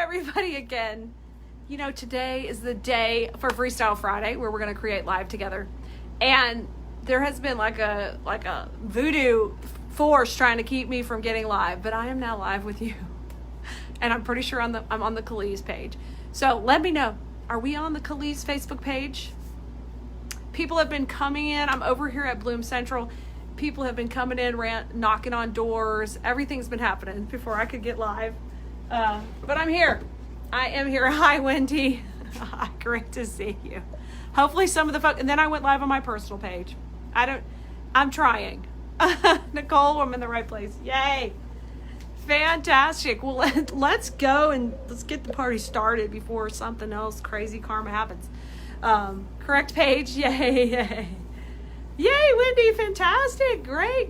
everybody again. You know, today is the day for Freestyle Friday where we're going to create live together. And there has been like a voodoo force trying to keep me from getting live, but I am now live with you. And I'm pretty sure I'm on the Keleas page. So let me know, are we on the Keleas Facebook page? People have been coming in. I'm over here at Bloom Central. People have been coming in, knocking on doors. Everything's been happening before I could get live. But I'm here. I am here. Hi, Wendy. Great to see you. Hopefully some of the folks, and then I went live on my personal page. I'm trying. Nicole, I'm in the right place. Yay. Fantastic. Well, let's go and let's get the party started before something else crazy karma happens. Correct page. Yay. Yay. Yay, Wendy. Fantastic. Great.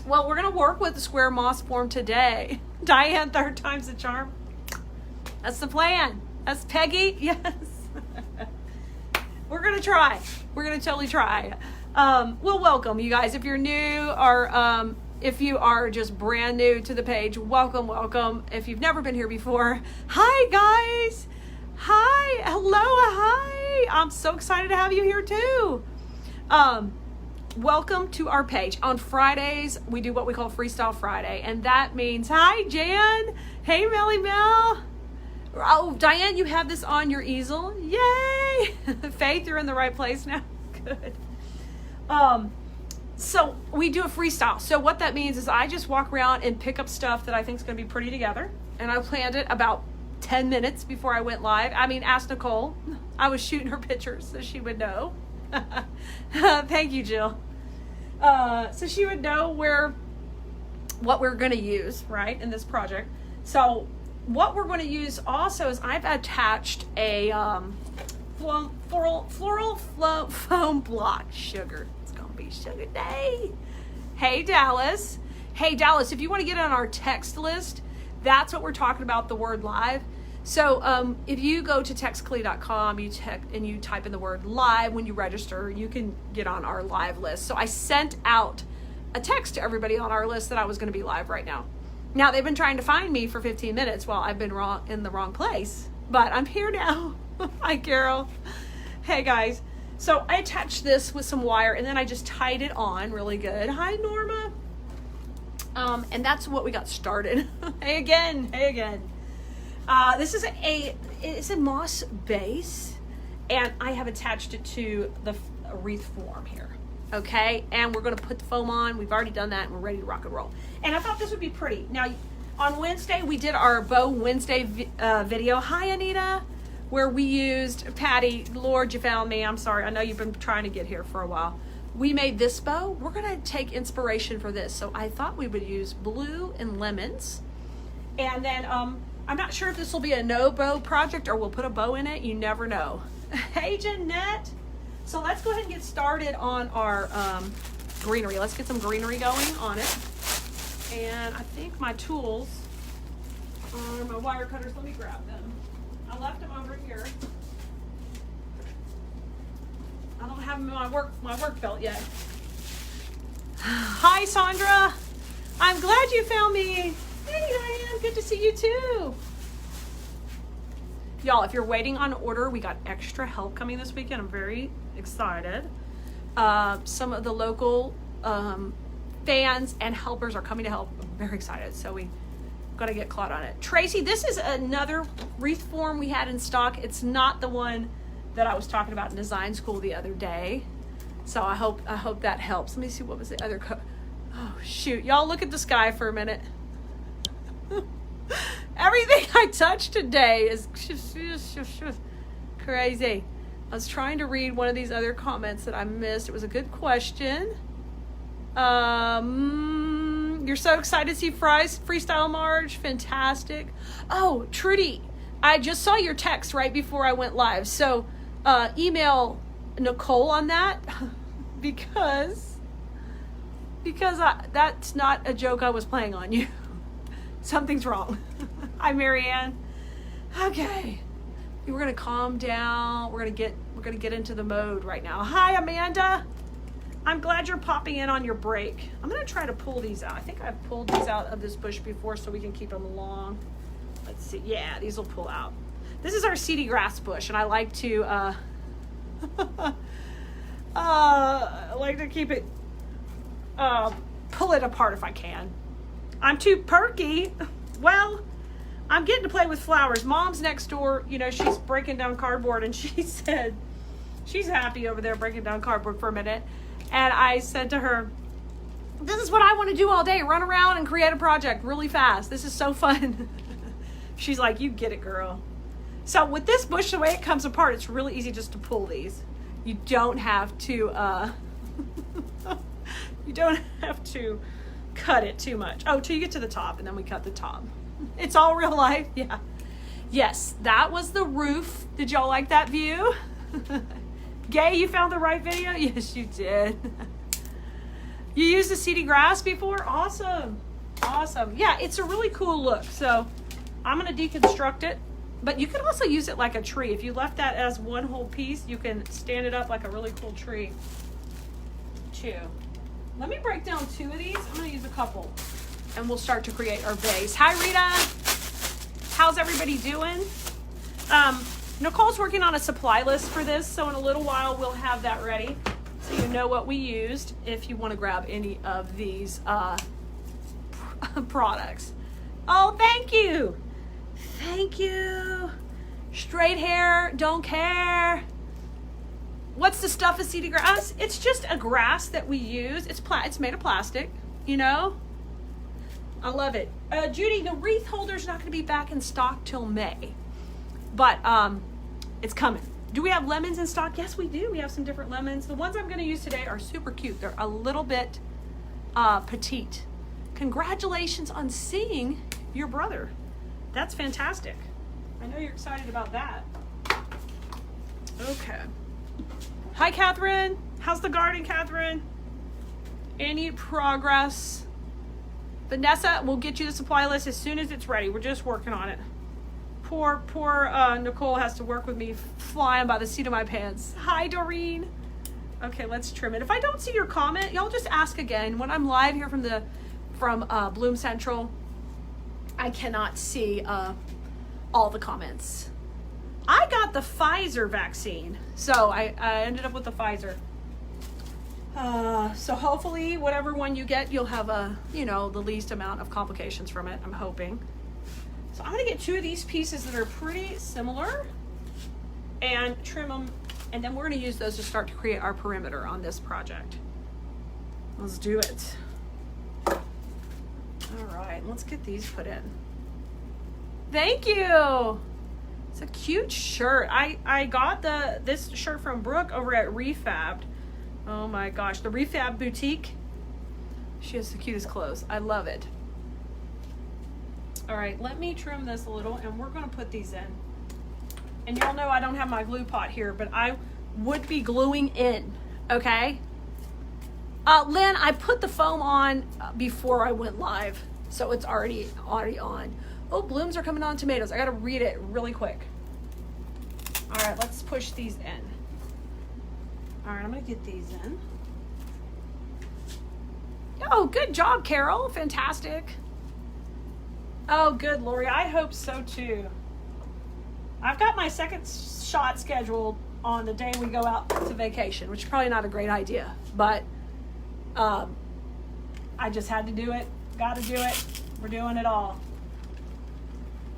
Well, we're going to work with the square moss form today. Diane, third time's the charm. That's the plan. That's Peggy. Yes. We're going to try. We're going to totally try. Well, welcome, you guys. If you're new or if you are just brand new to the page, welcome. If you've never been here before, hi, guys. Hi. Hello. Hi. I'm so excited to have you here, too. Welcome to our page. On Fridays, we do what we call Freestyle Friday, and that means, hi, Jan. Hey, Melly Mel. Oh, Diane, you have this on your easel. Yay. Faith, you're in the right place now. Good. So we do a freestyle. So what that means is I just walk around and pick up stuff that I think is going to be pretty together, and I planned it about 10 minutes before I went live. Ask Nicole. I was shooting her pictures so she would know. Thank you, Jill. So she would know what we're going to use, right, in this project. So what we're going to use also is I've attached a floral foam block. Sugar. It's going to be sugar day. Hey, Dallas. If you want to get on our text list, that's what we're talking about, the word live. So if you go to textclee.com, you type in the word live when you register, you can get on our live list. So I sent out a text to everybody on our list that I was going to be live right now. Now, they've been trying to find me for 15 minutes while I've been in the wrong place, but I'm here now. Hi, Carol. Hey, guys. So I attached this with some wire, and then I just tied it on really good. Hi, Norma. And that's what we got started. Hey again. This is it's a moss base, and I have attached it to the wreath form here. Okay, and we're going to put the foam on. We've already done that, and we're ready to rock and roll. And I thought this would be pretty. Now, on Wednesday, we did our Bow Wednesday video. Hi, Anita, where we used, Patty, Lord, you found me. I'm sorry. I know you've been trying to get here for a while. We made this bow. We're going to take inspiration for this. So I thought we would use blue and lemons. And then I'm not sure if this will be a no bow project or we'll put a bow in it. You never know. Hey, Jeanette. So let's go ahead and get started on our greenery. Let's get some greenery going on it. And I think my tools are my wire cutters. Let me grab them. I left them over here. I don't have them in my work belt yet. Hi, Sandra. I'm glad you found me. Hey, Diane. Good to see you too. Y'all, if you're waiting on order, we got extra help coming this weekend. I'm very excited. Some of the local fans and helpers are coming to help. I'm very excited. So we got to get caught on it. Tracy, this is another wreath form we had in stock. It's not the one that I was talking about in design school the other day. So I hope that helps. Let me see, what was the other oh, shoot. Y'all look at the sky for a minute. Everything I touched today is crazy. I was trying to read one of these other comments that I missed. It was a good question. You're so excited to see Freestyle Marge. Fantastic. Oh, Trudy, I just saw your text right before I went live. So email Nicole on that because that's not a joke I was playing on you. Something's wrong. Hi, Marianne. Okay. We're gonna calm down. We're gonna get into the mode right now. Hi, Amanda. I'm glad you're popping in on your break. I'm gonna try to pull these out. I think I've pulled these out of this bush before so we can keep them long. Let's see. Yeah, these will pull out. This is our seedy grass bush, and I like to keep it, pull it apart if I can. I'm too perky. Well, I'm getting to play with flowers. Mom's next door, you know, she's breaking down cardboard, and she said she's happy over there breaking down cardboard for a minute. And I said to her, this is what I want to do all day, run around and create a project really fast. This is so fun. She's like, you get it, girl. So with this bush, the way it comes apart, it's really easy just to pull these. You don't have to, you don't have to cut it too much. Oh, till you get to the top, and then we cut the top. It's all real life, yeah. Yes, that was the roof. Did y'all like that view? Gay, you found the right video? Yes, you did. You used the seedy grass before? Awesome. Awesome. Yeah, it's a really cool look. So I'm going to deconstruct it. But you can also use it like a tree. If you left that as one whole piece, you can stand it up like a really cool tree too. Let me break down 2 of these. I'm going to use a couple. And we'll start to create our vase. Hi, Rita. How's everybody doing? Nicole's working on a supply list for this. So in a little while, we'll have that ready. So you know what we used if you want to grab any of these products. Oh, thank you. Thank you. Straight hair, don't care. What's the stuff of seedy grass? It's just a grass that we use. It's made of plastic, you know. I love it. Judy, the wreath holder's not going to be back in stock till May, but it's coming. Do we have lemons in stock? Yes, we do. We have some different lemons. The ones I'm going to use today are super cute. They're a little bit petite. Congratulations on seeing your brother. That's fantastic. I know you're excited about that. Okay. Hi, Catherine. How's the garden, Catherine? Any progress? Vanessa, we'll get you the supply list as soon as it's ready. We're just working on it. Poor Nicole has to work with me flying by the seat of my pants. Hi, Doreen. Okay, let's trim it. If I don't see your comment, y'all just ask again. When I'm live here from Bloom Central, I cannot see all the comments. I got the Pfizer vaccine, so I ended up with the Pfizer. So hopefully whatever one you get, you'll have the least amount of complications from it, I'm hoping. So I'm gonna get 2 of these pieces that are pretty similar and trim them, and then we're gonna use those to start to create our perimeter on this project. Let's do it. All right, let's get these put in. Thank you. It's a cute shirt. I got this shirt from Brooke over at Refabbed. Oh my gosh, the Refab boutique. She has the cutest clothes. I love it. All right, let me trim this a little, and we're gonna put these in. And y'all know I don't have my glue pot here, but I would be gluing in, okay? Lynn, I put the foam on before I went live, so it's already on. Oh, blooms are coming on tomatoes. I gotta read it really quick. All right, let's push these in. All right, I'm gonna get these in. Oh, good job, Carol. Fantastic. Oh, good, Lori. I hope so too. I've got my second shot scheduled on the day we go out to vacation, which is probably not a great idea, but I just had to do it. Got to do it. We're doing it all.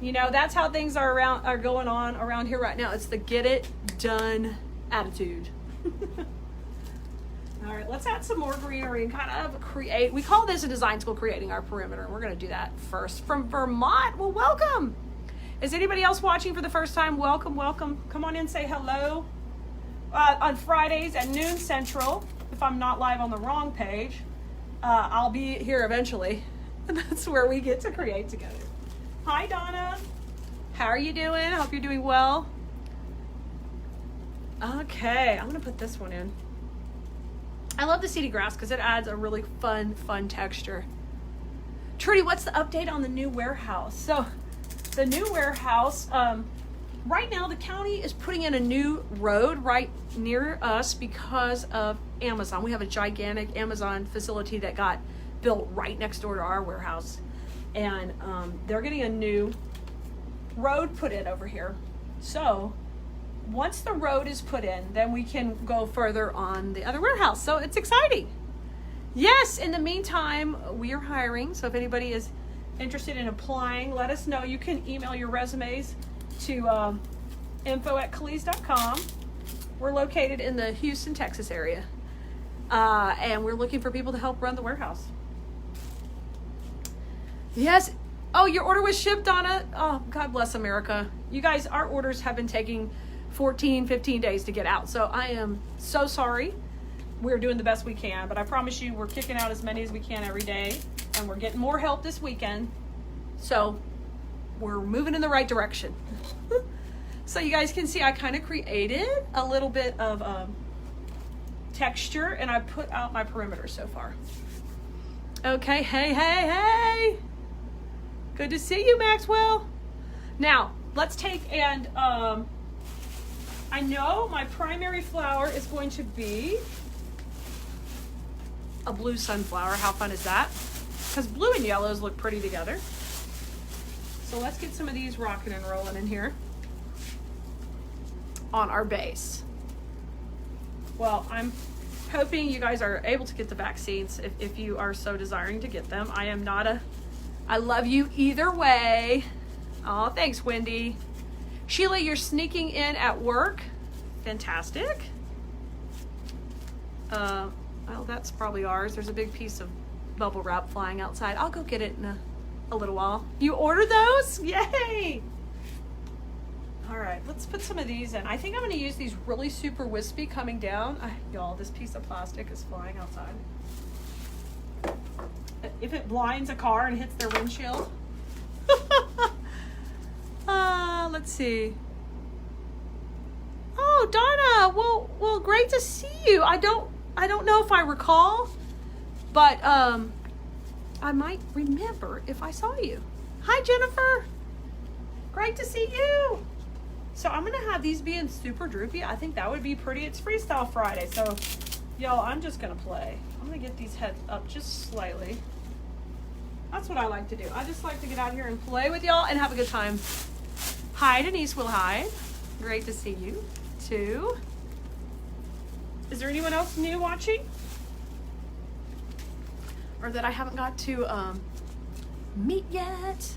You know, that's how things are going on around here right now. It's the get it done attitude. All right, let's add some more greenery and kind of create. We call this a design school, creating our perimeter. We're going to do that first. From Vermont, well, welcome. Is anybody else watching for the first time? Welcome, welcome. Come on in, say hello. On Fridays at noon Central, if I'm not live on the wrong page, I'll be here eventually. And that's where we get to create together. Hi, Donna. How are you doing? I hope you're doing well. Okay, I'm going to put this one in. I love the seedy grass because it adds a really fun texture. Trudy, what's the update on the new warehouse? So the new warehouse, right now the county is putting in a new road right near us because of Amazon. We have a gigantic Amazon facility that got built right next door to our warehouse. And they're getting a new road put in over here. So once the road is put in, then we can go further on the other warehouse. So it's exciting. Yes, in the meantime, we are hiring. So if anybody is interested in applying, let us know. You can email your resumes to info@Keleas.com. We're located in the Houston, Texas area. And we're looking for people to help run the warehouse. Yes. Oh, your order was shipped, Donna. Oh, God bless America. You guys, our orders have been taking 14, 15 days to get out. So I am so sorry. We're doing the best we can, but I promise you we're kicking out as many as we can every day, and we're getting more help this weekend. So we're moving in the right direction. So you guys can see I kind of created a little bit of texture, and I put out my perimeter so far. Okay, hey. Good to see you, Maxwell. Now, let's take and I know my primary flower is going to be a blue sunflower. How fun is that? Because blue and yellows look pretty together. So let's get some of these rocking and rolling in here on our base. Well, I'm hoping you guys are able to get the vaccines if you are so desiring to get them. I love you either way. Oh, thanks, Wendy. Sheila, you're sneaking in at work. Fantastic. Well, that's probably ours. There's a big piece of bubble wrap flying outside. I'll go get it in a little while. You ordered those? Yay! All right, let's put some of these in. I think I'm going to use these really super wispy coming down. Y'all, this piece of plastic is flying outside. If it blinds a car and hits their windshield. Let's see. Oh, Donna. Well, great to see you. I don't know if I recall, but I might remember if I saw you. Hi, Jennifer. Great to see you. So I'm gonna have these being super droopy. I think that would be pretty. It's Freestyle Friday, so y'all, I'm just gonna play. I'm gonna get these heads up just slightly. That's what I like to do. I just like to get out here and play with y'all and have a good time. Hi, Denise will hide. Great to see you too. Is there anyone else new watching? Or that I haven't got to meet yet?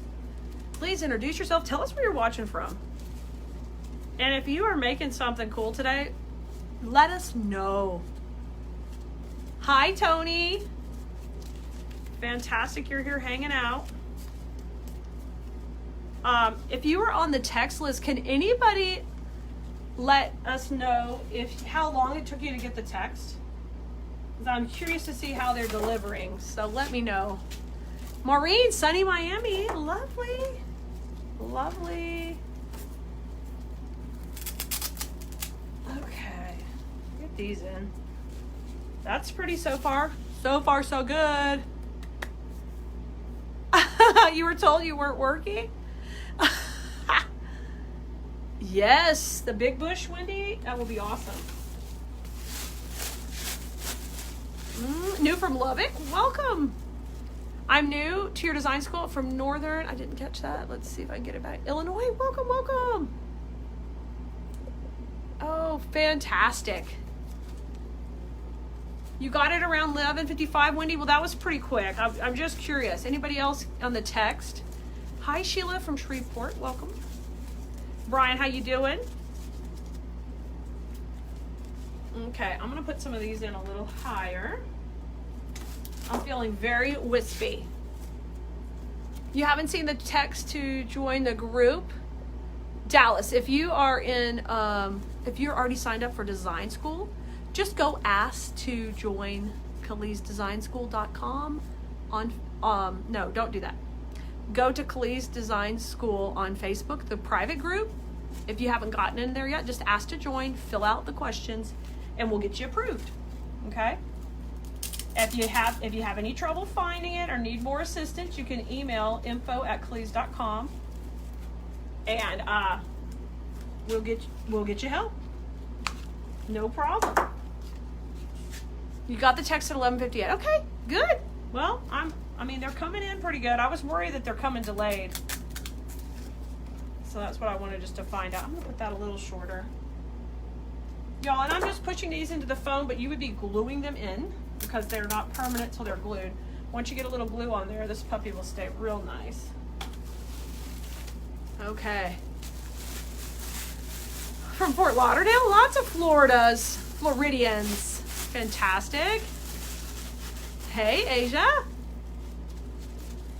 Please introduce yourself. Tell us where you're watching from. And if you are making something cool today, let us know. Hi, Tony. Fantastic you're here hanging out. If you are on the text list, can anybody let us know how long it took you to get the text? Because I'm curious to see how they're delivering. So let me know. Maureen, sunny Miami. Lovely. Lovely. Okay. Get these in. That's pretty so far. So far, so good. You were told you weren't working? Yes, the big bush, Wendy. That will be awesome. New from Lubbock. Welcome. I'm new to your design school from Northern. I didn't catch that. Let's see if I can get it back. Illinois. Welcome, welcome. Oh, fantastic. You got it around 11:55, Wendy? Well, that was pretty quick. I'm just curious. Anybody else on the text? Hi, Sheila from Shreveport. Welcome. Brian, how you doing? Okay, I'm going to put some of these in a little higher. I'm feeling very wispy. You haven't seen the text to join the group? Dallas, if you are in, if you're already signed up for design school, just go ask to join KeleasDesignSchool.com on, no, don't do that. Go to Keleas Design School on Facebook, the private group. If you haven't gotten in there yet, just ask to join, fill out the questions, and we'll get you approved, okay? If you have any trouble finding it or need more assistance, you can email info@Keleas.com, and we'll get you help. No problem. You got the text at 11:58. Okay, good. Well, I mean, they're coming in pretty good. I was worried that they're coming delayed. So that's what I wanted just to find out. I'm gonna put that a little shorter. Y'all, and I'm just pushing these into the foam, but you would be gluing them in because they're not permanent till they're glued. Once you get a little glue on there, this puppy will stay real nice. Okay. From Fort Lauderdale, lots of Floridas, Floridians. Fantastic. Hey, Asia.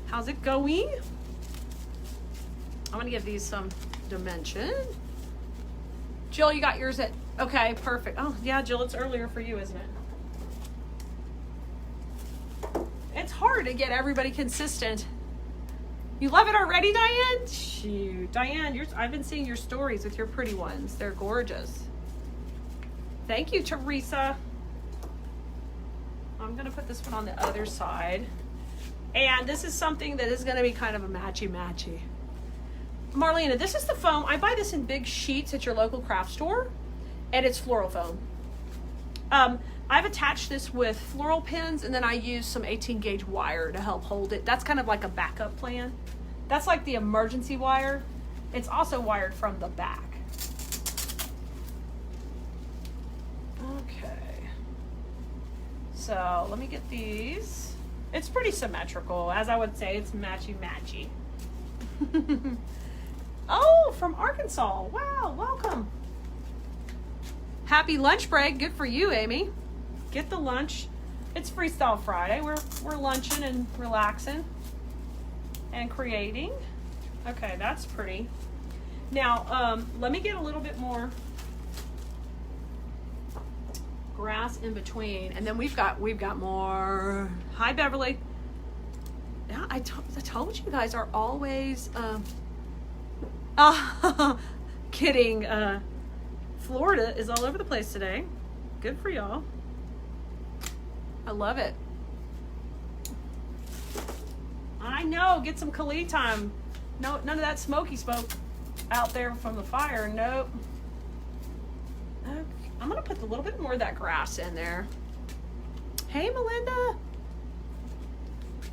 How's it going? I'm gonna give these some dimension. Jill, you got yours at, okay, perfect. Oh, yeah, Jill, it's earlier for you, isn't it? It's hard to get everybody consistent. You love it already, Diane? Shoot, Diane, I've been seeing your stories with your pretty ones. They're gorgeous. Thank you, Teresa. I'm gonna put this one on the other side. And this is something that is gonna be kind of a matchy-matchy. Marlena, this is the foam. I buy this in big sheets at your local craft store, and it's floral foam. I've attached this with floral pins, and then I use some 18 gauge wire to help hold it. That's kind of like a backup plan. That's like the emergency wire. It's also wired from the back. Okay. So let me get these. It's pretty symmetrical. As I would say, it's matchy-matchy. Oh, from Arkansas. Wow, welcome. Happy lunch break. Good for you, Amy. Get the lunch. It's Freestyle Friday. We're lunching and relaxing and creating. Okay, that's pretty. Now, let me get a little bit more grass in between, and then we've got more. Hi, Beverly. Yeah, I told you guys are always kidding. Florida is all over the place today. Good for y'all. I love it. I know. Get some Keleas time. No, none of that smoky smoke out there from the fire. Nope. Okay. I'm gonna put a little bit more of that grass in there. Hey, Melinda.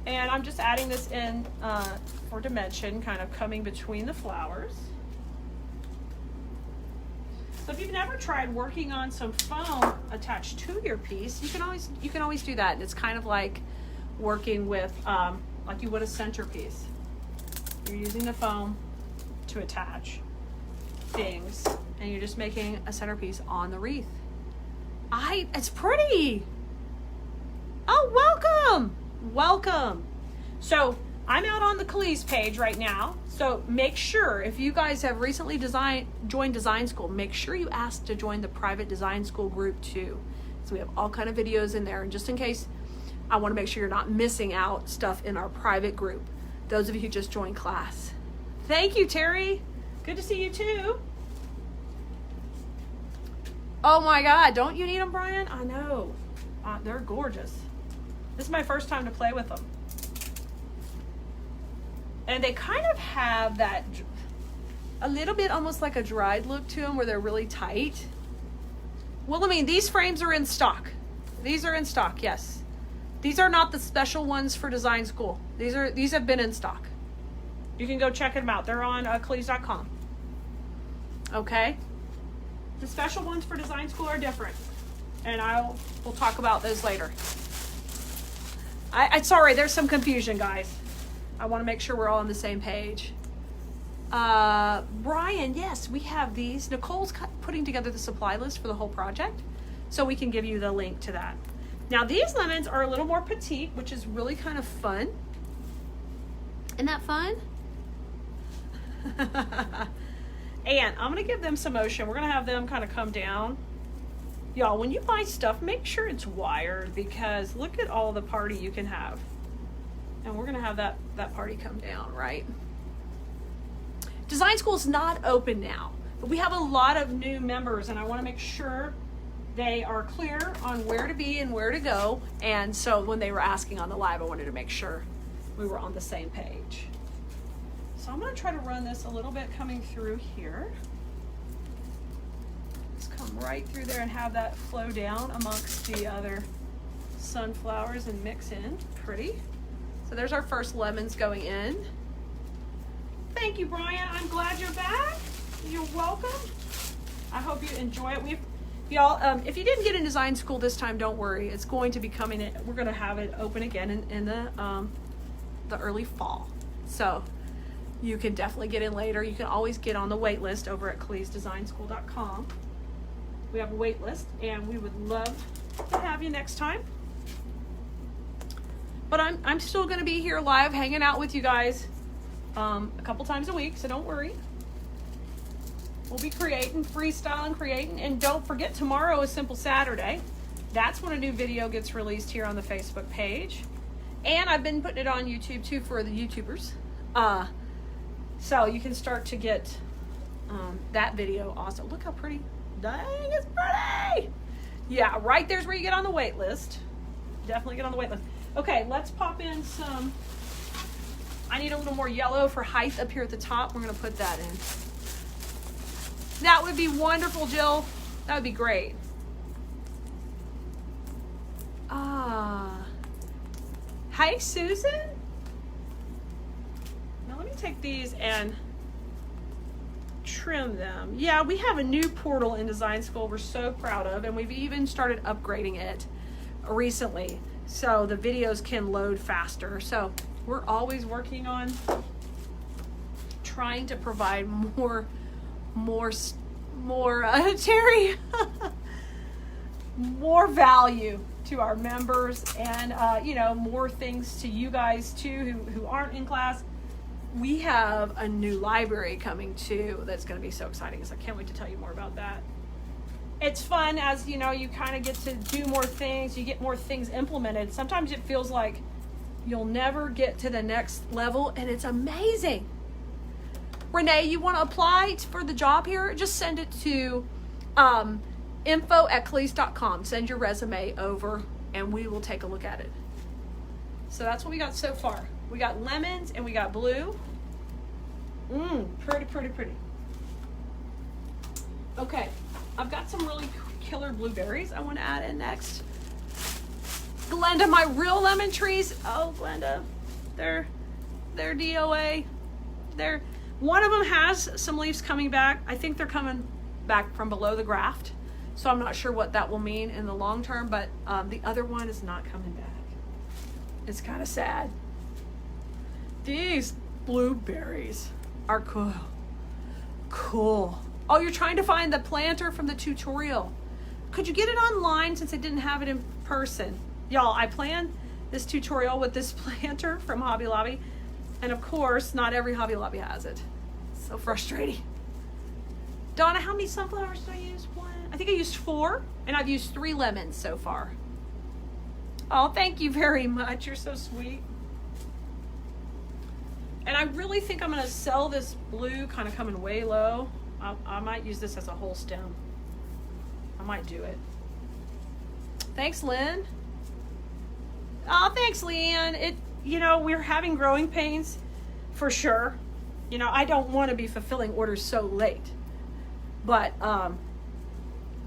And I'm just adding this in for dimension, kind of coming between the flowers. So if you've never tried working on some foam attached to your piece, you can always do that. And it's kind of like working with like you would a centerpiece. You're using the foam to attach things, and you're just making a centerpiece on the wreath. It's pretty. Oh, welcome. So I'm out on the Keleas page right now. So make sure, if you guys have recently joined design school, make sure you ask to join the private design school group too. So we have all kind of videos in there. And just in case, I want to make sure you're not missing out stuff in our private group. Those of you who just joined class. Thank you, Terry. Good to see you too. Oh my God, don't you need them, Brian? I know. They're gorgeous. This is my first time to play with them. And they kind of have that, a little bit almost like a dried look to them where they're really tight. Well, I mean, these frames are in stock. These are in stock, yes. These are not the special ones for design school. These have been in stock. You can go check them out. They're on Keleas.com. Okay? The special ones for design school are different. And we'll talk about those later. Sorry, there's some confusion, guys. I want to make sure we're all on the same page. Brian, yes, we have these. Nicole's putting together the supply list for the whole project, so we can give you the link to that. Now, these lemons are a little more petite, which is really kind of fun. Isn't that fun? And I'm going to give them some motion. We're going to have them kind of come down. Y'all, when you buy stuff, make sure it's wired, because look at all the party you can have. And we're going to have that party come down, right? Design school is not open now, but we have a lot of new members, and I want to make sure they are clear on where to be and where to go. And so when they were asking on the live, I wanted to make sure we were on the same page. So I'm going to try to run this a little bit coming through here. Let's come right through there and have that flow down amongst the other sunflowers and mix in. Pretty. So there's our first lemons going in. Thank thank you, Brian. I'm glad you're back. You're welcome. I hope you enjoy it. Y'all, if you didn't get in design school this time, don't worry. It's going to be coming in. We're going to have it open again in the early fall. So you can definitely get in later. You can always get on the wait list over at keleasdesignschool.com. We have a wait list, and we would love to have you next time. But I'm still going to be here live hanging out with you guys a couple times a week, so don't worry. We'll be creating, freestyling, creating. And don't forget, tomorrow is Simple Saturday. That's when a new video gets released here on the Facebook page. And I've been putting it on YouTube too for the YouTubers. So you can start to get that video also. Look how pretty. Dang, it's pretty. Yeah, right there's where you get on the wait list. Definitely get on the wait list. Okay, let's pop in some. I need a little more yellow for height up here at the top. We're going to put that in. That would be wonderful, Jill. That would be great. Hi, Susan. Now let me take these and trim them. Yeah, we have a new portal in design school we're so proud of, and we've even started upgrading it recently so the videos can load faster. So we're always working on trying to provide more Terry, more value to our members, and more things to you guys too who aren't in class. We have a new library coming too that's going to be so exciting. So I can't wait to tell you more about that. It's fun as you kind of get to do more things, you get more things implemented. Sometimes it feels like you'll never get to the next level, and it's amazing. Renee, you want to apply for the job here? Just send it to info@keleas.com. Send your resume over, and we will take a look at it. So that's what we got so far. We got lemons and we got blue. Pretty, pretty, pretty. Okay, I've got some really killer blueberries I want to add in next. Glenda, my real lemon trees. Oh, Glenda, they're DOA. One of them has some leaves coming back. I think they're coming back from below the graft. So I'm not sure what that will mean in the long term, but the other one is not coming back. It's kind of sad. These blueberries are cool. Cool. Oh, you're trying to find the planter from the tutorial. Could you get it online since I didn't have it in person? Y'all, I planned this tutorial with this planter from Hobby Lobby. And of course, not every Hobby Lobby has it. So frustrating. Donna, how many sunflowers did I use? One. I think I used 4, and I've used 3 lemons so far. Oh, thank you very much. You're so sweet. And I really think I'm going to sell this blue kind of coming way low. I might use this as a whole stem. I might do it. Thanks, Lynn. Oh, thanks, Leanne. We're having growing pains for sure. I don't want to be fulfilling orders so late, but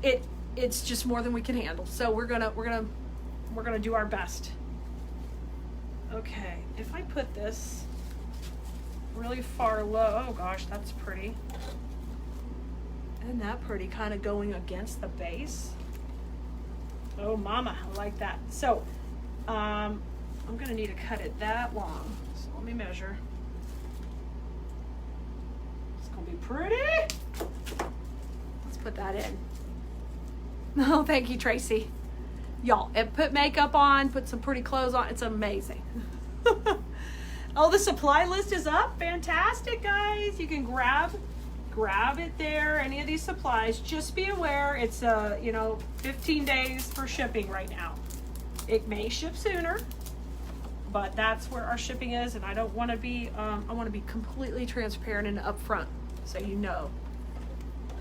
it's just more than we can handle. So we're gonna do our best. Okay, if I put this really far low, oh gosh, that's pretty. Isn't that pretty? Kind of going against the base. Oh, mama, I like that. So, I'm gonna need to cut it that long. So let me measure. It's gonna be pretty. Let's put that in. Oh, thank you, Tracy. Y'all, and put makeup on, put some pretty clothes on. It's amazing. Oh, the supply list is up. Fantastic, guys. You can grab it there. Any of these supplies. Just be aware, it's 15 days for shipping right now. It may ship sooner, but that's where our shipping is, and I don't want to be. I want to be completely transparent and upfront, so you know.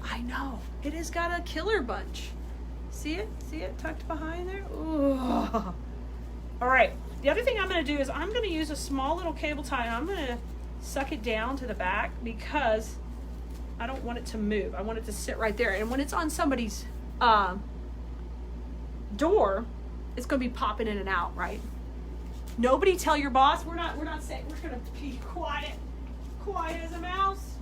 I know it has got a killer bunch. See it? See it tucked behind there? Ooh. All right. The other thing I'm going to do is I'm going to use a small little cable tie. I'm going to suck it down to the back because I don't want it to move. I want it to sit right there. And when it's on somebody's door, it's going to be popping in and out, right? Nobody tell your boss. We're not saying, we're going to be quiet as a mouse.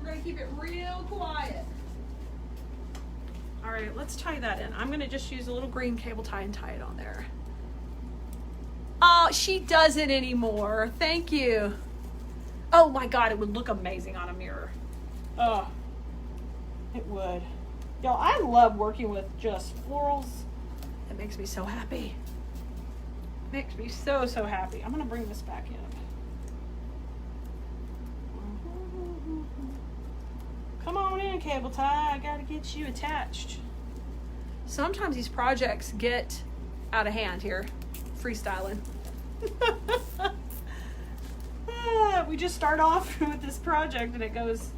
We're gonna keep it real quiet. All right, let's tie that in. I'm gonna just use a little green cable tie and tie it on there. Oh, she doesn't anymore. Thank you. Oh my God, it would look amazing on a mirror. Oh, it would. Y'all, I love working with just florals. It makes me so happy. Makes me so, so happy. I'm gonna bring this back in. Come on in, cable tie. I gotta get you attached. Sometimes these projects get out of hand here. Freestyling. We just start off with this project and it goes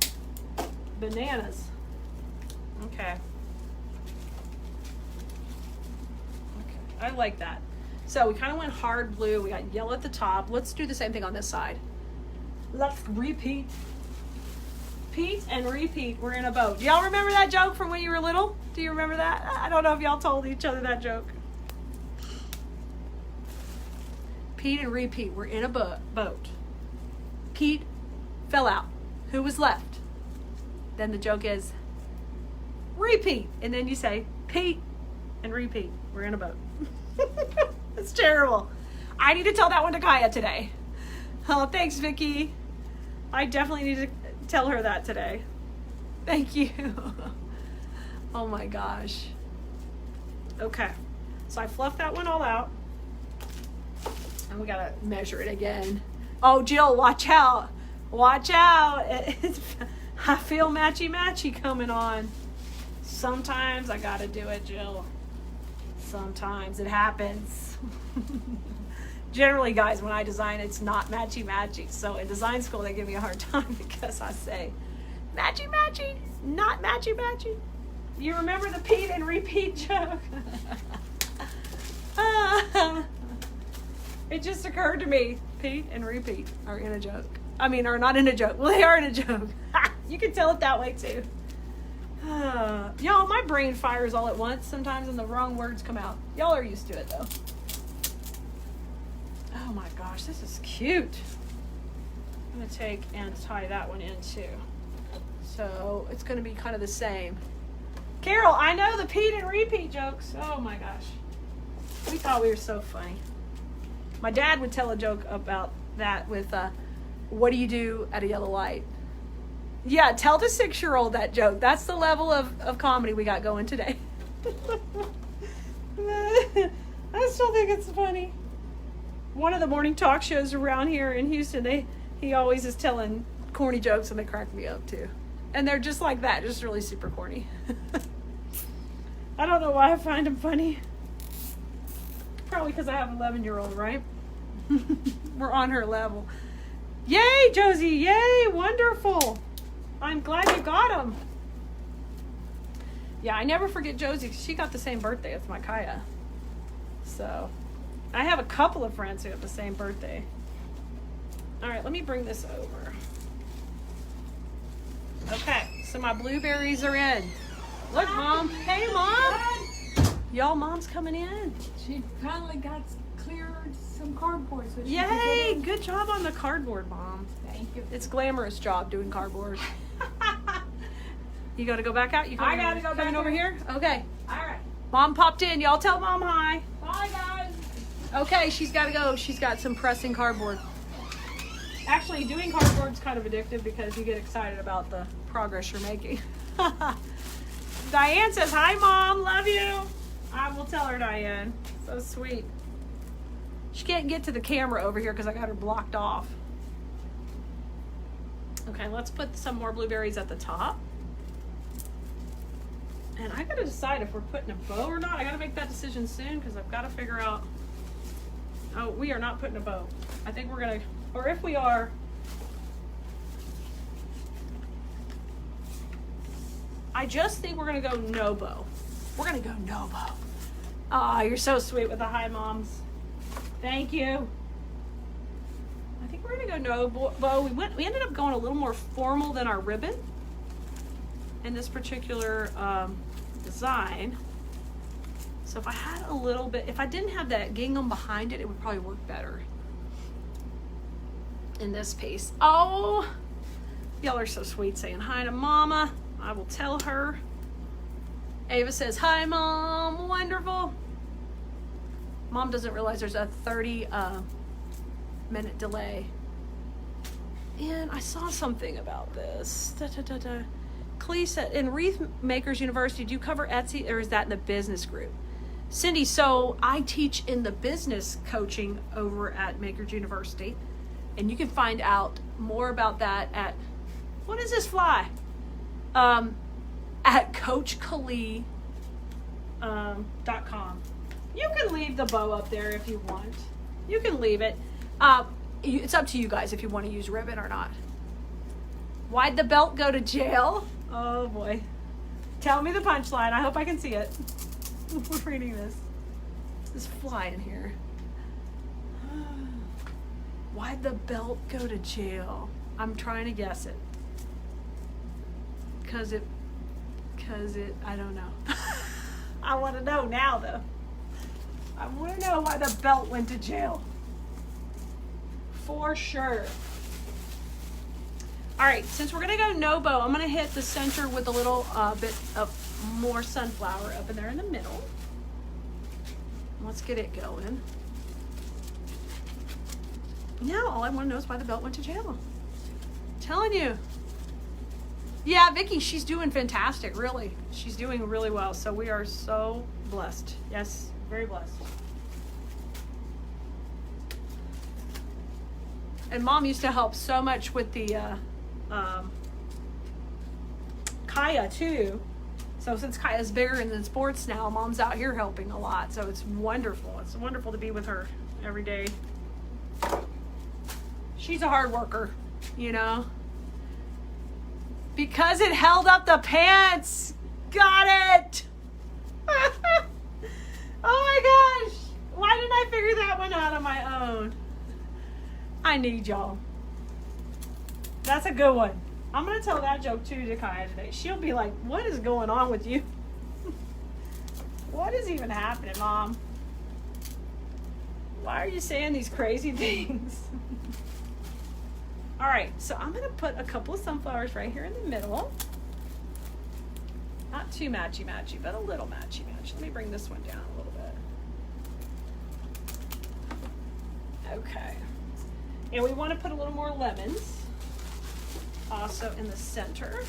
bananas. Okay. I like that. So we kind of went hard blue. We got yellow at the top. Let's do the same thing on this side. Let's repeat. Pete and repeat. We're in a boat. Do y'all remember that joke from when you were little? Do you remember that? I don't know if y'all told each other that joke. Pete and repeat. We're in a boat. Pete fell out. Who was left? Then the joke is repeat. And then you say Pete and repeat. We're in a boat. It's terrible. I need to tell that one to Kaya today. Oh, thanks, Vicky. I definitely need to tell her that today. Thank you. Oh my gosh. Okay. So I fluffed that one all out. And we gotta measure it again. Oh, Jill, watch out. Watch out. I feel matchy-matchy coming on. Sometimes I gotta do it, Jill. Sometimes it happens. Generally, guys, when I design, it's not matchy-matchy. So in design school, they give me a hard time because I say, matchy-matchy, not matchy-matchy. You remember the Pete and repeat joke? It just occurred to me, Pete and repeat are in a joke. I mean, are not in a joke. Well, they are in a joke. You can tell it that way, too. Y'all, my brain fires all at once sometimes and the wrong words come out. Y'all are used to it, though. Oh my gosh, this is cute. I'm going to take and tie that one in too. So it's going to be kind of the same. Carol, I know the Pete and repeat jokes. Oh my gosh. We thought we were so funny. My dad would tell a joke about that with, what do you do at a yellow light? Yeah, tell the 6-year-old that joke. That's the level of comedy we got going today. I still think it's funny. One of the morning talk shows around here in Houston, he always is telling corny jokes and they crack me up too. And they're just like that, just really super corny. I don't know why I find them funny. Probably because I have an 11-year-old, right? We're on her level. Yay, Josie, yay, wonderful. I'm glad you got them. Yeah, I never forget Josie because she got the same birthday as my Kaya. So I have a couple of friends who have the same birthday. All right, let me bring this over. Okay, so my blueberries are in. Look, Mom. Hey, Mom. Y'all, Mom's coming in. She finally got cleared some cardboard. So yay, good job on the cardboard, Mom. Thank you. It's a glamorous job doing cardboard. You got to go back out? I got to go back over here? Okay. All right. Mom popped in. Y'all tell Mom hi. Bye, guys. Okay, she's got to go. She's got some pressing cardboard. Actually, doing cardboard's kind of addictive because you get excited about the progress you're making. Diane says, hi, Mom. Love you. I will tell her, Diane. So sweet. She can't get to the camera over here because I got her blocked off. Okay, let's put some more blueberries at the top. And I gotta decide if we're putting a bow or not. I gotta make that decision soon because I've got to figure out. Oh, we are not putting a bow. I think we're gonna, or if we are, I just think we're gonna go no bow. We're gonna go no bow. Ah, you're so sweet with the hi, Moms. Thank you. I think we're gonna go no bow. We ended up going a little more formal than our ribbon in this particular design. So if I had a little bit, if I didn't have that gingham behind it, it would probably work better. in this piece. Oh, y'all are so sweet saying hi to Mama. I will tell her. Ava says, hi, Mom. Wonderful. Mom doesn't realize there's a 30-minute delay. And I saw something about this. Keleas said, in Wreath Makers University, do you cover Etsy, or is that in the business group? Cindy, so I teach in the business coaching over at Makers University. And you can find out more about that at, what is this fly? At CoachKeleas.com. You can leave the bow up there if you want. You can leave it. It's up to you guys if you want to use ribbon or not. Why'd the belt go to jail? Oh boy. Tell me the punchline. I hope I can see it. We're reading this. This fly in here. Why'd the belt go to jail? I'm trying to guess it. Cause it, I don't know. I want to know now though. I want to know why the belt went to jail. For sure. All right, since we're gonna go no bow, I'm gonna hit the center with a little bit of more sunflower up in there in the middle. Let's get it going. Now all I want to know is why the belt went to jail. I'm telling you. Yeah, Vicky, she's doing fantastic, really. She's doing really well, so we are so blessed. Yes, very blessed. And Mom used to help so much with the Kaya too. So since Kaya's bigger in sports now, Mom's out here helping a lot. So it's wonderful. It's wonderful to be with her every day. She's a hard worker, you know. Because it held up the pants. Got it. Oh my gosh. Why didn't I figure that one out on my own? I need y'all. That's a good one. I'm going to tell that joke too to Kaya today. She'll be like, what is going on with you? What is even happening, Mom? Why are you saying these crazy things? All right, so I'm going to put a couple of sunflowers right here in the middle. Not too matchy-matchy, but a little matchy-matchy. Let me bring this one down a little bit. Okay. And we want to put a little more lemons also in the center.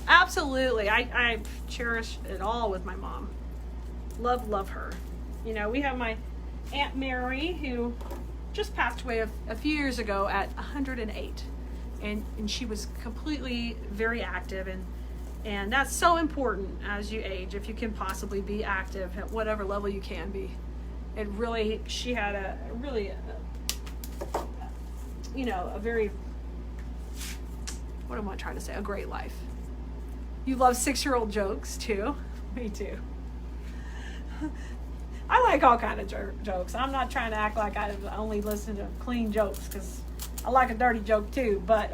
Absolutely. I cherish it all with my mom. Love her. You know, we have my Aunt Mary who just passed away a few years ago at 108. And she was completely very active, and that's so important as you age, if you can possibly be active at whatever level you can be. It really, she had a very, what am I trying to say? A great life. You love 6-year-old jokes too? Me too. I like all kind of jokes. I'm not trying to act like I only listen to clean jokes, because I like a dirty joke too, but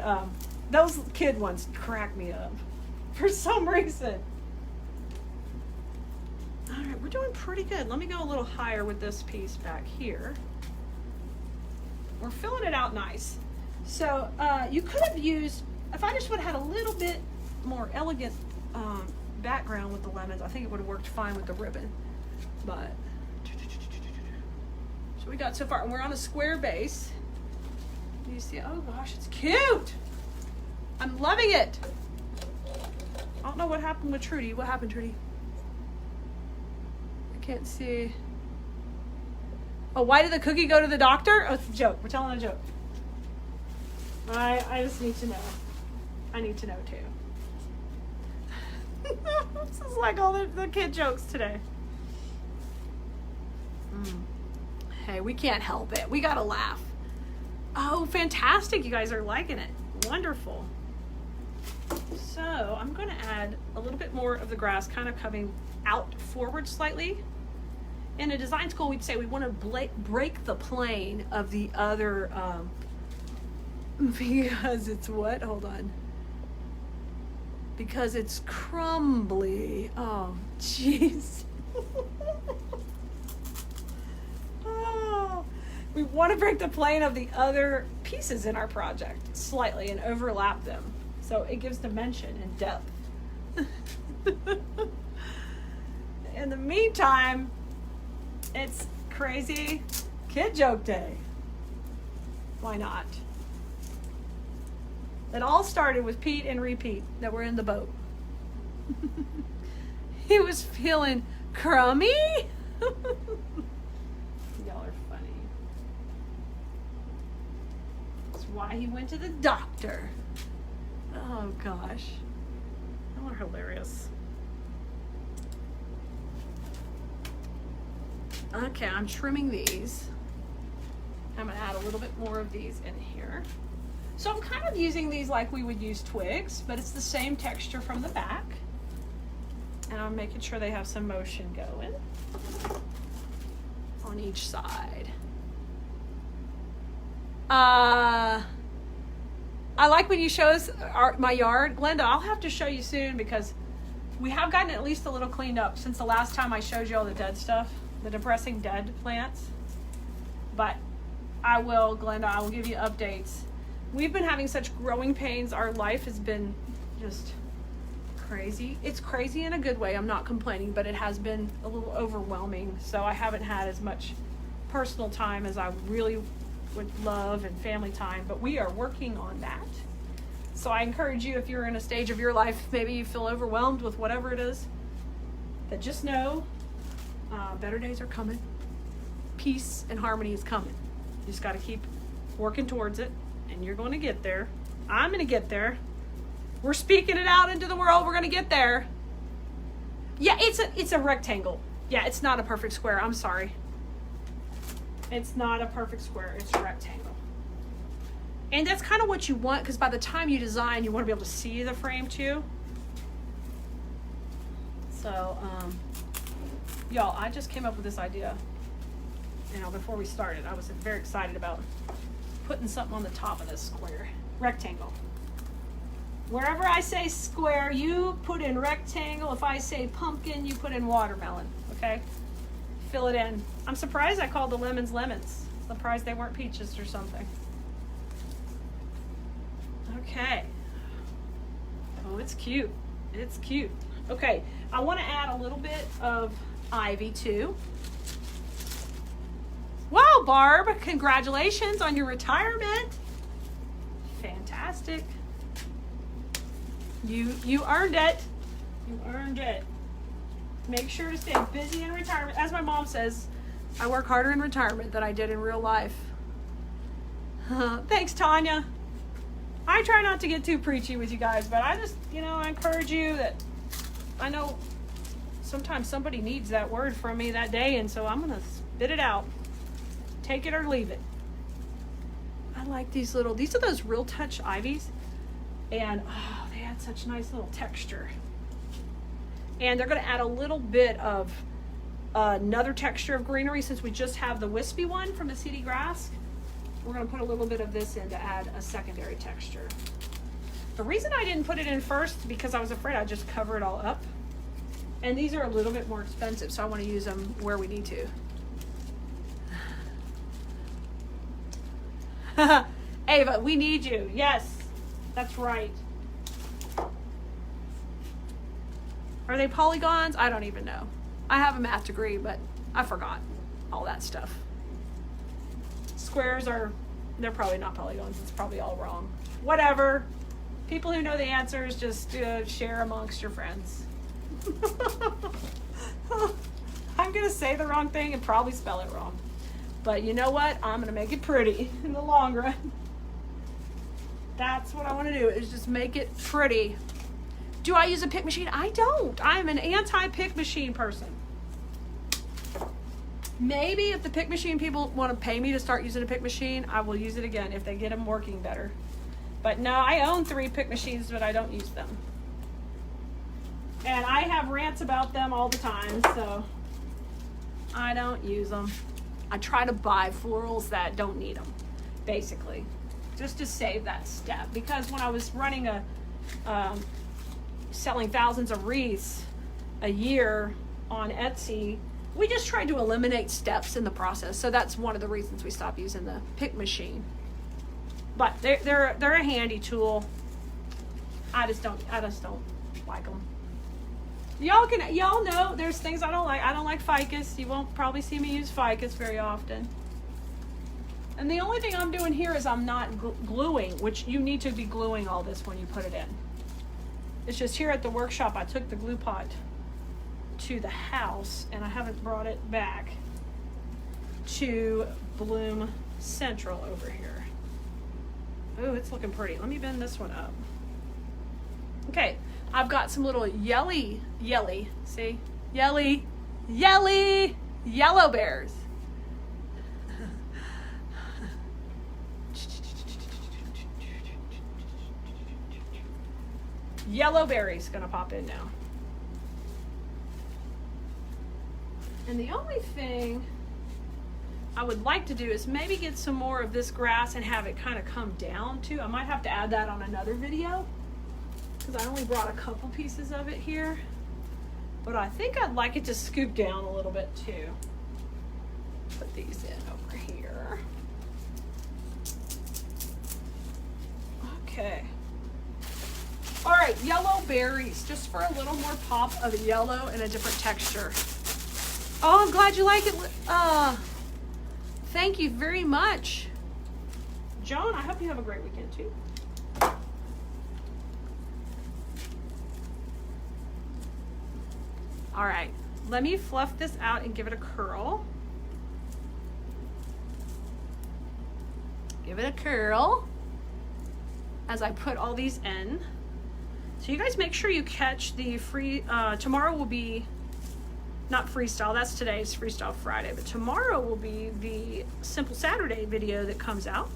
those kid ones crack me up for some reason. All right, we're doing pretty good. Let me go a little higher with this piece back here. We're filling it out nice. So you could have used, if I just would have had a little bit more elegant background with the lemons, I think it would have worked fine with the ribbon. But, so we got so far, and we're on a square base. You see, oh gosh, it's cute. I'm loving it. I don't know what happened with Trudy. What happened, Trudy? I can't see. Oh, why did the cookie go to the doctor? Oh, it's a joke. We're telling a joke. I just need to know. I need to know too. This is like all the kid jokes today. Hey, we can't help it. We gotta laugh. Oh, fantastic. You guys are liking it. Wonderful. So I'm going to add a little bit more of the grass, kind of coming out forward slightly. In a design school, we'd say we want to break the plane of the other, because it's what? Hold on. Because it's crumbly. Oh, jeez. Oh, we want to break the plane of the other pieces in our project slightly and overlap them. So it gives dimension and depth. In the meantime, it's crazy kid joke day. Why not? It all started with Pete and Repeat that were in the boat. He was feeling crummy. Y'all are funny. That's why he went to the doctor. Oh gosh. Y'all are hilarious. Okay, I'm trimming these. I'm gonna add a little bit more of these in here. So I'm kind of using these like we would use twigs, but it's the same texture from the back. And I'm making sure they have some motion going on each side. I like when you show us my yard. Glenda, I'll have to show you soon because we have gotten at least a little cleaned up since the last time I showed you all the dead stuff, the depressing dead plants. But I will, Glenda, I will give you updates. We've been having such growing pains. Our life has been just crazy. It's crazy in a good way. I'm not complaining, but it has been a little overwhelming. So I haven't had as much personal time as I really would love and family time, but we are working on that. So I encourage you, if you're in a stage of your life, maybe you feel overwhelmed with whatever it is, that just know better days are coming. Peace and harmony is coming. You just got to keep working towards it, and you're going to get there. I'm going to get there. We're speaking it out into the world. We're going to get there. Yeah, it's a rectangle. Yeah, it's not a perfect square. I'm sorry. It's not a perfect square. It's a rectangle. And that's kind of what you want, because by the time you design, you want to be able to see the frame too. So, y'all, I just came up with this idea. You know, before we started, I was very excited about putting something on the top of this square rectangle. Wherever I say square, you put in rectangle. If I say pumpkin, you put in watermelon. Okay, fill it in. I'm surprised I called the lemons lemons. Surprised they weren't peaches or something. Okay. Oh, it's cute. It's cute. Okay, I want to add a little bit of ivy too. Wow, Barb, congratulations on your retirement. Fantastic. You earned it. You earned it. Make sure to stay busy in retirement. As my mom says, I work harder in retirement than I did in real life. Thanks, Tanya. I try not to get too preachy with you guys, but I just, I encourage you that I know sometimes somebody needs that word from me that day, and so I'm going to spit it out. Take it or leave it. I like these are those Real Touch ivies, and they add such nice little texture. And they're going to add a little bit of another texture of greenery since we just have the wispy one from the seedy grass. We're going to put a little bit of this in to add a secondary texture. The reason I didn't put it in first is because I was afraid I'd just cover it all up. And these are a little bit more expensive, so I want to use them where we need to. Ava, we need you. Yes, that's right. Are they polygons? I don't even know. I have a math degree, but I forgot all that stuff. Squares they're probably not polygons. It's probably all wrong. Whatever. People who know the answers, just share amongst your friends. I'm going to say the wrong thing and probably spell it wrong. But you know what? I'm going to make it pretty in the long run. That's what I want to do, is just make it pretty. Do I use a pick machine? I don't. I'm an anti-pick machine person. Maybe if the pick machine people want to pay me to start using a pick machine, I will use it again if they get them working better. But no, I own 3 pick machines, but I don't use them. And I have rants about them all the time, so I don't use them. I try to buy florals that don't need them, basically, just to save that step. Because when I was running selling thousands of wreaths a year on Etsy, We just tried to eliminate steps in the process. So that's one of the reasons we stopped using the pick machine. But they're a handy tool. I just don't like them. Y'all know there's things I don't like. I don't like ficus. You won't probably see me use ficus very often. And the only thing I'm doing here is I'm not gluing, which you need to be gluing all this when you put it in. It's just here at the workshop I took the glue pot to the house and I haven't brought it back to Bloom Central over here. Oh, it's looking pretty. Let me bend this one up. Okay, I've got some little yelly, see? Yellow bears. Yellow berries gonna pop in now. And the only thing I would like to do is maybe get some more of this grass and have it kind of come down too. I might have to add that on another video because I only brought a couple pieces of it here. But I think I'd like it to scoop down a little bit too. Put these in over here. Okay. All right, yellow berries, just for a little more pop of yellow and a different texture. Oh, I'm glad you like it. Thank you very much. Joan, I hope you have a great weekend too. All right, let me fluff this out and give it a curl. Give it a curl as I put all these in. So you guys make sure you catch the free, tomorrow will be, not freestyle, that's today's Freestyle Friday, but tomorrow will be the Simple Saturday video that comes out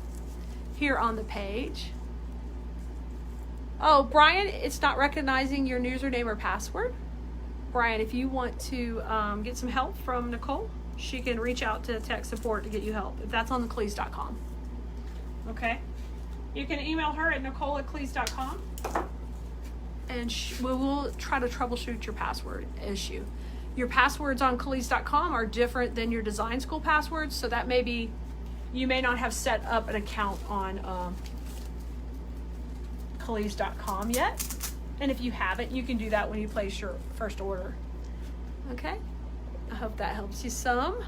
here on the page. Oh, Brian, it's not recognizing your username or password. Brian, if you want to get some help from Nicole, she can reach out to tech support to get you help, if that's on the Keleas.com. Okay? You can email her at nicole@keleas.com. And we will try to troubleshoot your password issue. Your passwords on Keleas.com are different than your design school passwords, so that may be, you may not have set up an account on Keleas.com yet. And if you haven't, you can do that when you place your first order. Okay? I hope that helps you some.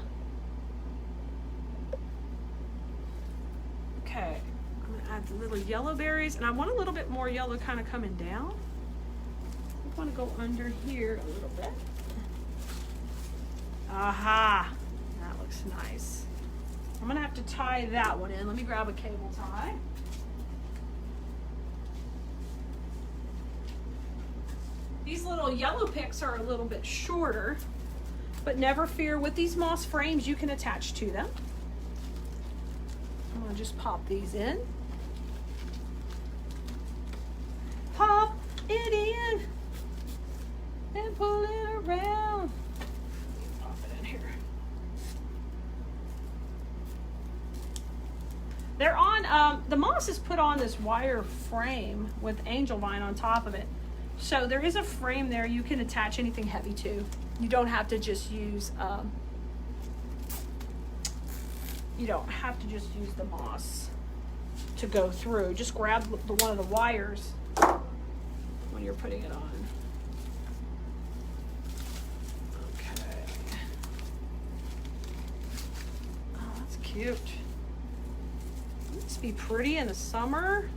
Okay, I'm gonna add the little yellow berries, and I want a little bit more yellow kind of coming down. I want to go under here a little bit. Aha, that looks nice. I'm gonna have to tie that one in. Let me grab a cable tie. These little yellow picks are a little bit shorter, but never fear, with these moss frames you can attach to them. I'm gonna just pop these in. Pop it in and pull it around. Pop it in here. They're on, the moss is put on this wire frame with angel vine on top of it. So there is a frame there you can attach anything heavy to. You don't have to just use, the moss to go through. Just grab one of the wires when you're putting it on. Okay. Oh, that's cute. This be pretty in the summer.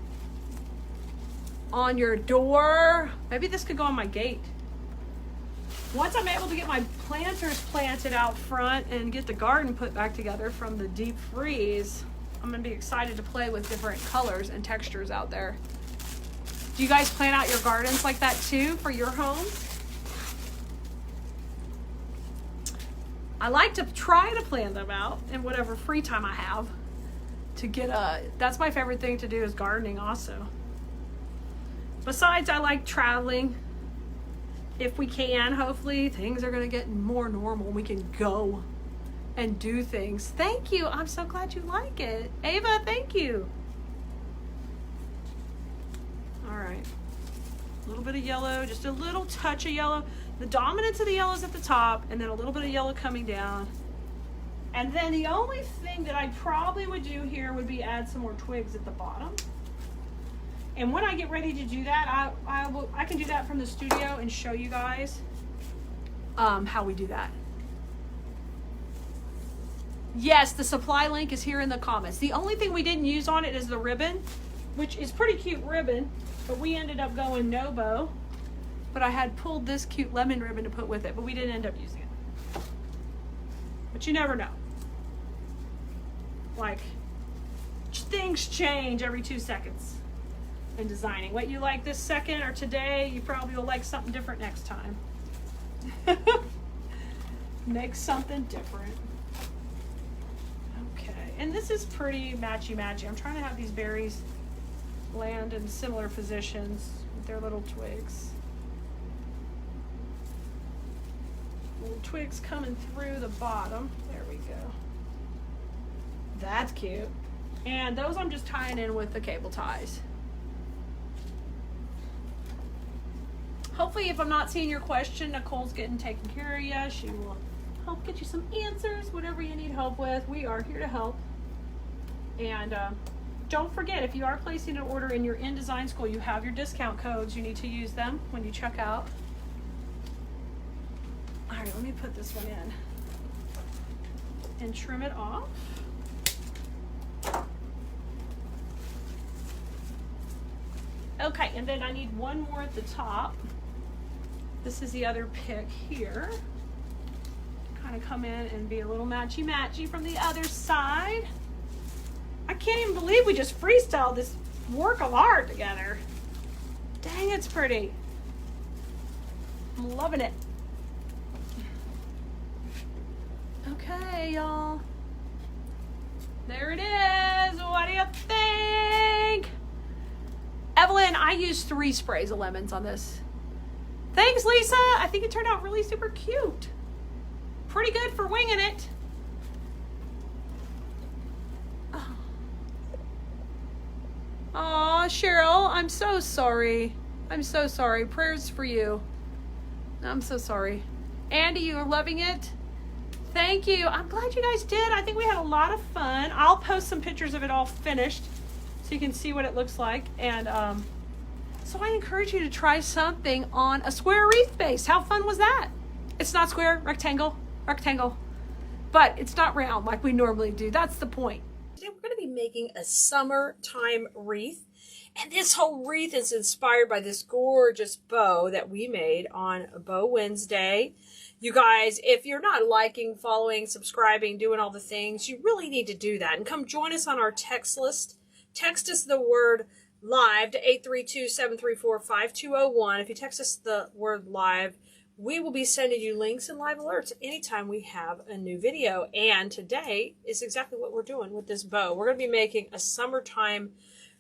On your door. Maybe this could go on my gate. Once I'm able to get my planters planted out front and get the garden put back together from the deep freeze, I'm gonna be excited to play with different colors and textures out there. Do you guys plan out your gardens like that too for your homes? I like to try to plan them out in whatever free time I have to get that's my favorite thing to do, is gardening also. Besides, I like traveling. If we can, hopefully things are gonna get more normal. We can go and do things. Thank you, I'm so glad you like it. Ava, thank you. All right, a little bit of yellow, just a little touch of yellow. The dominance of the yellow is at the top, and then a little bit of yellow coming down. And then the only thing that I probably would do here would be add some more twigs at the bottom. And when I get ready to do that, I can do that from the studio and show you guys how we do that. Yes, the supply link is here in the comments. The only thing we didn't use on it is the ribbon, which is pretty cute ribbon, but we ended up going no bow. But I had pulled this cute lemon ribbon to put with it, but we didn't end up using it. But you never know. Like, things change every 2 seconds in designing. What you like this second or today, you probably will like something different next time. Make something different. Okay, and this is pretty matchy-matchy. I'm trying to have these berries land in similar positions with their little twigs. Little twigs coming through the bottom. There we go. That's cute. And those I'm just tying in with the cable ties. Hopefully, if I'm not seeing your question, Nicole's getting taken care of you. She will help get you some answers, whatever you need help with. We are here to help. And don't forget, if you are placing an order and you're in design school, you have your discount codes. You need to use them when you check out. All right, let me put this one in and trim it off. Okay, and then I need one more at the top. This is the other pick here. Kind of come in and be a little matchy-matchy from the other side. I can't even believe we just freestyled this work of art together. Dang, it's pretty. I'm loving it. Okay, y'all. There it is. What do you think? Evelyn, I used 3 sprays of lemons on this. Thanks, Lisa. I think it turned out really super cute. Pretty good for winging it. Aw, Cheryl, I'm so sorry. I'm so sorry. Prayers for you. I'm so sorry. Andy, you're loving it? Thank you. I'm glad you guys did. I think we had a lot of fun. I'll post some pictures of it all finished so you can see what it looks like. And so I encourage you to try something on a square wreath base. How fun was that? It's not square, rectangle, but it's not round like we normally do. That's the point. Today we're going to be making a summertime wreath. And this whole wreath is inspired by this gorgeous bow that we made on Bow Wednesday. You guys, if you're not liking, following, subscribing, doing all the things, you really need to do that. And come join us on our text list. Text us the word live to 832-734-5201. If you text us the word live, we will be sending you links and live alerts anytime we have a new video. And today is exactly what we're doing with this bow. We're going to be making a summertime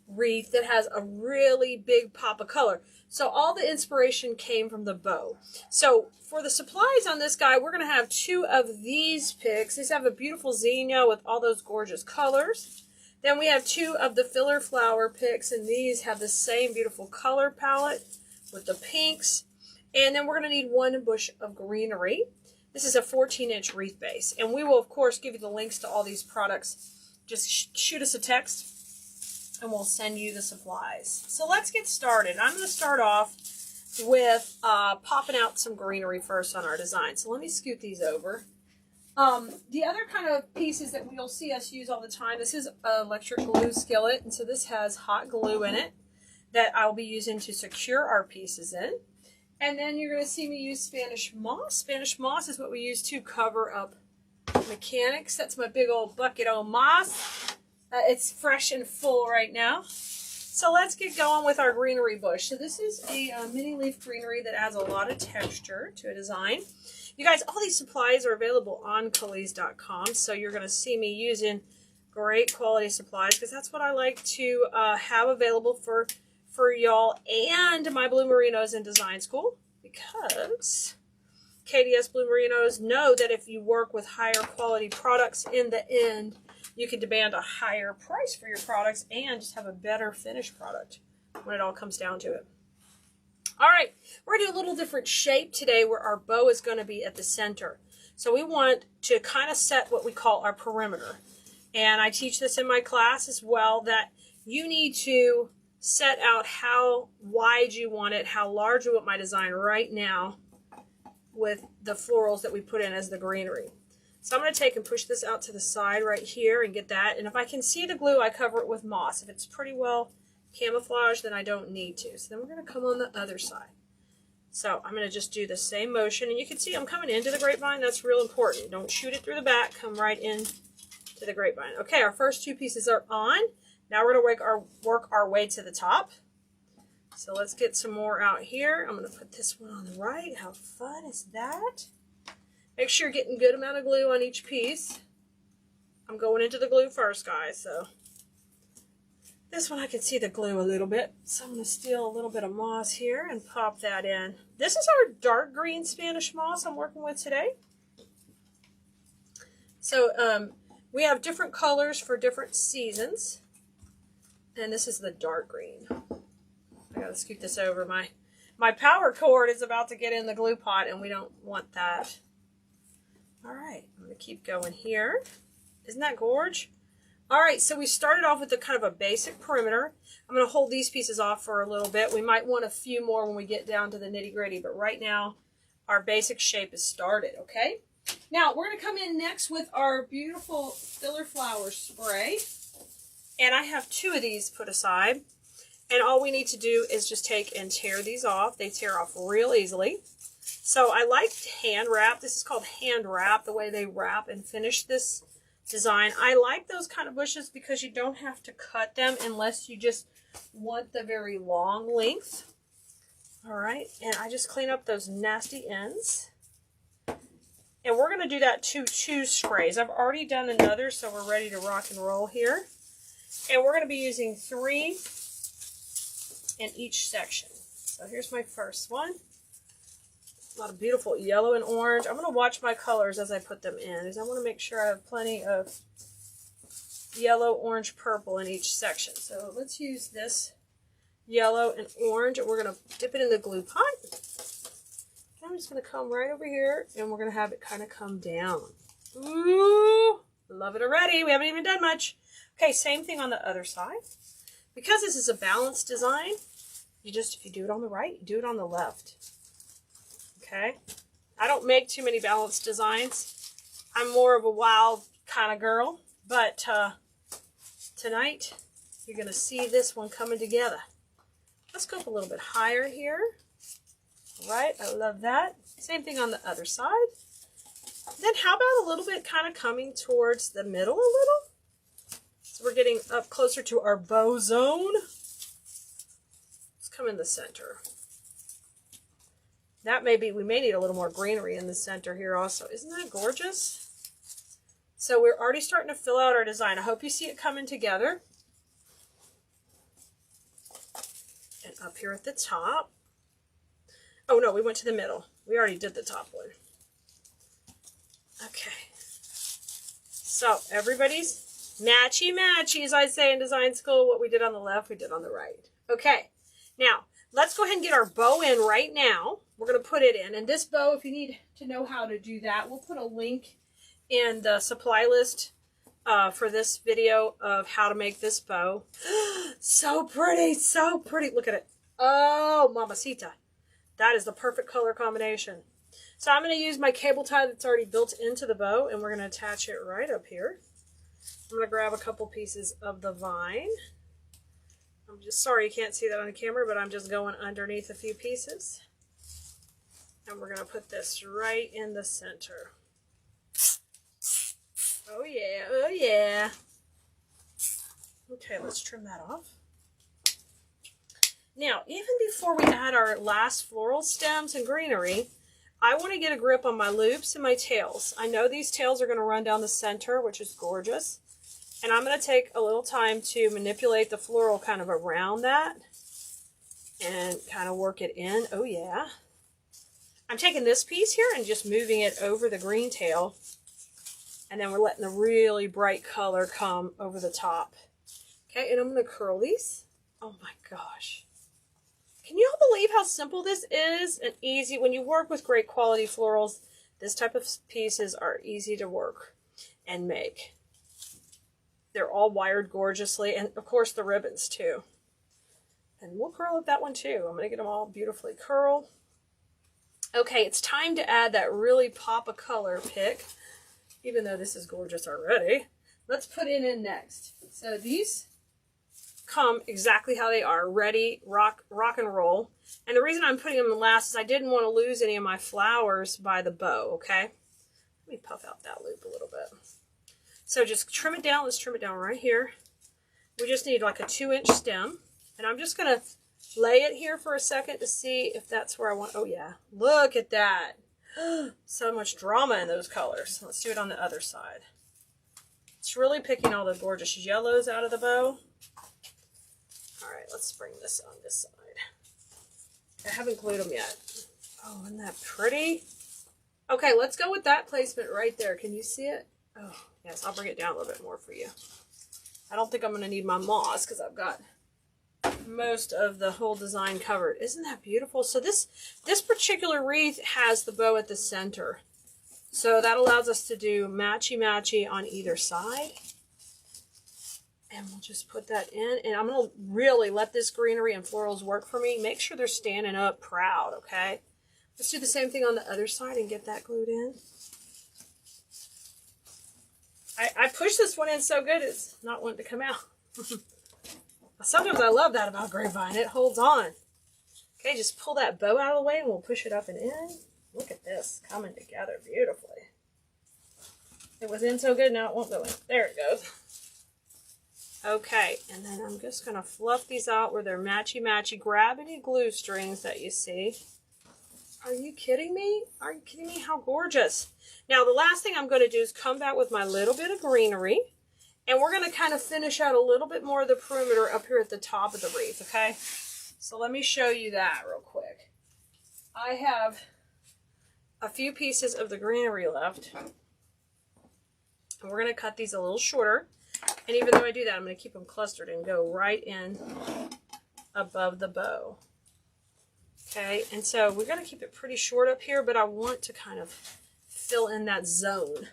wreath that has a really big pop of color. So all the inspiration came from the bow. So for the supplies on this guy, we're going to have 2 of these picks. These have a beautiful zinnia with all those gorgeous colors. Then we have 2 of the filler flower picks, and these have the same beautiful color palette with the pinks. And then we're going to need 1 bush of greenery. This is a 14-inch wreath base. And we will, of course, give you the links to all these products. Just shoot us a text and we'll send you the supplies. So let's get started. I'm going to start off with popping out some greenery first on our design. So let me scoot these over. The other kind of pieces that you'll see us use all the time, this is an electric glue skillet. And so this has hot glue in it that I'll be using to secure our pieces in. And then you're going to see me use Spanish moss. Spanish moss is what we use to cover up mechanics. That's my big old bucket of moss. It's fresh and full right now. So let's get going with our greenery bush. So this is a mini leaf greenery that adds a lot of texture to a design. You guys, all these supplies are available on Keleas.com. So you're going to see me using great quality supplies because that's what I like to have available for y'all and my Blue Merinos in design school, because KDS Blue Merinos know that if you work with higher quality products, in the end you can demand a higher price for your products and just have a better finished product when it all comes down to it. All right, we're going to do a little different shape today where our bow is going to be at the center. So we want to kind of set what we call our perimeter. And I teach this in my class as well, that you need to set out how wide you want it, how large you want my design right now with the florals that we put in as the greenery. So I'm going to take and push this out to the side right here and get that. And if I can see the glue, I cover it with moss. If it's pretty well camouflage, then I don't need to. So then we're going to come on the other side. So I'm going to just do the same motion, and you can see I'm coming into the grapevine. That's real important. Don't shoot it through the back. Come right in to the grapevine. Okay, our first two pieces are on. Now we're going to work our way to the top. So let's get some more out here. I'm going to put this one on the right. How fun is that? Make sure you're getting a good amount of glue on each piece. I'm going into the glue first, guys, so this one I can see the glue a little bit, so I'm going to steal a little bit of moss here and pop that in. This is our dark green Spanish moss I'm working with today. So we have different colors for different seasons, and this is the dark green. I got to scoot this over. My power cord is about to get in the glue pot, and we don't want that. All right, I'm going to keep going here. Isn't that gorge? All right, so we started off with a kind of a basic perimeter. I'm going to hold these pieces off for a little bit. We might want a few more when we get down to the nitty-gritty, but right now our basic shape is started, okay? Now, we're going to come in next with our beautiful filler flower spray. And I have two of these put aside. And all we need to do is just take and tear these off. They tear off real easily. So I like hand wrap. This is called hand wrap, the way they wrap and finish this design. I like those kind of bushes because you don't have to cut them unless you just want the very long length. All right, and I just clean up those nasty ends. And we're going to do that to 2 sprays. I've already done another, so we're ready to rock and roll here. And we're going to be using 3 in each section. So here's my first one. A lot of beautiful yellow and orange. I'm going to watch my colors as I put them in, because I want to make sure I have plenty of yellow, orange, purple in each section. So let's use this yellow and orange, and we're going to dip it in the glue pot. And I'm just going to come right over here, and we're going to have it kind of come down. Ooh, love it already. We haven't even done much. Okay, same thing on the other side. Because this is a balanced design, if you do it on the right, you do it on the left. Okay, I don't make too many balanced designs. I'm more of a wild kind of girl, but tonight you're going to see this one coming together. Let's go up a little bit higher here. All right, I love that. Same thing on the other side. Then how about a little bit kind of coming towards the middle a little? So we're getting up closer to our bow zone. Let's come in the center. That may be, we may need a little more greenery in the center here also. Isn't that gorgeous? So we're already starting to fill out our design. I hope you see it coming together. And up here at the top. Oh no, we went to the middle. We already did the top one. Okay. So everybody's matchy-matchy, as I say in design school. What we did on the left, we did on the right. Okay. Now, let's go ahead and get our bow in right now. We're going to put it in. And this bow, if you need to know how to do that, we'll put a link in the supply list for this video of how to make this bow. So pretty, so pretty. Look at it. Oh, mamacita. That is the perfect color combination. So I'm going to use my cable tie that's already built into the bow, and we're going to attach it right up here. I'm going to grab a couple pieces of the vine. I'm just sorry you can't see that on the camera, but I'm just going underneath a few pieces. And we're going to put this right in the center. Oh yeah, oh yeah. Okay, let's trim that off. Now, even before we add our last floral stems and greenery, I want to get a grip on my loops and my tails. I know these tails are going to run down the center, which is gorgeous. And I'm going to take a little time to manipulate the floral kind of around that and kind of work it in. Oh yeah. I'm taking this piece here and just moving it over the green tail. And then we're letting the really bright color come over the top. Okay, and I'm going to curl these. Oh my gosh. Can you all believe how simple this is and easy? When you work with great quality florals, this type of pieces are easy to work and make. They're all wired gorgeously, and of course the ribbons too. And we'll curl up that one too. I'm going to get them all beautifully curled. Okay, it's time to add that really pop of color pick, even though this is gorgeous already. Let's put it in next. So these come exactly how they are, ready, rock and roll. And the reason I'm putting them in last is I didn't want to lose any of my flowers by the bow, okay? Let me puff out that loop a little bit. So just trim it down. Let's trim it down right here. We just need like a 2-inch stem. And I'm just going to lay it here for a second to see if that's where I want. Oh, yeah. Look at that. So much drama in those colors. Let's do it on the other side. It's really picking all the gorgeous yellows out of the bow. All right, let's bring this on this side. I haven't glued them yet. Oh, isn't that pretty? Okay, let's go with that placement right there. Can you see it? Oh, yes, I'll bring it down a little bit more for you. I don't think I'm going to need my moss because I've got most of the whole design covered. Isn't that beautiful? So this particular wreath has the bow at the center. So that allows us to do matchy-matchy on either side. And we'll just put that in. And I'm going to really let this greenery and florals work for me. Make sure they're standing up proud, okay? Let's do the same thing on the other side and get that glued in. I pushed this one in so good it's not wanting to come out. Sometimes I love that about grapevine. It holds on. Okay, just pull that bow out of the way and we'll push it up and in. Look at this coming together beautifully. It was in so good, now it won't go in. There it goes. Okay, and then I'm just going to fluff these out where they're matchy-matchy. Grab any glue strings that you see. Are you kidding me? Are you kidding me? How gorgeous. Now, the last thing I'm going to do is come back with my little bit of greenery. And we're going to kind of finish out a little bit more of the perimeter up here at the top of the wreath, okay? So let me show you that real quick. I have a few pieces of the greenery left. And we're going to cut these a little shorter. And even though I do that, I'm going to keep them clustered and go right in above the bow. Okay, and so we're going to keep it pretty short up here, but I want to kind of fill in that zone.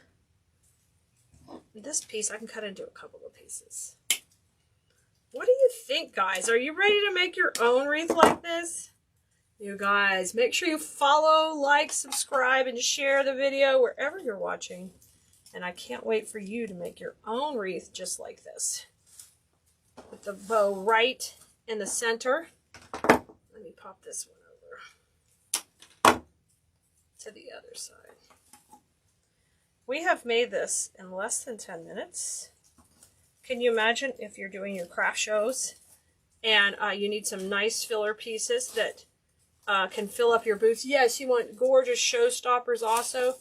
This piece I can cut into a couple of pieces. What do you think, guys? Are you ready to make your own wreath like this? You guys, make sure you follow, like, subscribe, and share the video wherever you're watching. And I can't wait for you to make your own wreath just like this. With the bow right in the center. Let me pop this one over to the other side. We have made this in less than 10 minutes. Can you imagine if you're doing your craft shows and you need some nice filler pieces that can fill up your booths? Yes, you want gorgeous showstoppers also.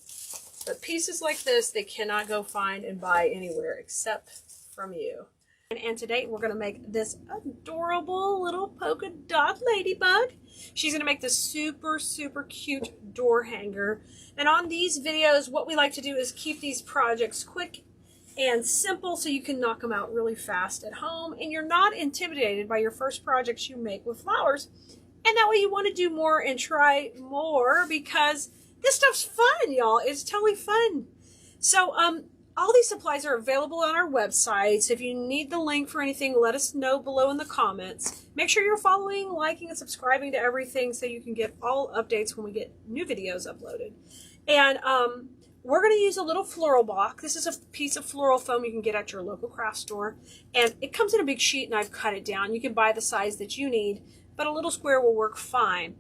But pieces like this, they cannot go find and buy anywhere except from you. And today we're going to make this adorable little polka dot ladybug. She's going to make this super, super cute door hanger. And on these videos, what we like to do is keep these projects quick and simple so you can knock them out really fast at home. And you're not intimidated by your first projects you make with flowers. And that way you want to do more and try more because this stuff's fun, y'all. It's totally fun. So, all these supplies are available on our website. So if you need the link for anything, let us know below in the comments. Make sure you're following, liking, and subscribing to everything so you can get all updates when we get new videos uploaded. And we're going to use a little floral block. This is a piece of floral foam you can get at your local craft store. And it comes in a big sheet, and I've cut it down. You can buy the size that you need, but a little square will work fine.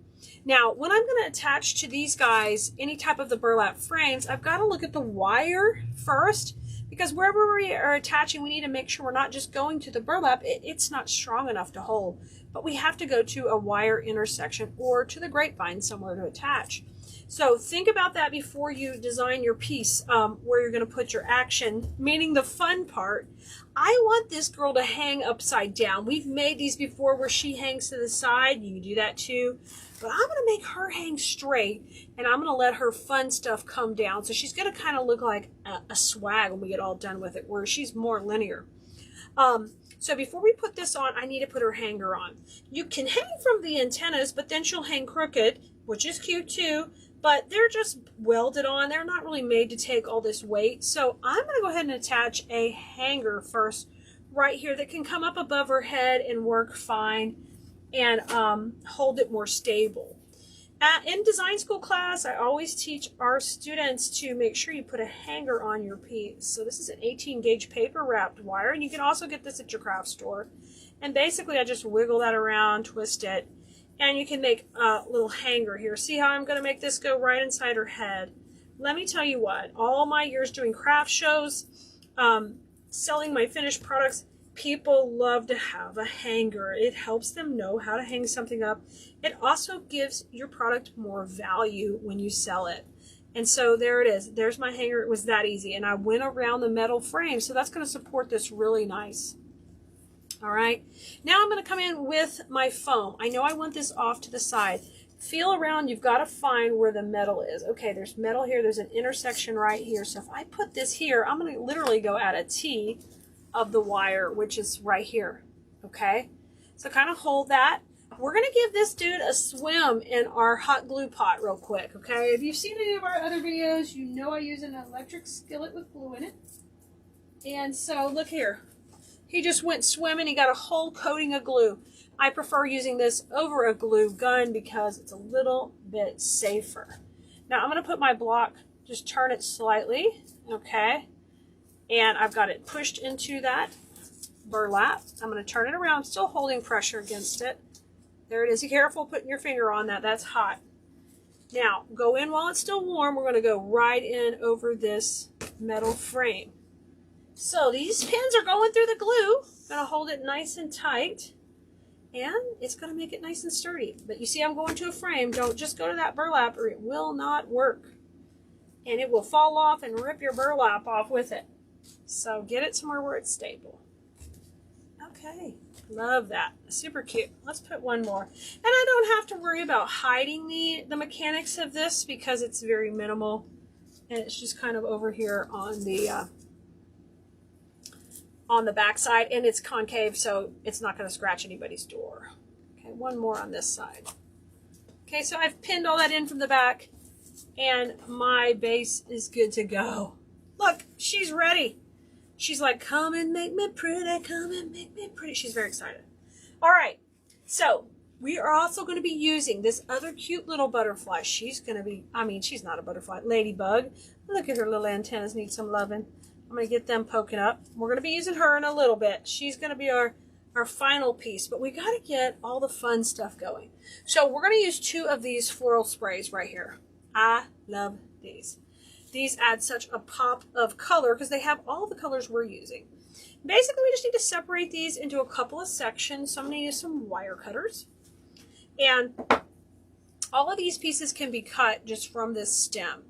Now, when I'm going to attach to these guys any type of the burlap frames, I've got to look at the wire first, because wherever we are attaching, we need to make sure we're not just going to the burlap. It's not strong enough to hold, but we have to go to a wire intersection or to the grapevine somewhere to attach. So think about that before you design your piece, where you're going to put your action, meaning the fun part. I want this girl to hang upside down. We've made these before where she hangs to the side. You can do that too. But I'm going to make her hang straight, and I'm going to let her fun stuff come down. So she's going to kind of look like a swag when we get all done with it, where she's more linear. So before we put this on, I need to put her hanger on. You can hang from the antennas, but then she'll hang crooked, which is cute too, but they're just welded on. They're not really made to take all this weight. So I'm going to go ahead and attach a hanger first right here that can come up above her head and work fine and hold it more stable. In design school class, I always teach our students to make sure you put a hanger on your piece. So this is an 18 gauge paper wrapped wire, and you can also get this at your craft store. And basically I just wiggle that around, twist it, and you can make a little hanger here. See how I'm going to make this go right inside her head? Let me tell you what, all my years doing craft shows, selling my finished products, people love to have a hanger. It helps them know how to hang something up. It also gives your product more value when you sell it. And so there it is. There's my hanger. It was that easy. And I went around the metal frame, so that's going to support this really nice. All right. Now I'm going to come in with my foam. I know I want this off to the side. Feel around. You've got to find where the metal is. Okay, there's metal here. There's an intersection right here. So if I put this here, I'm going to literally go at a T of the wire, which is right here. Okay, so kind of hold that. We're going to give this dude a swim in our hot glue pot real quick. Okay, if you've seen any of our other videos, you know I use an electric skillet with glue in it. And so look here, he just went swimming. He got a whole coating of glue. I prefer using this over a glue gun because it's a little bit safer. Now I'm going to put my block, just turn it slightly. Okay, and I've got it pushed into that burlap. I'm going to turn it around. I'm still holding pressure against it. There it is. Be careful putting your finger on that. That's hot. Now, go in while it's still warm. We're going to go right in over this metal frame. So these pins are going through the glue. I'm going to hold it nice and tight. And it's going to make it nice and sturdy. But you see I'm going to a frame. Don't just go to that burlap or it will not work. And it will fall off and rip your burlap off with it. So get it somewhere where it's stable. Okay, love that. Super cute. Let's put one more. And I don't have to worry about hiding the mechanics of this because it's very minimal. And it's just kind of over here on the back side. And it's concave, so it's not going to scratch anybody's door. Okay, one more on this side. Okay, so I've pinned all that in from the back. And my base is good to go. Look, she's ready. She's like, come and make me pretty, come and make me pretty. She's very excited. All right, so we are also going to be using this other cute little butterfly. She's going to be, I mean, she's not a butterfly, Ladybug. Look at her little antennas, need some loving. I'm going to get them poking up. We're going to be using her in a little bit. She's going to be our final piece, but we got to get all the fun stuff going. So we're going to use 2 of these floral sprays right here. I love these. These add such a pop of color because they have all the colors we're using. Basically, we just need to separate these into a couple of sections. So I'm going to use some wire cutters. And all of these pieces can be cut just from this stem.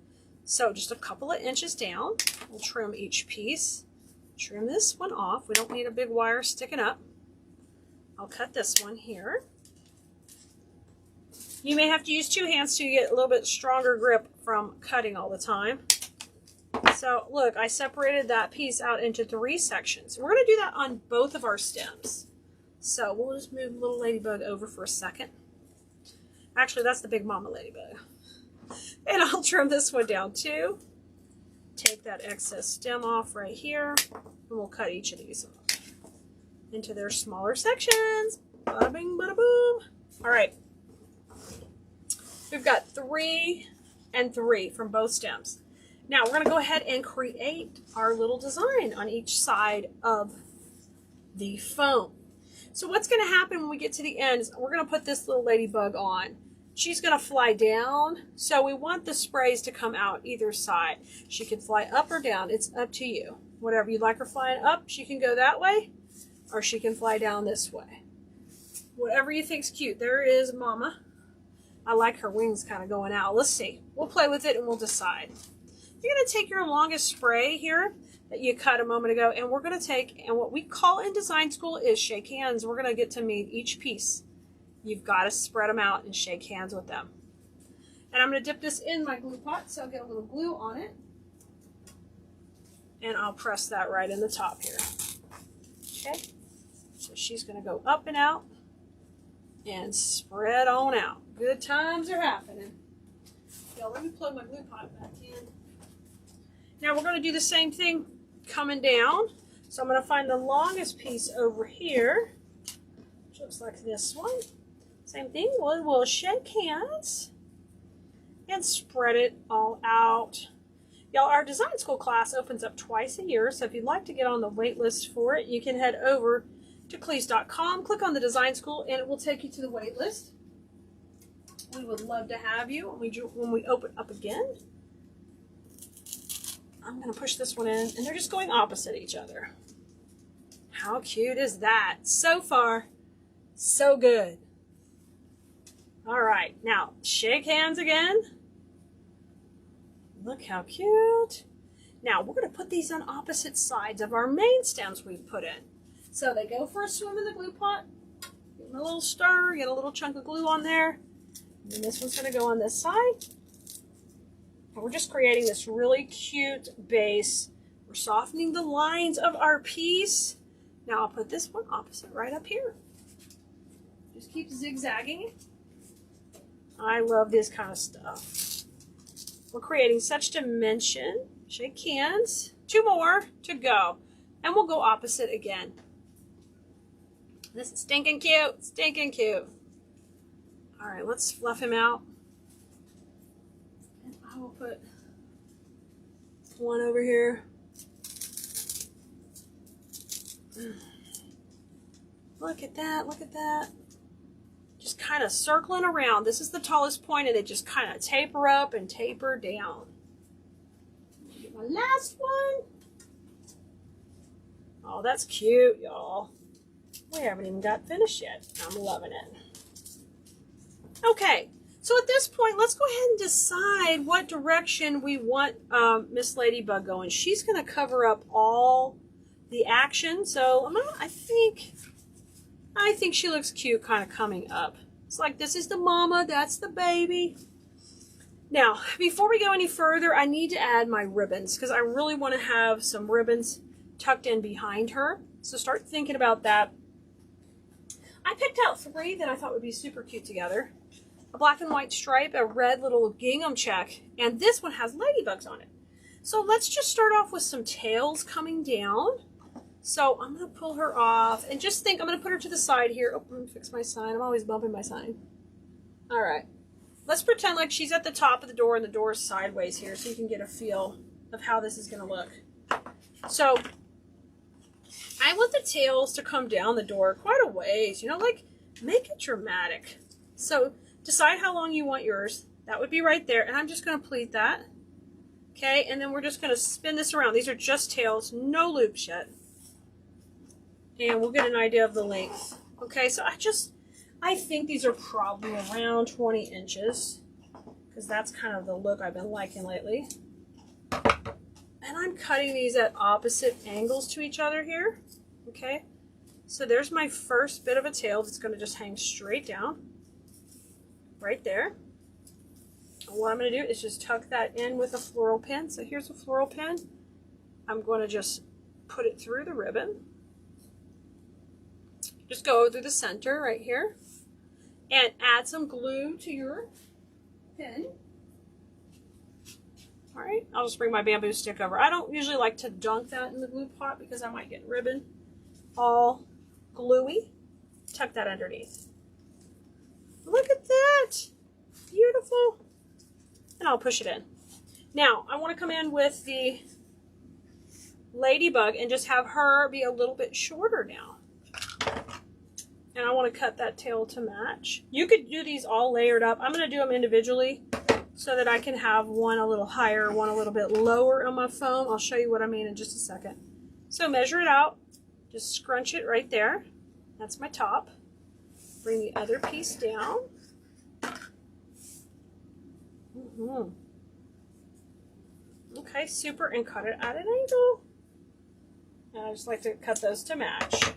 So just a couple of inches down. We'll trim each piece. Trim this one off. We don't need a big wire sticking up. I'll cut this one here. You may have to use 2 hands to get a little bit stronger grip from cutting all the time. So look, I separated that piece out into 3 sections. We're going to do that on both of our stems. So we'll just move little Ladybug over for a second. Actually, that's the big mama Ladybug. And I'll trim this one down too. Take that excess stem off right here. And we'll cut each of these off into their smaller sections. Bada bing, bada boom. All right. We've got 3 and 3 from both stems. Now we're going to go ahead and create our little design on each side of the foam. So what's going to happen when we get to the end is we're going to put this little Ladybug on. She's going to fly down, so we want the sprays to come out either side. She can fly up or down. It's up to you. Whatever you like her flying up, she can go that way, or she can fly down this way. Whatever you think's cute. There is Mama. I like her wings kind of going out. Let's see. We'll play with it and we'll decide. You're going to take your longest spray here that you cut a moment ago, and we're going to take, and what we call in design school is shake hands. We're going to get to meet each piece. You've got to spread them out and shake hands with them. And I'm going to dip this in my glue pot, so I'll get a little glue on it. And I'll press that right in the top here. Okay. So she's going to go up and out and spread on out. Good times are happening. Y'all, let me plug my glue pot back in. Now we're going to do the same thing coming down. So I'm going to find the longest piece over here, which looks like this one. Same thing, we'll shake hands and spread it all out. Y'all, our design school class opens up twice a year, so if you'd like to get on the wait list for it, you can head over to Keleas.com, click on the design school, and it will take you to the wait list. We would love to have you when we open up again. I'm going to push this one in, and they're just going opposite each other. How cute is that? So far, so good. All right, now shake hands again. Look how cute. Now we're going to put these on opposite sides of our main stems we've put in. So they go for a swim in the glue pot. Give them a little stir, get a little chunk of glue on there. And then this one's going to go on this side. And we're just creating this really cute base. We're softening the lines of our piece. Now I'll put this one opposite right up here. Just keep zigzagging. I love this kind of stuff. We're creating such dimension. Shake hands. 2 more to go. And we'll go opposite again. This is stinking cute. Stinking cute. All right, let's fluff him out. And I will put one over here. Look at that. Look at that. Just kind of circling around. This is the tallest point, and they just kind of taper up and taper down. Get my last one. Oh, that's cute, y'all. We haven't even got finished yet. I'm loving it. Okay, so at this point, let's go ahead and decide what direction we want Miss Ladybug going. She's going to cover up all the action, so I think she looks cute kind of coming up. It's like this is the mama, that's the baby. Now, before we go any further, I need to add my ribbons because I really want to have some ribbons tucked in behind her. So start thinking about that. I picked out 3 that I thought would be super cute together. A black and white stripe, a red little gingham check, and this one has ladybugs on it. So let's just start off with some tails coming down. So I'm going to pull her off and just think, I'm going to put her to the side here. Oh, I'm going to fix my sign. I'm always bumping my sign. All right. Let's pretend like she's at the top of the door and the door is sideways here so you can get a feel of how this is going to look. So I want the tails to come down the door quite a ways, you know, like make it dramatic. So decide how long you want yours. That would be right there. And I'm just going to pleat that. Okay. And then we're just going to spin this around. These are just tails, no loops yet. And we'll get an idea of the length. Okay. So I think these are probably around 20 inches because that's kind of the look I've been liking lately. And I'm cutting these at opposite angles to each other here. Okay. So there's my first bit of a tail that's going to just hang straight down. Right there. And what I'm going to do is just tuck that in with a floral pin. So here's a floral pin. I'm going to just put it through the ribbon. Just go through the center right here. And add some glue to your pin. All right, I'll just bring my bamboo stick over. I don't usually like to dunk that in the glue pot because I might get ribbon all gluey. Tuck that underneath. Look at that. Beautiful. And I'll push it in. Now, I want to come in with the ladybug and just have her be a little bit shorter now. And I want to cut that tail to match. You could do these all layered up. I'm going to do them individually so that I can have one a little higher, one a little bit lower on my foam. I'll show you what I mean in just a second. So measure it out. Just scrunch it right there. That's my top. Bring the other piece down. Okay, super, and cut it at an angle. And I just like to cut those to match.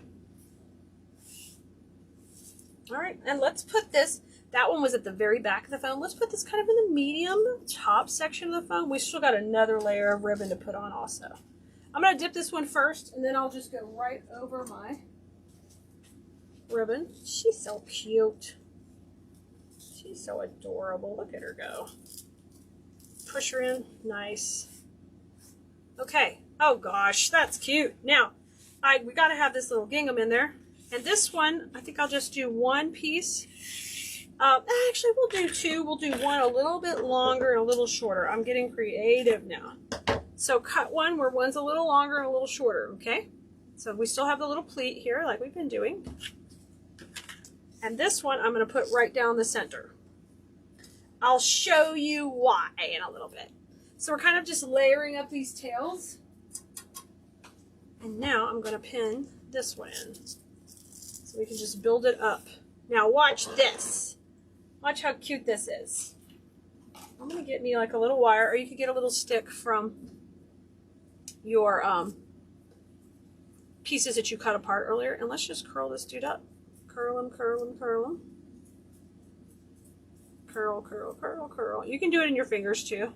All right, and let's put this, that one was at the very back of the foam. Let's put this kind of in the medium top section of the foam. We still got another layer of ribbon to put on also. I'm gonna dip this one first, and then I'll just go right over my ribbon. She's so cute. She's so adorable. Look at her go. Push her in. Nice. Okay. Oh gosh, that's cute. Now, we got to have this little gingham in there. And this one, I think I'll just do one piece. Actually, we'll do two. We'll do one a little bit longer and a little shorter. I'm getting creative now. So cut one where one's a little longer and a little shorter, okay? So we still have the little pleat here like we've been doing. And this one I'm going to put right down the center. I'll show you why in a little bit. So we're kind of just layering up these tails. And now I'm going to pin this one in. So we can just build it up. Now watch this. Watch how cute this is. I'm going to get me like a little wire, or you could get a little stick from your pieces that you cut apart earlier. And let's just curl this dude up. Curl him, curl him, curl him. Curl, curl, curl, curl. You can do it in your fingers too.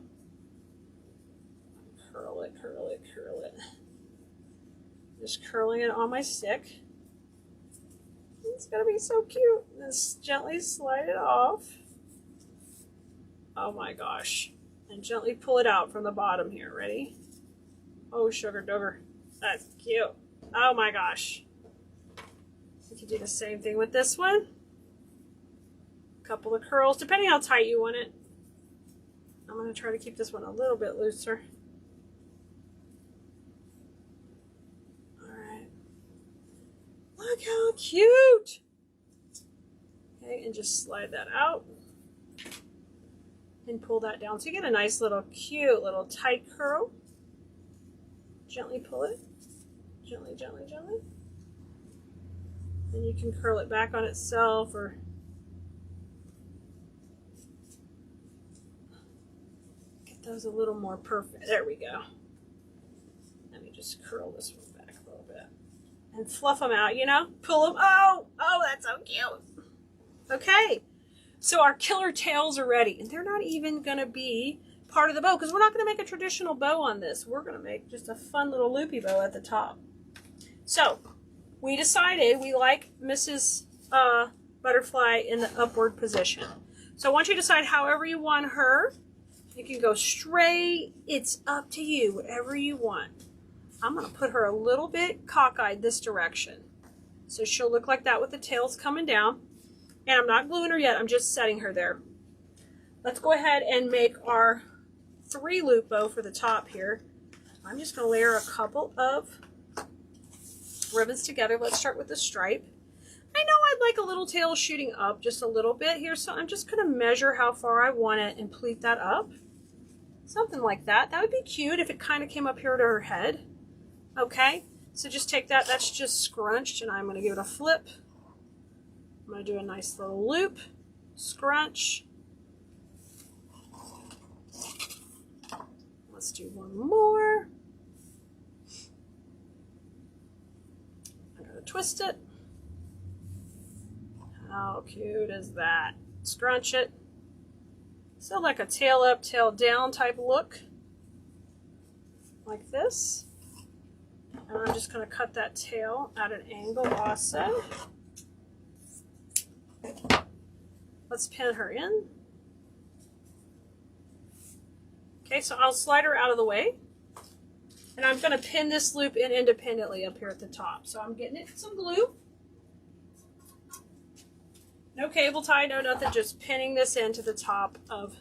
Curl it, curl it, curl it. Just curling it on my stick. It's gonna be so cute. Just gently slide it off. Oh my gosh. And gently pull it out from the bottom here. Ready? Oh, sugar dooger. That's cute. Oh my gosh. You can do the same thing with this one. A couple of curls, depending how tight you want it. I'm going to try to keep this one a little bit looser. Alright. Look how cute! Okay, and just slide that out. And pull that down. So you get a nice little cute little tight curl. Gently pull it. Gently, gently, gently. And you can curl it back on itself or get those a little more perfect. There we go. Let me just curl this one back a little bit. And fluff them out, you know? Pull them. Oh, that's so cute. Okay. So our killer tails are ready. And they're not even going to be part of the bow because we're not going to make a traditional bow on this. We're going to make just a fun little loopy bow at the top. So we decided we like Mrs. Butterfly in the upward position. So I want you to decide however you want her. You can go straight. It's up to you, whatever you want. I'm going to put her a little bit cockeyed this direction. So she'll look like that with the tails coming down. And I'm not gluing her yet. I'm just setting her there. Let's go ahead and make our 3-loop bow for the top here. I'm just going to layer a couple of ribbons together. Let's start with the stripe. I know I'd like a little tail shooting up just a little bit here, so I'm just going to measure how far I want it and pleat that up. Something like that. That would be cute if it kind of came up here to her head. Okay, so just take that. That's just scrunched, and I'm going to give it a flip. I'm going to do a nice little loop, scrunch. Let's do one more. I'm going to twist it. How cute is that? Scrunch it. So like a tail up, tail down type look. Like this. And I'm just going to cut that tail at an angle also. Let's pin her in. Okay, so I'll slide her out of the way. And I'm going to pin this loop in independently up here at the top. So I'm getting it some glue. No cable tie, no nothing, just pinning this into the top of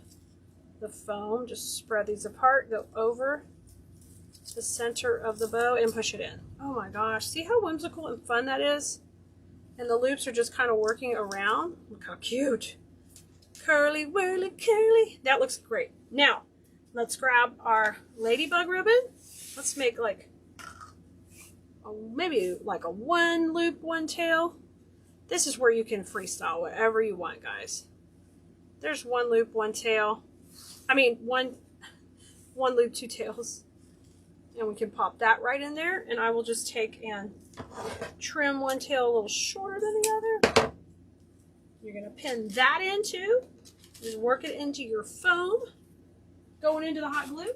the foam. Just spread these apart, go over the center of the bow and push it in. Oh my gosh, see how whimsical and fun that is? And the loops are just kind of working around. Look how cute. Curly, whirly, curly. That looks great. Now, let's grab our Ladybug ribbon. Let's make like, maybe like a 1 loop, 1 tail. This is where you can freestyle whatever you want, guys. There's 1 loop, 1 tail. I mean, one loop, 2 tails. And we can pop that right in there. And I will just take and trim 1 tail a little shorter than the other. You're going to pin that in too. Just work it into your foam. Going into the hot glue.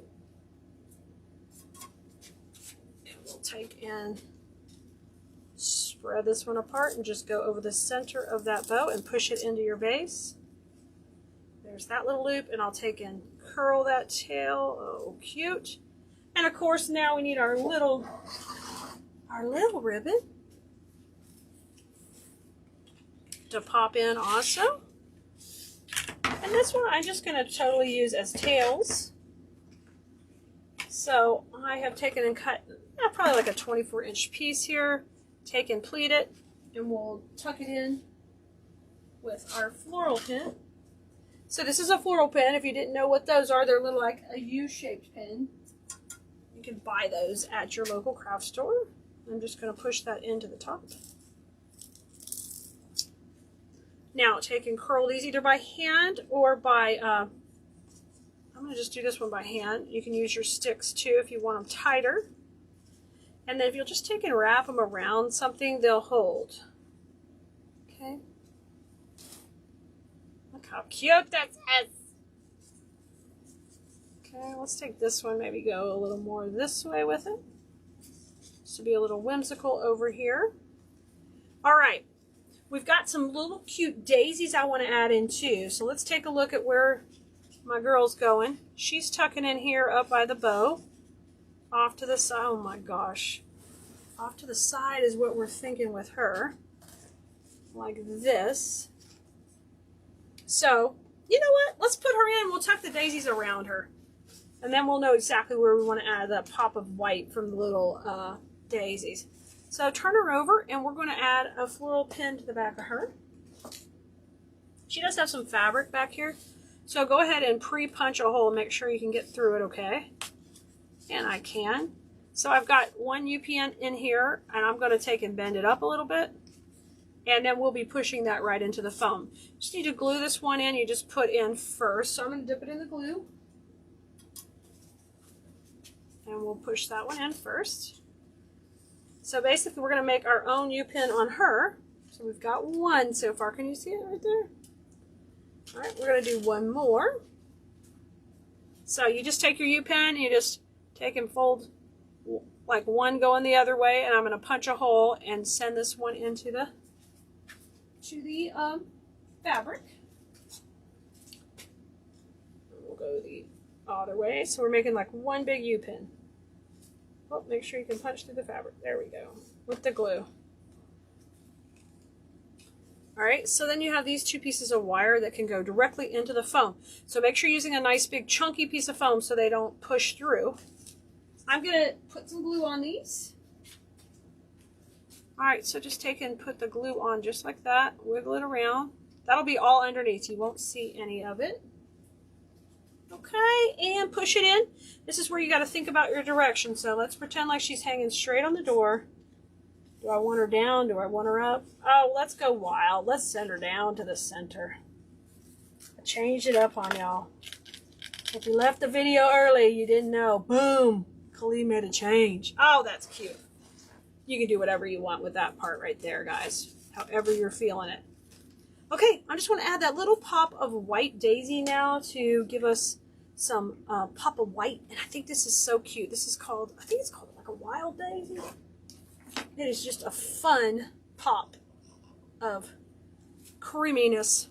And we'll take and spread spread this one apart and just go over the center of that bow and push it into your base. There's that little loop, and I'll take and curl that tail. Oh, cute. And of course, now we need our little ribbon to pop in also. And this one I'm just going to totally use as tails. So I have taken and cut probably like a 24-inch piece here. Take and pleat it, and we'll tuck it in with our floral pin. So this is a floral pin. If you didn't know what those are, they're little like a U-shaped pin. You can buy those at your local craft store. I'm just going to push that into the top. Now take and curl these either by hand or by, I'm going to just do this one by hand. You can use your sticks too if you want them tighter. And then if you'll just take and wrap them around something, they'll hold. Okay. Look how cute that is. Okay, let's take this one, maybe go a little more this way with it. Just to be a little whimsical over here. All right, we've got some little cute daisies I want to add in too. So let's take a look at where my girl's going. She's tucking in here up by the bow. Off to the side, oh my gosh. Off to the side is what we're thinking with her. Like this. So, you know what? Let's put her in. We'll tuck the daisies around her. And then we'll know exactly where we want to add that pop of white from the little daisies. So turn her over, and we're going to add a floral pin to the back of her. She does have some fabric back here. So go ahead and pre-punch a hole and make sure you can get through it, okay? And I can. So I've got one U-pin in here, and I'm going to take and bend it up a little bit. And then we'll be pushing that right into the foam. Just need to glue this one in. You just put in first. So I'm going to dip it in the glue. And we'll push that one in first. So basically we're going to make our own U-pin on her. So we've got one so far. Can you see it right there? All right, we're going to do one more. So you just take your U-pin and you just take and fold like one going the other way, and I'm going to punch a hole and send this one into the fabric. We'll go the other way. So we're making like one big U-pin. Oh, make sure you can punch through the fabric. There we go. With the glue. All right, so then you have these two pieces of wire that can go directly into the foam. So make sure you're using a nice big chunky piece of foam so they don't push through. I'm going to put some glue on these. All right, so just take and put the glue on just like that. Wiggle it around. That'll be all underneath. You won't see any of it. Okay, and push it in. This is where you got to think about your direction. So let's pretend like she's hanging straight on the door. Do I want her down? Do I want her up? Oh, let's go wild. Let's send her down to the center. I changed it up on y'all. If you left the video early, you didn't know. Boom. Keleas made a change. Oh, that's cute. You can do whatever you want with that part right there, guys. However you're feeling it. Okay, I just want to add that little pop of white daisy now to give us some pop of white. And I think this is so cute. This is called, I think it's called like a wild daisy. It is just a fun pop of creaminess.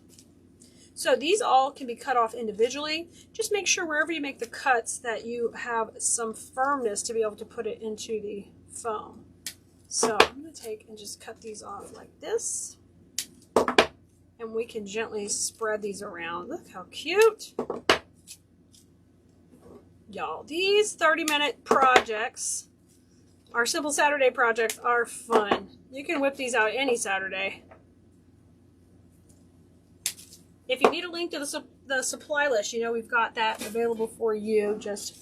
So these all can be cut off individually. Just make sure wherever you make the cuts that you have some firmness to be able to put it into the foam. So I'm going to take and just cut these off like this. And we can gently spread these around. Look how cute. Y'all, these 30-minute projects, our Simple Saturday projects, are fun. You can whip these out any Saturday. If you need a link to the supply list, you know we've got that available for you. Just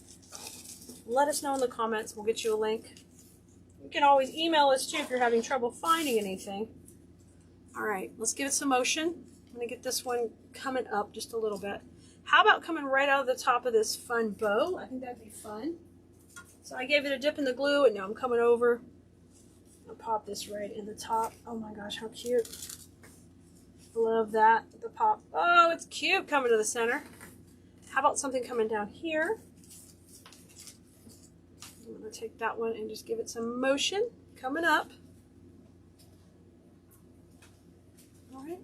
let us know in the comments. We'll get you a link. You can always email us too if you're having trouble finding anything. All right, let's give it some motion. I'm going to get this one coming up just a little bit. How about coming right out of the top of this fun bow? I think that'd be fun. So I gave it a dip in the glue, and now I'm coming over. I'll pop this right in the top. Oh my gosh, how cute. Love that, the pop. Oh, it's cute coming to the center. How about something coming down here? I'm going to take that one and just give it some motion. Coming up. All right.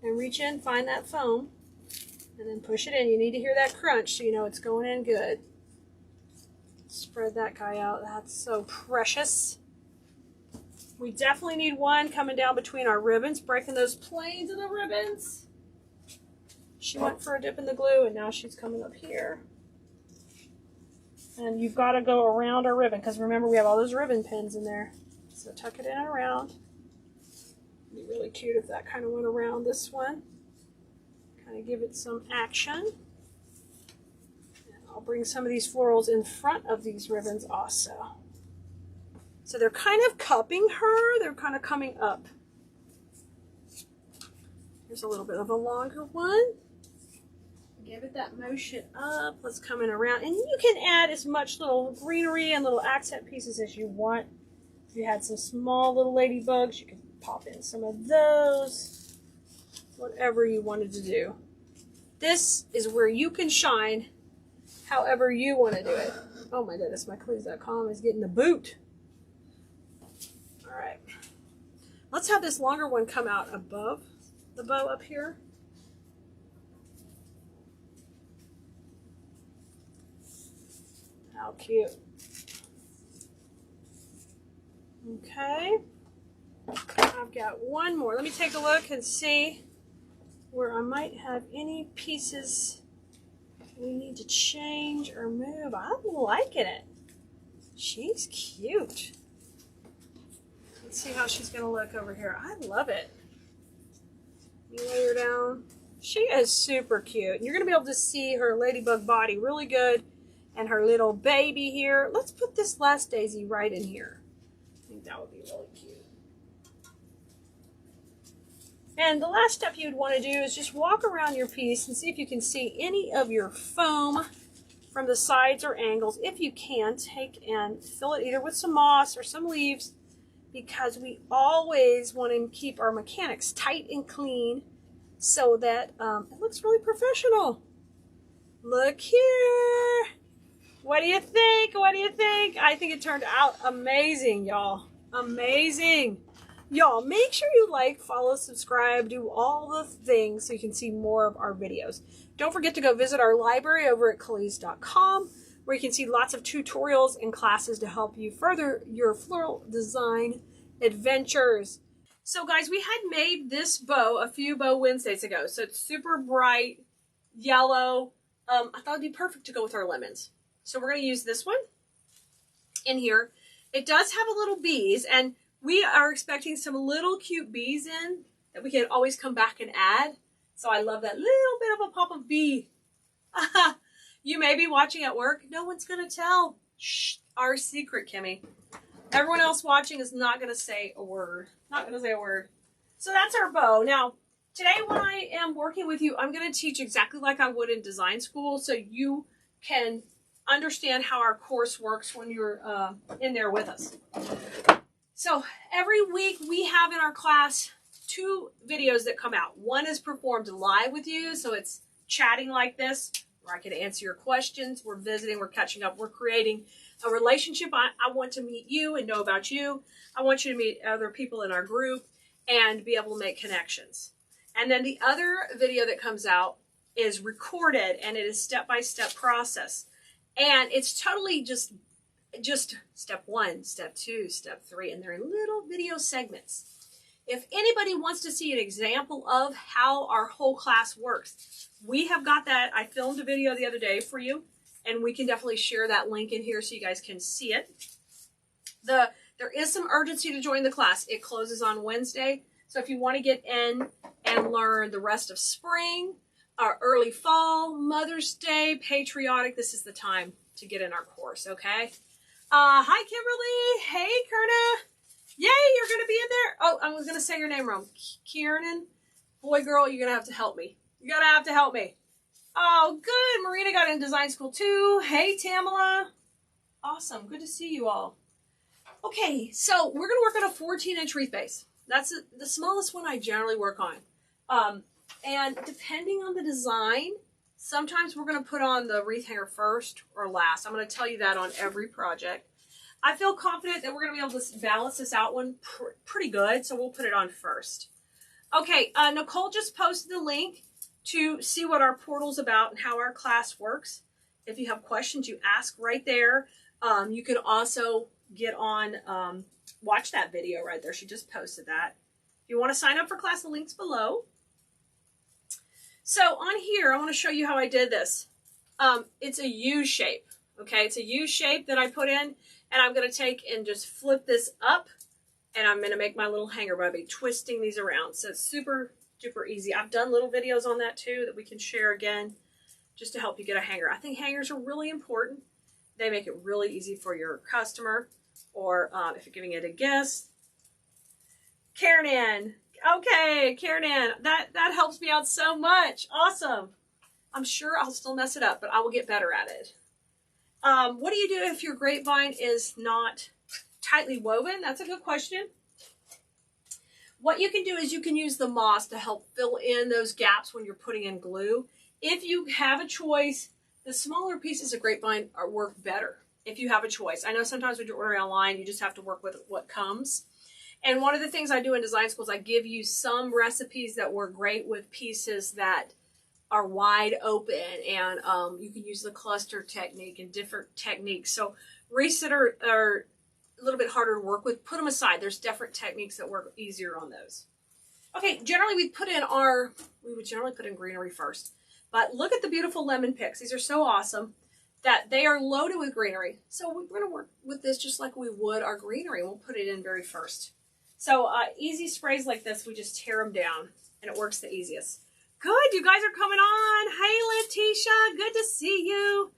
And reach in, find that foam, and then push it in. You need to hear that crunch so you know it's going in good. Spread that guy out. That's so precious. We definitely need one coming down between our ribbons, breaking those planes of the ribbons. She went for a dip in the glue, and now she's coming up here. And you've got to go around our ribbon, because remember, we have all those ribbon pins in there. So tuck it in and around. It'd be really cute if that kind of went around this one. Kind of give it some action. And I'll bring some of these florals in front of these ribbons also. So they're kind of cupping her. They're kind of coming up. Here's a little bit of a longer one. Give it that motion up. Let's come in around. And you can add as much little greenery and little accent pieces as you want. If you had some small little ladybugs, you could pop in some of those. Whatever you wanted to do. This is where you can shine however you want to do it. Oh my goodness, my Keleas.com is getting the boot. All right. Let's have this longer one come out above the bow up here. How cute. Okay. I've got one more. Let me take a look and see where I might have any pieces we need to change or move. I'm liking it. She's cute. Let's see how she's going to look over here. I love it. You lay her down. She is super cute. You're going to be able to see her ladybug body really good. And her little baby here. Let's put this last daisy right in here. I think that would be really cute. And the last step you'd want to do is just walk around your piece and see if you can see any of your foam from the sides or angles. If you can, take and fill it either with some moss or some leaves, because we always want to keep our mechanics tight and clean so that it looks really professional. Look here. What do you think? What do you think? I think it turned out amazing, y'all. Amazing. Y'all, make sure you like, follow, subscribe, do all the things so you can see more of our videos. Don't forget to go visit our library over at Keleas.com, where you can see lots of tutorials and classes to help you further your floral design adventures. So guys, we had made this bow a few Bow Wednesdays ago. So it's super bright yellow. I thought it'd be perfect to go with our lemons. So we're going to use this one in here. It does have a little bees, and we are expecting some little cute bees in that we can always come back and add. So I love that little bit of a pop of bee. You may be watching at work. No one's going to tell. Shh, our secret, Kimmy. Everyone else watching is not going to say a word. Not going to say a word. So that's our bow. Now, today when I am working with you, I'm going to teach exactly like I would in design school, so you can understand how our course works when you're in there with us. So every week we have in our class 2 videos that come out. One is performed live with you, so it's chatting like this, where I can answer your questions. We're visiting, we're catching up, we're creating a relationship. I want to meet you and know about you. I want you to meet other people in our group and be able to make connections. And then the other video that comes out is recorded, and it is step-by-step process. And it's totally just step 1, step 2, step 3, and they're in little video segments. If anybody wants to see an example of how our whole class works, we have got that. I filmed a video the other day for you, and we can definitely share that link in here so you guys can see it. There is some urgency to join the class. It closes on Wednesday. So if you want to get in and learn the rest of spring, early fall, Mother's Day, patriotic, this is the time to get in our course, okay? Hi, Kimberly. Hey, Kerna. Yay, you're going to be in there. Oh, I was going to say your name wrong. Kiernan. Boy, girl, you're going to have to help me. You're going to have to help me. Oh, good. Marina got in design school, too. Hey, Tamala. Awesome. Good to see you all. Okay, so we're going to work on a 14-inch wreath base. That's the smallest one I generally work on. And depending on the design, sometimes we're going to put on the wreath hanger first or last. I'm going to tell you that on every project. I feel confident that we're going to be able to balance this out one pretty good, so we'll put it on first. Okay, Nicole just posted the link to see what our portal's about and how our class works. If you have questions, you ask right there. You can also get on, watch that video right there. She just posted that. If you want to sign up for class, the link's below. So on here, I want to show you how I did this. It's a U shape. Okay, it's a U shape that I put in, and I'm going to take and just flip this up, and I'm going to make my little hanger by twisting these around. So it's super duper easy. I've done little videos on that too that we can share again just to help you get a hanger. I think hangers are really important. They make it really easy for your customer, or if you're giving it a gift. Karen Ann. Okay, Karen Ann. That helps me out so much. Awesome. I'm sure I'll still mess it up, but I will get better at it. What do you do if your grapevine is not tightly woven? That's a good question. What you can do is you can use the moss to help fill in those gaps when you're putting in glue. If you have a choice, the smaller pieces of grapevine work better if you have a choice. I know sometimes when you're ordering online, you just have to work with what comes. And one of the things I do in design schools, I give you some recipes that work great with pieces that are wide open, and you can use the cluster technique and different techniques. So wreaths that are a little bit harder to work with, put them aside. There's different techniques that work easier on those. Okay, generally we would generally put in greenery first. But look at the beautiful lemon picks. These are so awesome that they are loaded with greenery. So we're going to work with this just like we would our greenery. We'll put it in very first. So easy sprays like this, we just tear them down, and it works the easiest. Good, you guys are coming on. Hey, Letitia, good to see you.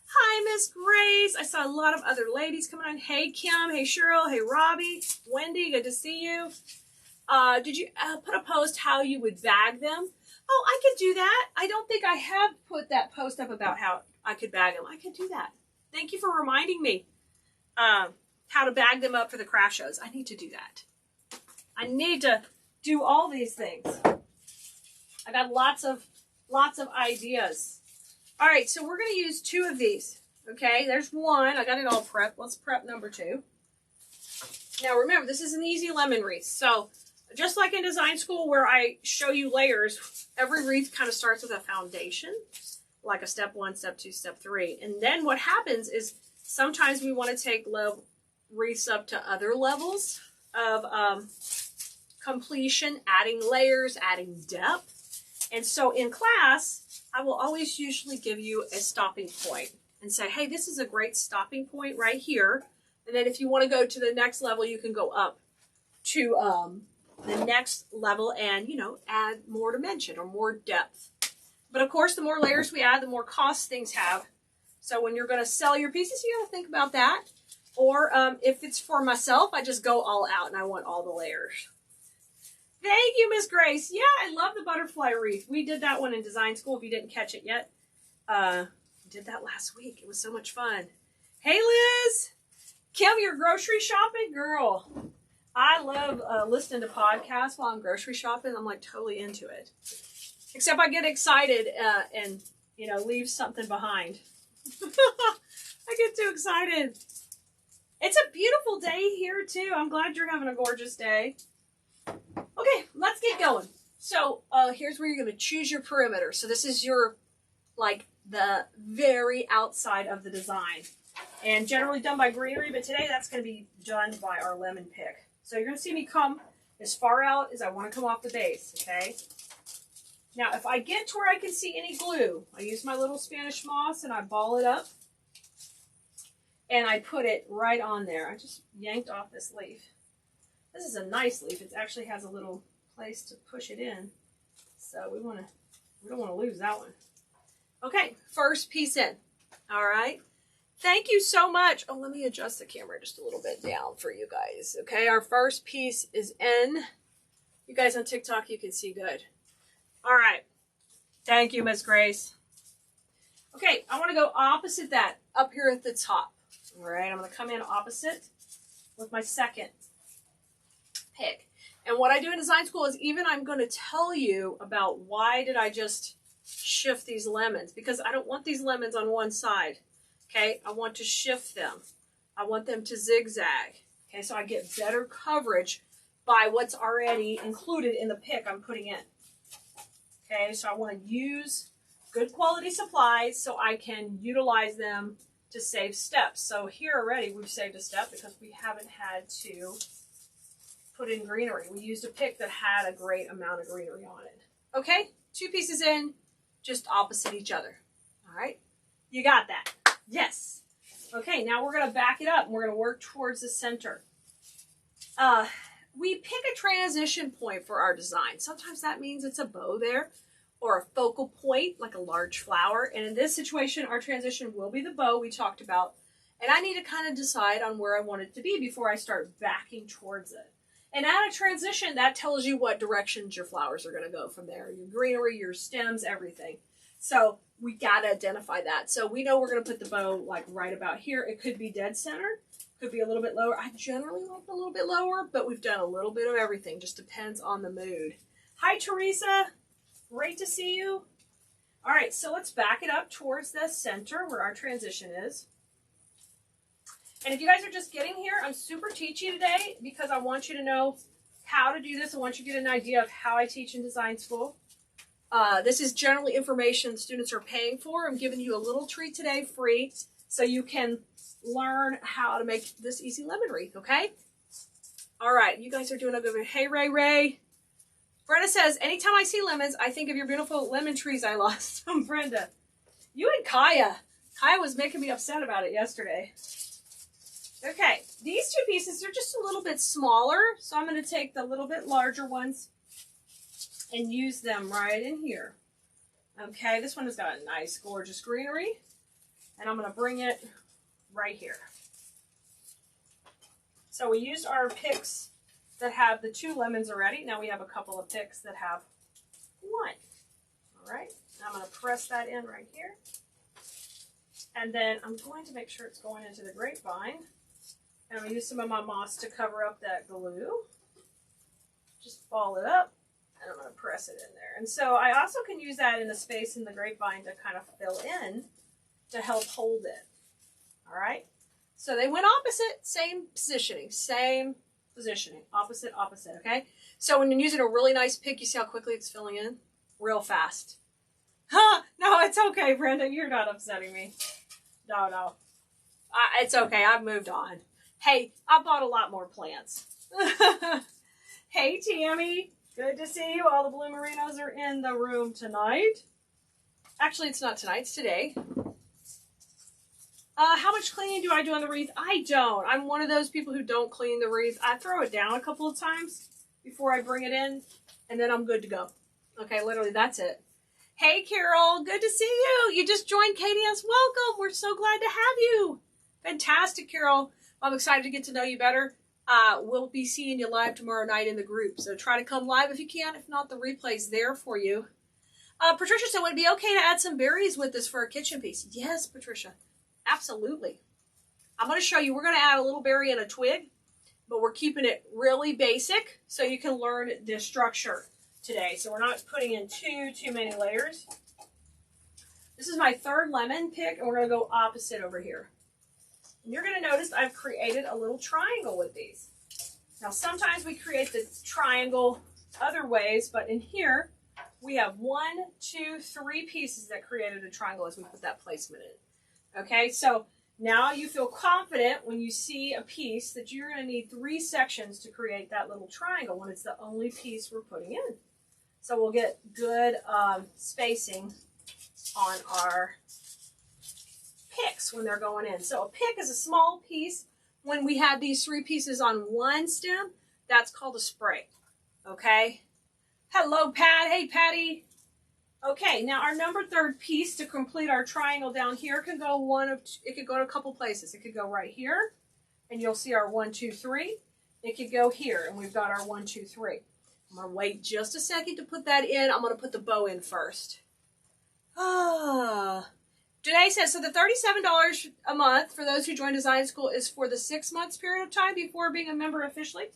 Hi, Miss Grace. I saw a lot of other ladies coming on. Hey, Kim. Hey, Cheryl. Hey, Robbie. Wendy, good to see you. Did you put a post how you would bag them? Oh, I could do that. I don't think I have put that post up about how I could bag them. I could do that. Thank you for reminding me how to bag them up for the craft shows. I need to do that. I need to do all these things. I got lots of ideas. All right, so we're going to use 2 of these. Okay, there's one. I got it all prepped. Let's prep number 2. Now remember, this is an easy lemon wreath. So just like in design school where I show you layers, every wreath kind of starts with a foundation, like a step 1, step 2, step 3. And then what happens is sometimes we want to take wreaths up to other levels of completion, adding layers, adding depth. And so in class, I will always usually give you a stopping point and say, hey, this is a great stopping point right here. And then if you want to go to the next level, you can go up to the next level and, you know, add more dimension or more depth. But of course, the more layers we add, the more cost things have. So when you're going to sell your pieces, you got to think about that. Or if it's for myself, I just go all out and I want all the layers. Thank you, Miss Grace. Yeah, I love the butterfly wreath. We did that one in design school. If you didn't catch it yet, we did that last week. It was so much fun. Hey, Liz. Kim, you're grocery shopping? Girl, I love listening to podcasts while I'm grocery shopping. I'm like totally into it. Except I get excited and, you know, leave something behind. I get too excited. It's a beautiful day here, too. I'm glad you're having a gorgeous day. Okay, let's get going. So here's where you're going to choose your perimeter. So this is your, like, the very outside of the design. And generally done by greenery, but today that's going to be done by our lemon pick. So you're going to see me come as far out as I want to come off the base, okay? Now, if I get to where I can see any glue, I use my little Spanish moss and I ball it up. And I put it right on there. I just yanked off this leaf. This is a nice leaf. It actually has a little place to push it in. So we don't want to lose that one. Okay, first piece in. All right. Thank you so much. Oh, let me adjust the camera just a little bit down for you guys. Okay, our first piece is in. You guys on TikTok, you can see good. All right. Thank you, Miss Grace. Okay, I want to go opposite that, up here at the top. All right, I'm going to come in opposite with my second pick. And what I do in design school is even I'm going to tell you about why did I just shift these lemons, because I don't want these lemons on one side. Okay, I want to shift them. I want them to zigzag. Okay, so I get better coverage by what's already included in the pick I'm putting in. Okay, so I want to use good quality supplies so I can utilize them to save steps. So here already we've saved a step because we haven't had to put in greenery. We used a pick that had a great amount of greenery on it. Okay, 2 pieces in, just opposite each other. All right, you got that? Yes. Okay, now we're going to back it up and we're going to work towards the center. We pick a transition point for our design. Sometimes that means it's a bow there or a focal point, like a large flower. And in this situation, our transition will be the bow we talked about. And I need to kind of decide on where I want it to be before I start backing towards it. And at a transition, that tells you what directions your flowers are going to go from there. Your greenery, your stems, everything. So we got to identify that. So we know we're going to put the bow like right about here. It could be dead center. Could be a little bit lower. I generally like a little bit lower, but we've done a little bit of everything. Just depends on the mood. Hi, Teresa. Great to see you. All right, so let's back it up towards the center where our transition is. And if you guys are just getting here, I'm super teachy today because I want you to know how to do this. I want you to get an idea of how I teach in design school. This is generally information students are paying for. I'm giving you a little treat today free so you can learn how to make this easy lemon wreath, okay? All right, you guys are doing a good one. Hey, Ray. Brenda says, anytime I see lemons, I think of your beautiful lemon trees I lost. Brenda. You and Kaya. Kaya was making me upset about it yesterday. Okay, these 2 pieces are just a little bit smaller, so I'm going to take the little bit larger ones and use them right in here. Okay, this one has got a nice, gorgeous greenery, and I'm going to bring it right here. So we used our picks that have the 2 lemons already. Now we have a couple of picks that have 1. All right, now I'm going to press that in right here. And then I'm going to make sure it's going into the grapevine. And I'm going to use some of my moss to cover up that glue. Just ball it up, and I'm going to press it in there. And so I also can use that in a space in the grapevine to kind of fill in to help hold it. All right? So they went opposite, same positioning, opposite, okay? So when you're using a really nice pick, you see how quickly it's filling in? Real fast. Huh? No, it's okay, Brenda. You're not upsetting me. No. It's okay. I've moved on. Hey, I bought a lot more plants. Hey, Tammy. Good to see you. All the bloomerinos are in the room tonight. Actually, it's not tonight. It's today. How much cleaning do I do on the wreath? I don't. I'm one of those people who don't clean the wreath. I throw it down a couple of times before I bring it in, and then I'm good to go. Okay, literally, that's it. Hey, Carol. Good to see you. You just joined Keleas. Welcome. We're so glad to have you. Fantastic, Carol. I'm excited to get to know you better. We'll be seeing you live tomorrow night in the group, so try to come live if you can. If not, the replay's there for you. Patricia said, would it be okay to add some berries with this for a kitchen piece? Yes, Patricia. Absolutely. I'm going to show you. We're going to add a little berry and a twig, but we're keeping it really basic so you can learn the structure today. So we're not putting in too many layers. This is my 3rd lemon pick, and we're going to go opposite over here. And you're going to notice I've created a little triangle with these. Now, sometimes we create the triangle other ways, but in here, we have 1, 2, 3 pieces that created a triangle as we put that placement in. Okay, so now you feel confident when you see a piece that you're going to need 3 sections to create that little triangle when it's the only piece we're putting in. So we'll get good spacing on our picks when they're going in. So a pick is a small piece. When we have these 3 pieces on one stem, that's called a spray. Okay? Hello, Pat. Hey, Patty. Okay, now our number 3rd piece to complete our triangle down here can go it could go to a couple places. It could go right here, and you'll see our 1, 2, 3. It could go here, and we've got our 1, 2, 3. I'm going to wait just a second to put that in. I'm going to put the bow in first. Janae says, so the $37 a month for those who join design school is for the 6 months period of time before being a member officially?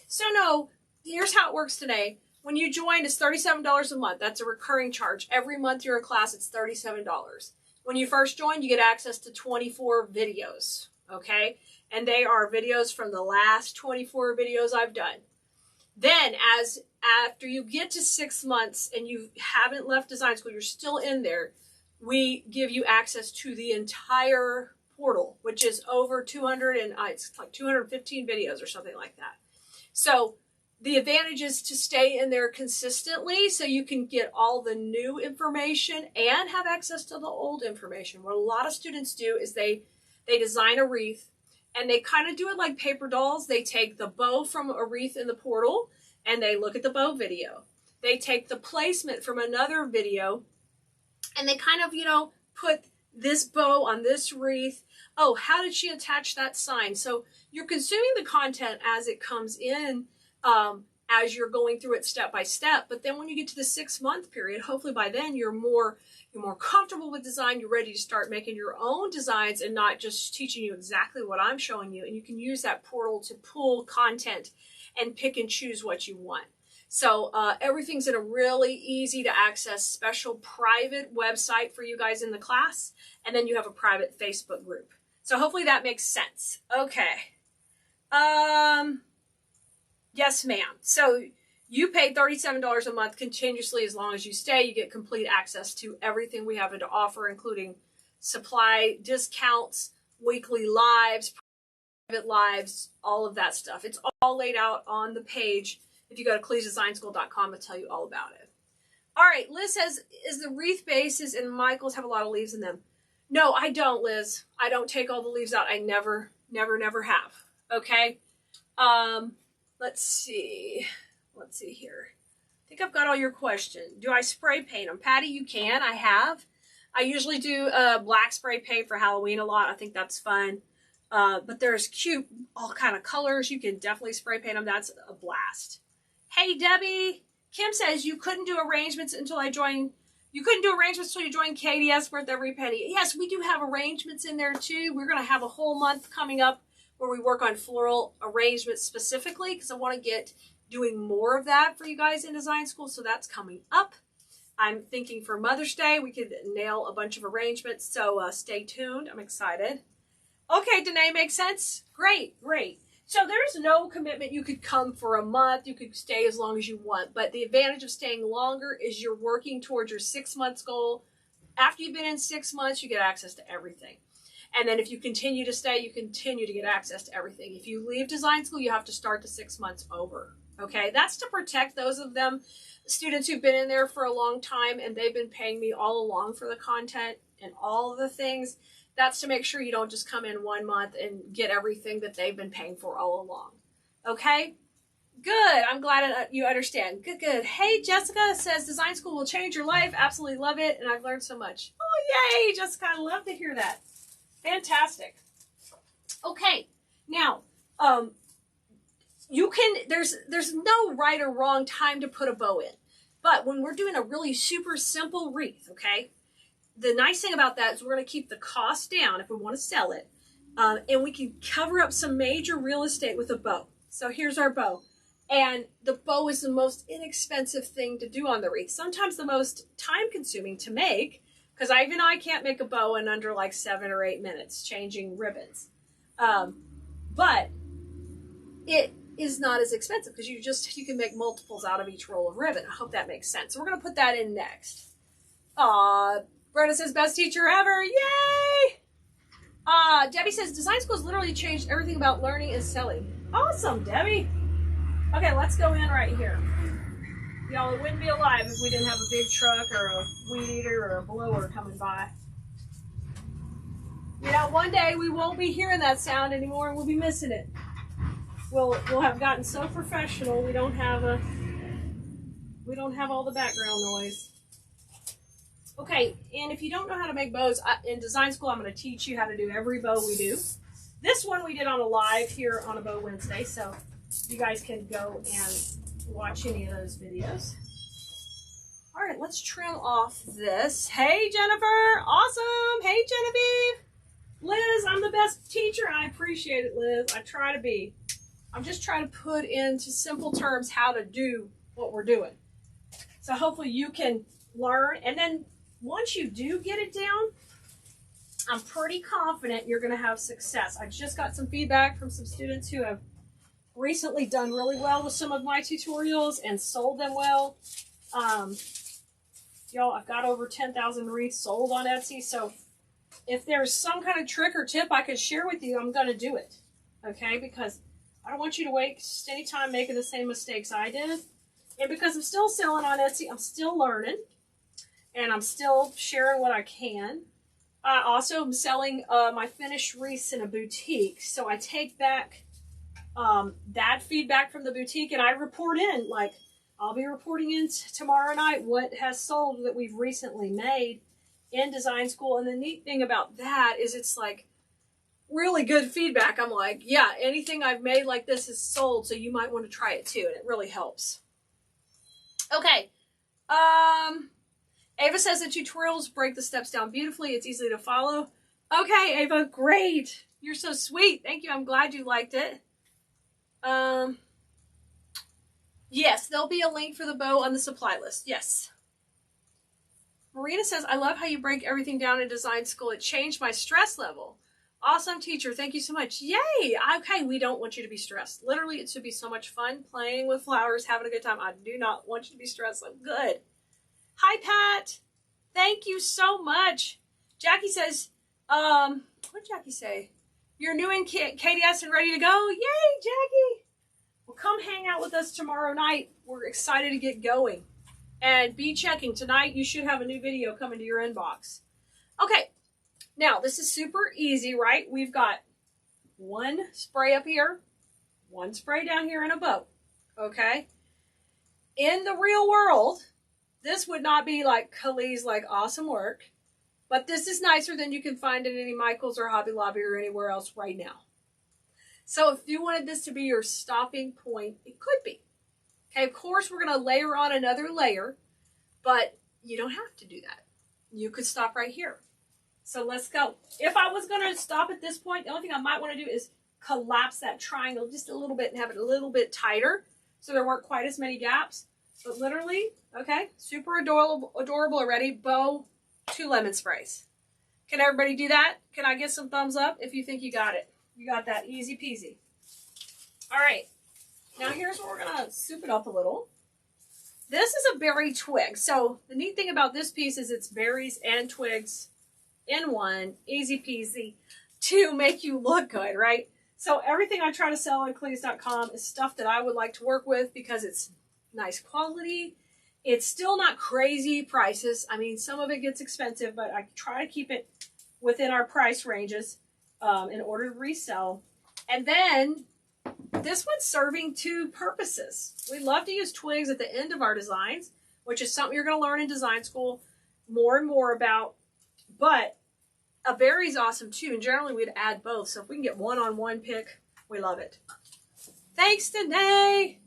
So no, here's how it works today. When you join, it's $37 a month. That's a recurring charge. Every month you're in class, it's $37. When you first join, you get access to 24 videos, okay? And they are videos from the last 24 videos I've done. Then after you get to 6 months and you haven't left design school, you're still in there, we give you access to the entire portal, which is over 200 and it's like 215 videos or something like that. So the advantage is to stay in there consistently so you can get all the new information and have access to the old information. What a lot of students do is they design a wreath and they kind of do it like paper dolls. They take the bow from a wreath in the portal and they look at the bow video. They take the placement from another video and they kind of, put this bow on this wreath. Oh, how did she attach that sign? So you're consuming the content as it comes in, as you're going through it step by step. But then when you get to the 6 month period, hopefully by then you're more comfortable with design. You're ready to start making your own designs and not just teaching you exactly what I'm showing you. And you can use that portal to pull content and pick and choose what you want. So everything's in a really easy to access special private website for you guys in the class. And then you have a private Facebook group. So hopefully that makes sense. Okay. Yes, ma'am. So you pay $37 a month continuously as long as you stay. You get complete access to everything we have to offer, including supply discounts, weekly lives, private lives, all of that stuff. It's all laid out on the page. If you go to KeleasDesignSchool.com, it'll tell you all about it. All right, Liz says, is the wreath bases and Michael's have a lot of leaves in them? No, I don't, Liz. I don't take all the leaves out. I never have. Okay. Let's see here. I think I've got all your questions. Do I spray paint them? Patty, you can. I have. I usually do black spray paint for Halloween a lot. I think that's fun. But there's cute, all kind of colors. You can definitely spray paint them. That's a blast. Hey, Debbie. Kim says you couldn't do arrangements until you joined Keleas Worth Every Penny. Yes, we do have arrangements in there too. We're going to have a whole month coming up where we work on floral arrangements specifically because I want to get doing more of that for you guys in design school. So that's coming up. I'm thinking for Mother's Day, we could nail a bunch of arrangements. So stay tuned. I'm excited. Okay, Danae, makes sense? Great. So there's no commitment. You could come for a month. You could stay as long as you want. But the advantage of staying longer is you're working towards your 6 months goal. After you've been in 6 months, you get access to everything. And then if you continue to stay, you continue to get access to everything. If you leave design school, you have to start the 6 months over. Okay, that's to protect those of them, students who've been in there for a long time and they've been paying me all along for the content and all of the things. That's to make sure you don't just come in 1 month and get everything that they've been paying for all along. Okay? Good. I'm glad you understand. Good. Hey, Jessica says design school will change your life. Absolutely love it. And I've learned so much. Oh, yay, Jessica. I love to hear that. Fantastic. Okay. Now, there's no right or wrong time to put a bow in. But when we're doing a really super simple wreath, okay, the nice thing about that is we're going to keep the cost down if we want to sell it. And we can cover up some major real estate with a bow. So here's our bow. And the bow is the most inexpensive thing to do on the wreath. Sometimes the most time consuming to make, because even I can't make a bow in under like 7 or 8 minutes changing ribbons. But it is not as expensive because you can make multiples out of each roll of ribbon. I hope that makes sense. So we're going to put that in next. Brenda says, best teacher ever. Yay! Debbie says, design school has literally changed everything about learning and selling. Awesome, Debbie. Okay, let's go in right here. Y'all, it wouldn't be alive if we didn't have a big truck or a weed eater or a blower coming by. You know, one day we won't be hearing that sound anymore and we'll be missing it. We'll have gotten so professional we don't have all the background noise. Okay, and if you don't know how to make bows, in design school I'm going to teach you how to do every bow we do. This one we did on a live here on a Bow Wednesday, so you guys can go and watch any of those videos. All right, let's trim off this. Hey, Jennifer. Awesome. Hey, Genevieve. Liz, I'm the best teacher. I appreciate it, Liz. I try to be. I'm just trying to put into simple terms how to do what we're doing. So hopefully you can learn. And then once you do get it down, I'm pretty confident you're going to have success. I just got some feedback from some students who have recently done really well with some of my tutorials and sold them well. Y'all, I've got over 10,000 wreaths sold on Etsy, so if there's some kind of trick or tip I could share with you, I'm going to do it, okay? Because I don't want you to waste any time making the same mistakes I did. And because I'm still selling on Etsy, I'm still learning, and I'm still sharing what I can. I also am selling my finished wreaths in a boutique, so I take back that feedback from the boutique, and I report in, like, I'll be reporting in tomorrow night what has sold that we've recently made in design school. And the neat thing about that is it's like really good feedback. I'm like, yeah, anything I've made like this is sold, so you might want to try it too, and it really helps. Okay. Ava says the tutorials break the steps down beautifully. It's easy to follow. Okay, Ava, great. You're so sweet. Thank you. I'm glad you liked it. Yes, there'll be a link for the bow on the supply list. Yes. Marina says, I love how you break everything down in design school. It changed my stress level. Awesome teacher. Thank you so much. Yay. Okay, we don't want you to be stressed. Literally, it should be so much fun playing with flowers, having a good time. I do not want you to be stressed. I'm good. Hi, Pat. Thank you so much. Jackie says, what did Jackie say? You're new in Keleas and ready to go? Yay, Jackie. Well, come hang out with us tomorrow night. We're excited to get going. And be checking. Tonight, you should have a new video coming to your inbox. Okay. Now, this is super easy, right? We've got one spray up here, one spray down here, and a bow. Okay? In the real world, this would not be like Keleas, like awesome work. But this is nicer than you can find in any Michaels or Hobby Lobby or anywhere else right now. So if you wanted this to be your stopping point, it could be. Okay, of course, we're going to layer on another layer, but you don't have to do that. You could stop right here. So let's go. If I was going to stop at this point, the only thing I might want to do is collapse that triangle just a little bit and have it a little bit tighter so there weren't quite as many gaps. But literally, okay, super adorable already. Bow, 2 lemon sprays. Can everybody do that? Can I get some thumbs up if you think you got it? You got that easy peasy. All right. Now here's where we're going to soup it up a little. This is a berry twig. So the neat thing about this piece is it's berries and twigs in one. Easy peasy to make you look good, right? So everything I try to sell on Keleas.com is stuff that I would like to work with because it's nice quality. It's still not crazy prices. I mean, some of it gets expensive, but I try to keep it within our price ranges in order to resell. And then this one's serving 2 purposes. We love to use twigs at the end of our designs, which is something you're going to learn in design school more and more about. But a berry's awesome too, and generally we'd add both. So if we can get one-on-one pick, we love it. Thanks, Danae.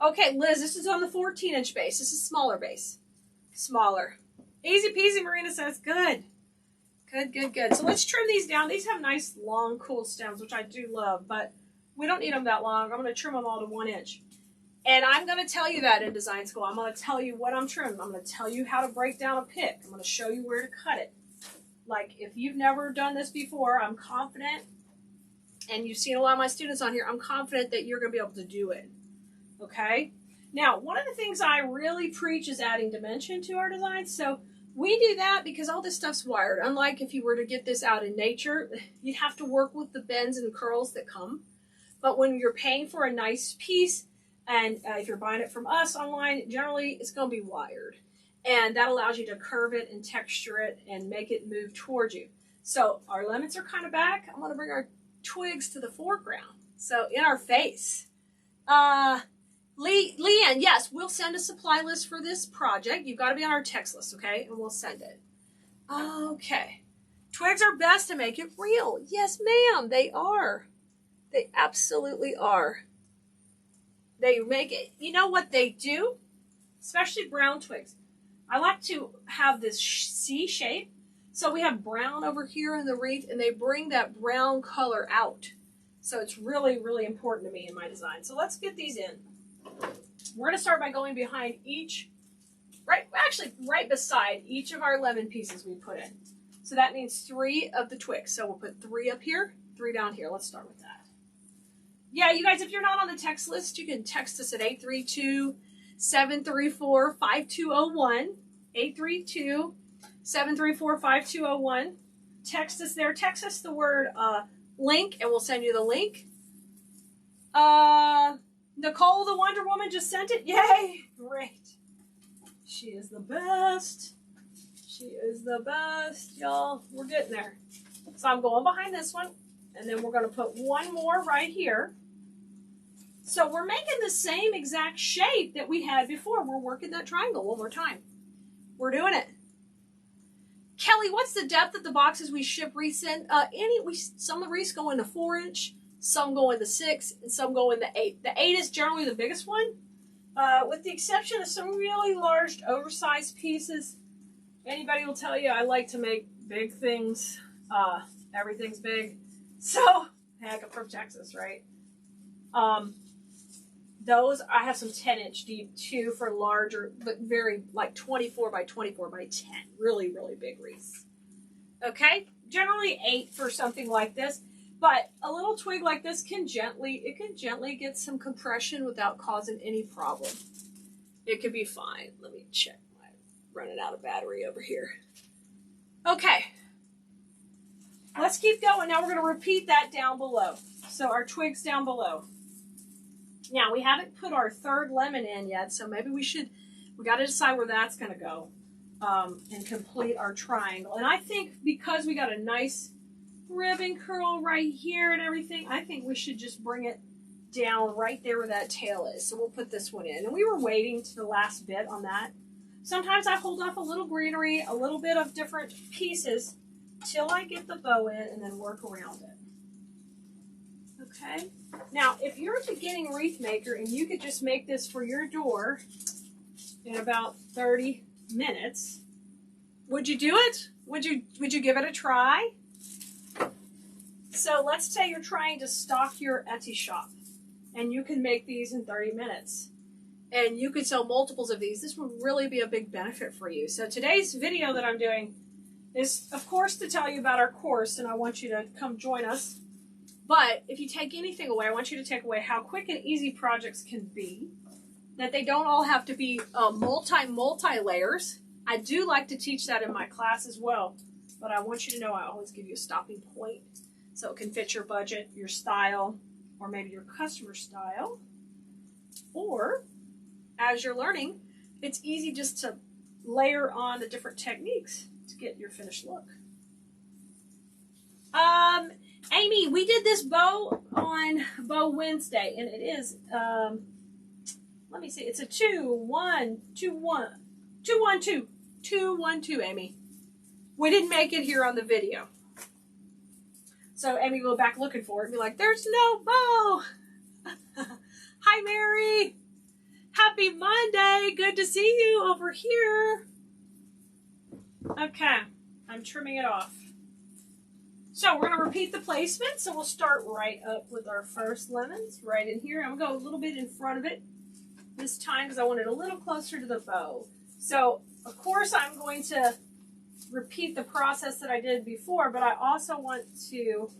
Okay, Liz, this is on the 14-inch base. This is smaller base. Smaller. Easy peasy, Marina says. Good. Good, good, good. So let's trim these down. These have nice, long, cool stems, which I do love, but we don't need them that long. I'm going to trim them all to 1 inch. And I'm going to tell you that in design school. I'm going to tell you what I'm trimming. I'm going to tell you how to break down a pick. I'm going to show you where to cut it. Like, if you've never done this before, I'm confident, and you've seen a lot of my students on here, I'm confident that you're going to be able to do it. Okay? Now, one of the things I really preach is adding dimension to our designs. So we do that because all this stuff's wired. Unlike if you were to get this out in nature, you'd have to work with the bends and curls that come. But when you're paying for a nice piece, and if you're buying it from us online, generally it's going to be wired. And that allows you to curve it and texture it and make it move towards you. So our lemons are kind of back. I'm going to bring our twigs to the foreground. So in our face. Leanne, yes, we'll send a supply list for this project. You've got to be on our text list, okay? And we'll send it. Okay. Twigs are best to make it real. Yes, ma'am, they are. They absolutely are. They make it, you know what they do? Especially brown twigs. I like to have this C shape. So we have brown over here in the wreath, and they bring that brown color out. So it's really, really important to me in my design. So let's get these in. We're going to start by going behind each, right beside each of our lemon pieces we put in. So that means 3 of the twigs. So we'll put 3 up here, 3 down here. Let's start with that. Yeah, you guys, if you're not on the text list, you can text us at 832-734-5201. 832-734-5201. Text us there. Text us the word link, and we'll send you the link. Nicole, the Wonder Woman, just sent it. Yay! Great. She is the best. She is the best, y'all. We're getting there. So I'm going behind this one, and then we're going to put one more right here. So we're making the same exact shape that we had before. We're working that triangle one more time. We're doing it. Kelly, what's the depth of the boxes we ship wreaths in? Some of the wreaths go in the 4-inch, some go in the 6, and some go in the 8. The 8 is generally the biggest one, with the exception of some really large, oversized pieces. Anybody will tell you I like to make big things. Everything's big. So, heck, I'm from Texas, right? Those, I have some 10-inch deep too for larger, but very like 24 by 24 by 10. Really, really big wreaths. Okay? Generally 8 for something like this. But a little twig like this can gently get some compression without causing any problem. It could be fine. Let me check. I'm running out of battery over here. Okay. Let's keep going. Now we're going to repeat that down below. So our twigs down below. Now, we haven't put our third lemon in yet, so maybe we got to decide where that's going to go and complete our triangle. And I think because we got a nice ribbon curl right here and everything, I think we should just bring it down right there where that tail is. So we'll put this one in. And we were waiting to the last bit on that. Sometimes I hold off a little greenery, a little bit of different pieces till I get the bow in and then work around it. Okay. Now, if you're a beginning wreath maker and you could just make this for your door in about 30 minutes, would you do it? Would you give it a try? So let's say you're trying to stock your Etsy shop and you can make these in 30 minutes and you could sell multiples of these. This would really be a big benefit for you. So today's video that I'm doing is, of course, to tell you about our course, and I want you to come join us. But if you take anything away, I want you to take away how quick and easy projects can be, that they don't all have to be multi layers. I do like to teach that in my class as well, but I want you to know I always give you a stopping point so it can fit your budget, your style, or maybe your customer style. Or, as you're learning, it's easy just to layer on the different techniques to get your finished look. Amy, we did this bow on Bow Wednesday, and it is, let me see, it's a 2-1-2-1-2-1-2, Amy. We didn't make it here on the video. So Amy will go back looking for it and be like, there's no bow. Hi, Mary. Happy Monday. Good to see you over here. Okay, I'm trimming it off. So we're going to repeat the placement. So we'll start right up with our first lemons right in here. I'm going to go a little bit in front of it this time because I want it a little closer to the bow. So, of course, I'm going to repeat the process that I did before, but I also want to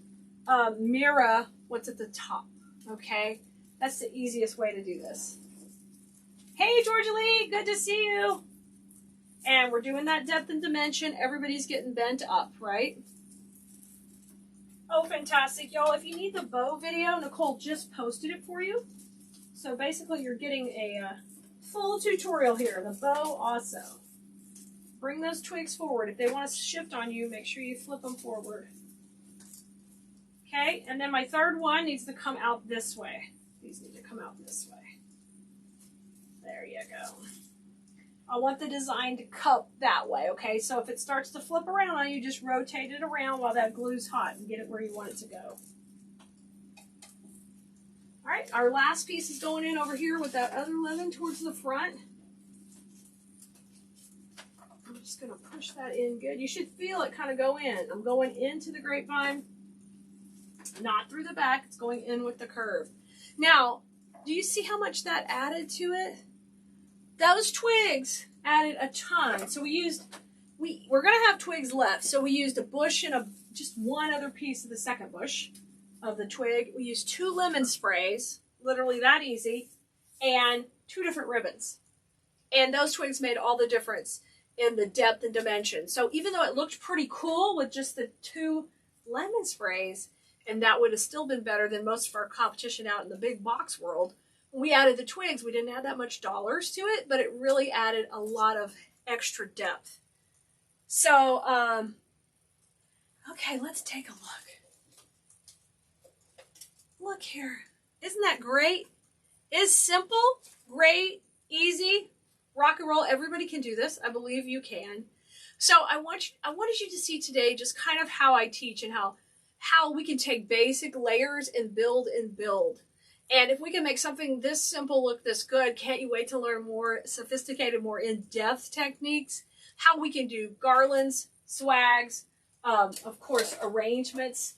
mirror what's at the top, okay? That's the easiest way to do this. Hey, Georgia Lee, good to see you. And we're doing that depth and dimension. Everybody's getting bent up, right? Oh, fantastic. Y'all, if you need the bow video, Nicole just posted it for you. So basically, you're getting a full tutorial here. The bow also. Bring those twigs forward. If they want to shift on you, make sure you flip them forward. Okay, and then my third one needs to come out this way. These need to come out this way. There you go. I want the design to cup that way, okay? So if it starts to flip around on you, just rotate it around while that glue's hot and get it where you want it to go. All right, our last piece is going in over here with that other lemon towards the front. I'm just going to push that in good. You should feel it kind of go in. I'm going into the grapevine, not through the back. It's going in with the curve. Now, do you see how much that added to it? Those twigs added a ton. So we're going to have twigs left. So we used a bush and just one other piece of the second bush. of the twig. We use 2 lemon sprays, literally that easy, and 2 different ribbons. And those twigs made all the difference in the depth and dimension. So even though it looked pretty cool with just the 2 lemon sprays, and that would have still been better than most of our competition out in the big box world, when we added the twigs, we didn't add that much dollars to it, but it really added a lot of extra depth. So, okay, let's take a look. Look here. Isn't that great? It's simple, great, easy, rock and roll. Everybody can do this. I believe you can. So I wanted you to see today just kind of how I teach and how we can take basic layers and build and build. And if we can make something this simple look this good, can't you wait to learn more sophisticated, more in-depth techniques? How we can do garlands, swags, of course, arrangements.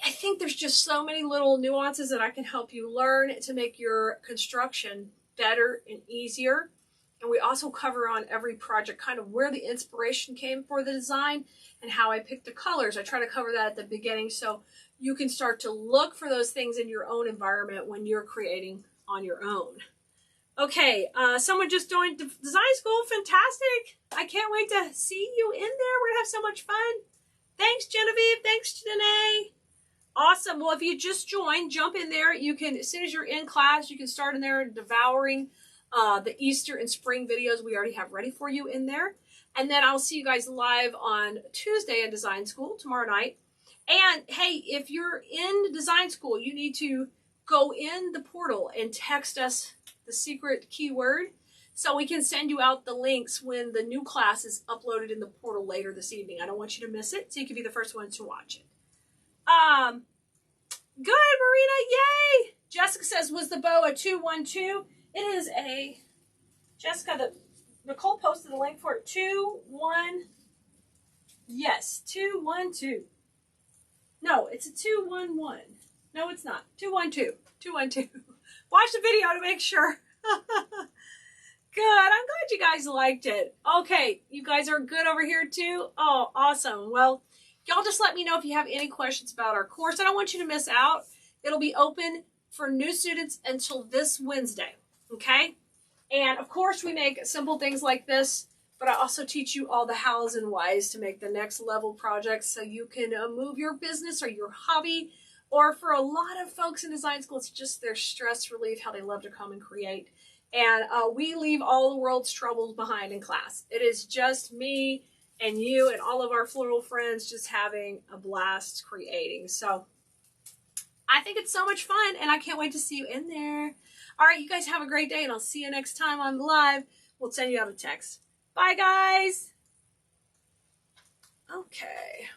I think there's just so many little nuances that I can help you learn to make your construction better and easier. And we also cover on every project kind of where the inspiration came for the design and how I picked the colors. I try to cover that at the beginning so you can start to look for those things in your own environment when you're creating on your own. Okay, someone just joined design school. Fantastic. I can't wait to see you in there. We're gonna have so much fun. Thanks, Genevieve. Thanks, Danae. Awesome. Well, if you just joined, jump in there. You can, as soon as you're in class, you can start in there devouring the Easter and spring videos we already have ready for you in there. And then I'll see you guys live on Tuesday in design school tomorrow night. And hey, if you're in design school, you need to go in the portal and text us the secret keyword so we can send you out the links when the new class is uploaded in the portal later this evening. I don't want you to miss it, so you can be the first one to watch it. Good, Marina, yay! Jessica says, was the bow a 212? It is a, Jessica, Nicole posted the link for it, 2-1, yes, 212. No, it's a 211. No, it's not, 212, 212. Watch the video to make sure. Good, I'm glad you guys liked it. Okay, you guys are good over here too? Oh, awesome. Well, y'all just let me know if you have any questions about our course. I don't want you to miss out. It'll be open for new students until this Wednesday, okay? And of course, we make simple things like this, but I also teach you all the hows and whys to make the next level projects so you can move your business or your hobby. Or for a lot of folks in design school, it's just their stress relief, how they love to come and create. And we leave all the world's troubles behind in class. It is just me and you and all of our floral friends just having a blast creating. So I think it's so much fun, and I can't wait to see you in there. All right, you guys have a great day, and I'll see you next time on live. We'll send you out a text. Bye, guys. Okay.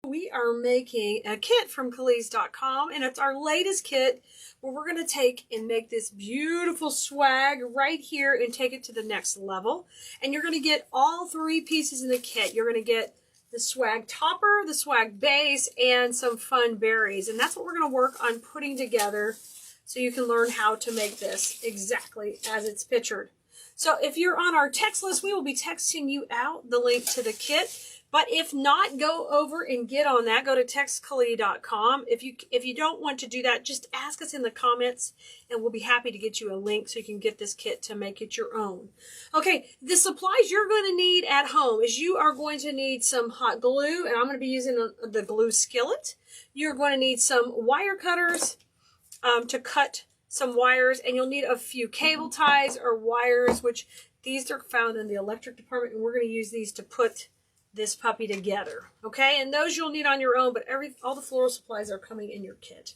We are making a kit from Keleas.com, and it's our latest kit where we're going to take and make this beautiful swag right here and take it to the next level. And you're going to get all 3 pieces in the kit. You're going to get the swag topper, the swag base, and some fun berries. And that's what we're going to work on putting together so you can learn how to make this exactly as it's pictured. So if you're on our text list, we will be texting you out the link to the kit. But if not, go over and get on that. Go to textkeleas.com. If you don't want to do that, just ask us in the comments, and we'll be happy to get you a link so you can get this kit to make it your own. Okay, the supplies you're going to need at home is you are going to need some hot glue, and I'm going to be using the glue skillet. You're going to need some wire cutters to cut some wires, and you'll need a few cable ties or wires, which these are found in the electric department, and we're going to use these to put this puppy together, okay? And those you'll need on your own, but all the floral supplies are coming in your kit.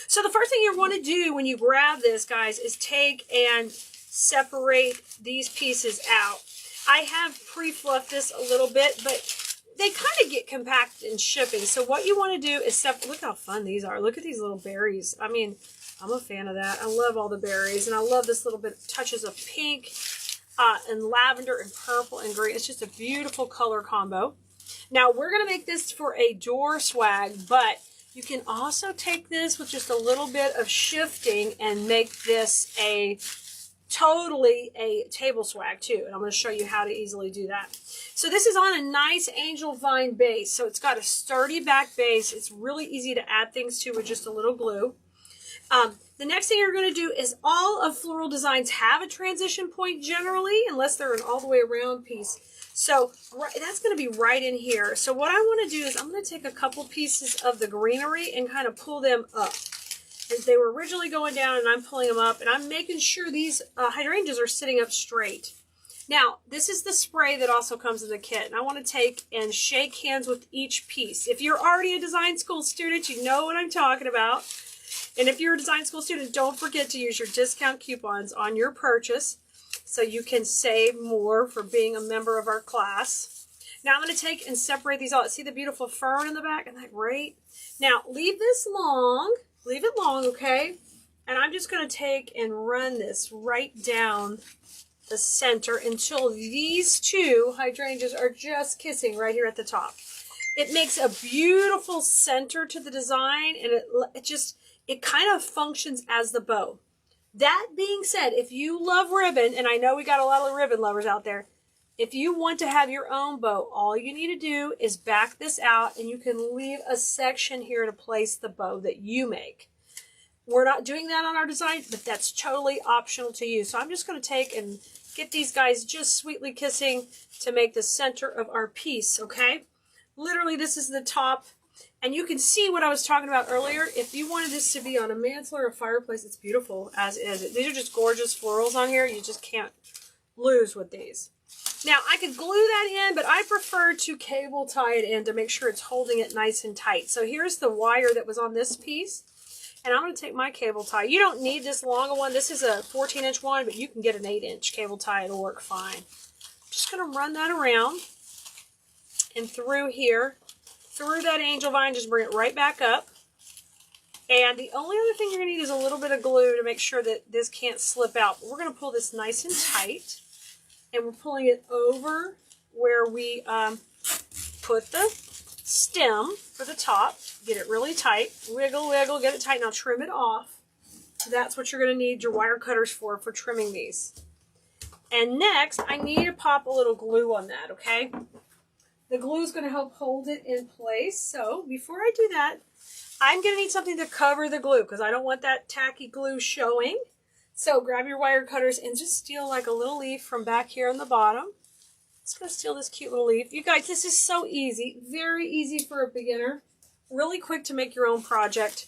So the first thing you want to do when you grab this, guys, is take and separate these pieces out. I have pre-fluffed this a little bit, but they kind of get compacted in shipping. So what you want to do is look how fun these are. Look at these little berries. I mean, I'm a fan of that. I love all the berries, and I love this little bit touches of pink, and lavender and purple and green. It's just a beautiful color combo. Now we're going to make this for a door swag, but you can also take this with just a little bit of shifting and make this a totally a table swag too. And I'm going to show you how to easily do that. So this is on a nice angel vine base. So it's got a sturdy back base. It's really easy to add things to with just a little glue. The next thing you're going to do is all of Floral designs have a transition point generally, unless they're an all the way around piece. So that's going to be right in here. So what I want to do is I'm going to take a couple pieces of the greenery and kind of pull them up. As they were originally going down, and I'm pulling them up, and I'm making sure these hydrangeas are sitting up straight. Now, this is the spray that also comes in the kit, and I want to take and shake hands with each piece. If you're already a design school student, you know what I'm talking about. And if you're a design school student, don't forget to use your discount coupons on your purchase so you can save more for being a member of our class. Now I'm going to take and separate these all. See the beautiful fern in the back? Isn't that great? Now leave this long. Leave it long, okay? And I'm just going to take and run this right down the center until these two hydrangeas are just kissing right here at the top. It makes a beautiful center to the design, and it kind of functions as the bow. That being said, if you love ribbon, and I know we got a lot of ribbon lovers out there, if you want to have your own bow, all you need to do is back this out, and you can leave a section here to place the bow that you make. We're not doing that on our design, but that's totally optional to you. So I'm just going to take and get these guys just sweetly kissing to make the center of our piece, okay? Literally, this is the top. And you can see what I was talking about earlier. If you wanted this to be on a mantle or a fireplace, it's beautiful as is. These are just gorgeous florals on here. You just can't lose with these. Now, I could glue that in, but I prefer to cable tie it in to make sure it's holding it nice and tight. So here's the wire that was on this piece. And I'm going to take my cable tie. You don't need this long a one. This is a 14-inch one, but you can get an 8-inch cable tie. It'll work fine. I'm just going to run that around and through here. Through that angel vine, just bring it right back up. And the only other thing you're going to need is a little bit of glue to make sure that this can't slip out. But we're going to pull this nice and tight. And we're pulling it over where we put the stem for the top. Get it really tight. Wiggle, wiggle, get it tight. Now trim it off. That's what you're going to need your wire cutters for trimming these. And next, I need to pop a little glue on that, okay? The glue is going to help hold it in place. So before I do that, I'm going to need something to cover the glue because I don't want that tacky glue showing. So grab your wire cutters and just steal like a little leaf from back here on the bottom. Just going to steal this cute little leaf. You guys, this is so easy. Very easy for a beginner. Really quick to make your own project.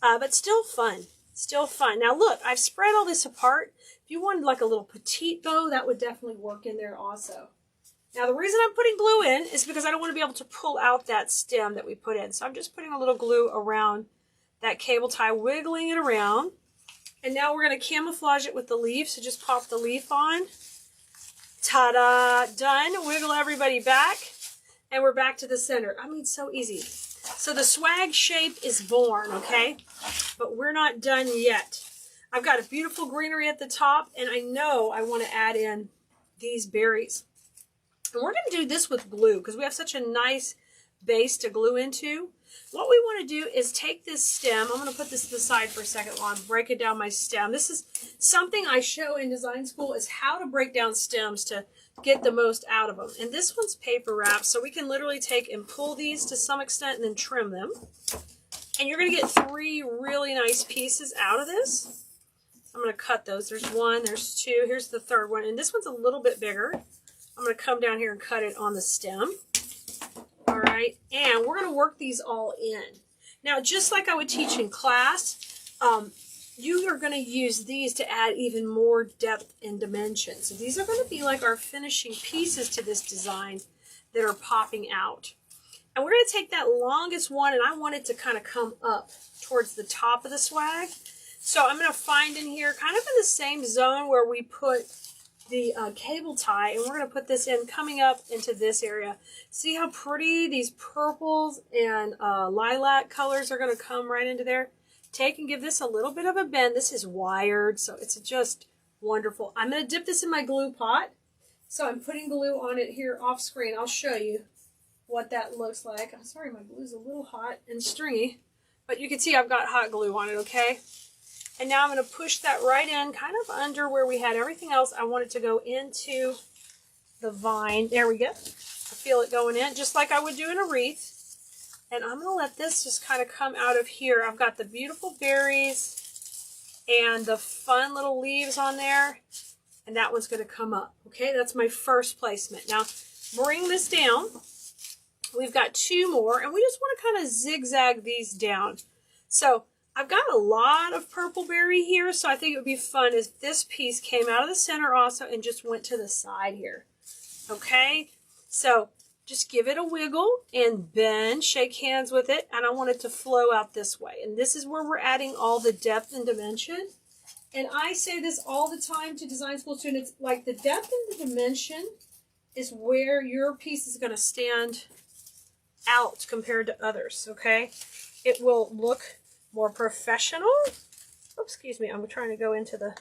But still fun. Still fun. Now look, I've spread all this apart. If you wanted like a little petite bow, that would definitely work in there also. Now the reason I'm putting glue in is because I don't want to be able to pull out that stem that we put in. So I'm just putting a little glue around that cable tie, wiggling it around. And now we're going to camouflage it with the leaf. So just pop the leaf on. Ta-da! Done. Wiggle everybody back. And we're back to the center. I mean, so easy. So the swag shape is born, okay? But we're not done yet. I've got a beautiful greenery at the top, and I know I want to add in these berries. And we're going to do this with glue because we have such a nice base to glue into. What we want to do is take this stem. I'm going to put this to the side for a second while I'm breaking down my stem. This is something I show in design school is how to break down stems to get the most out of them. And this one's paper wrapped, so we can literally take and pull these to some extent and then trim them. And you're going to get 3 really nice pieces out of this. I'm going to cut those. There's 1, there's 2, here's the 3rd one. And this one's a little bit bigger. I'm going to come down here and cut it on the stem. All right, and we're going to work these all in. Now, just like I would teach in class, you are going to use these to add even more depth and dimension. So these are going to be like our finishing pieces to this design that are popping out. And we're going to take that longest one, and I want it to kind of come up towards the top of the swag. So I'm going to find in here, kind of in the same zone where we put the cable tie, and we're going to put this in coming up into this area. See how pretty these purples and lilac colors are going to come right into there? Take and give this a little bit of a bend. This is wired, so it's just wonderful. I'm going to dip this in my glue pot. So I'm putting glue on it here off screen. I'll show you what that looks like. I'm sorry, my glue's a little hot and stringy, but you can see I've got hot glue on it, okay? And now I'm going to push that right in, kind of under where we had everything else. I want it to go into the vine. There we go. I feel it going in, just like I would do in a wreath. And I'm going to let this just kind of come out of here. I've got the beautiful berries and the fun little leaves on there. And that one's going to come up. Okay, that's my first placement. Now, bring this down. We've got 2 more, and we just want to kind of zigzag these down. So I've got a lot of purple berry here, so I think it would be fun if this piece came out of the center also and just went to the side here. Okay, so just give it a wiggle and bend, shake hands with it, and I want it to flow out this way. And this is where we're adding all the depth and dimension. And I say this all the time to design school students, like the depth and the dimension is where your piece is going to stand out compared to others, okay? It will look more professional. Oops, excuse me, I'm trying to go into the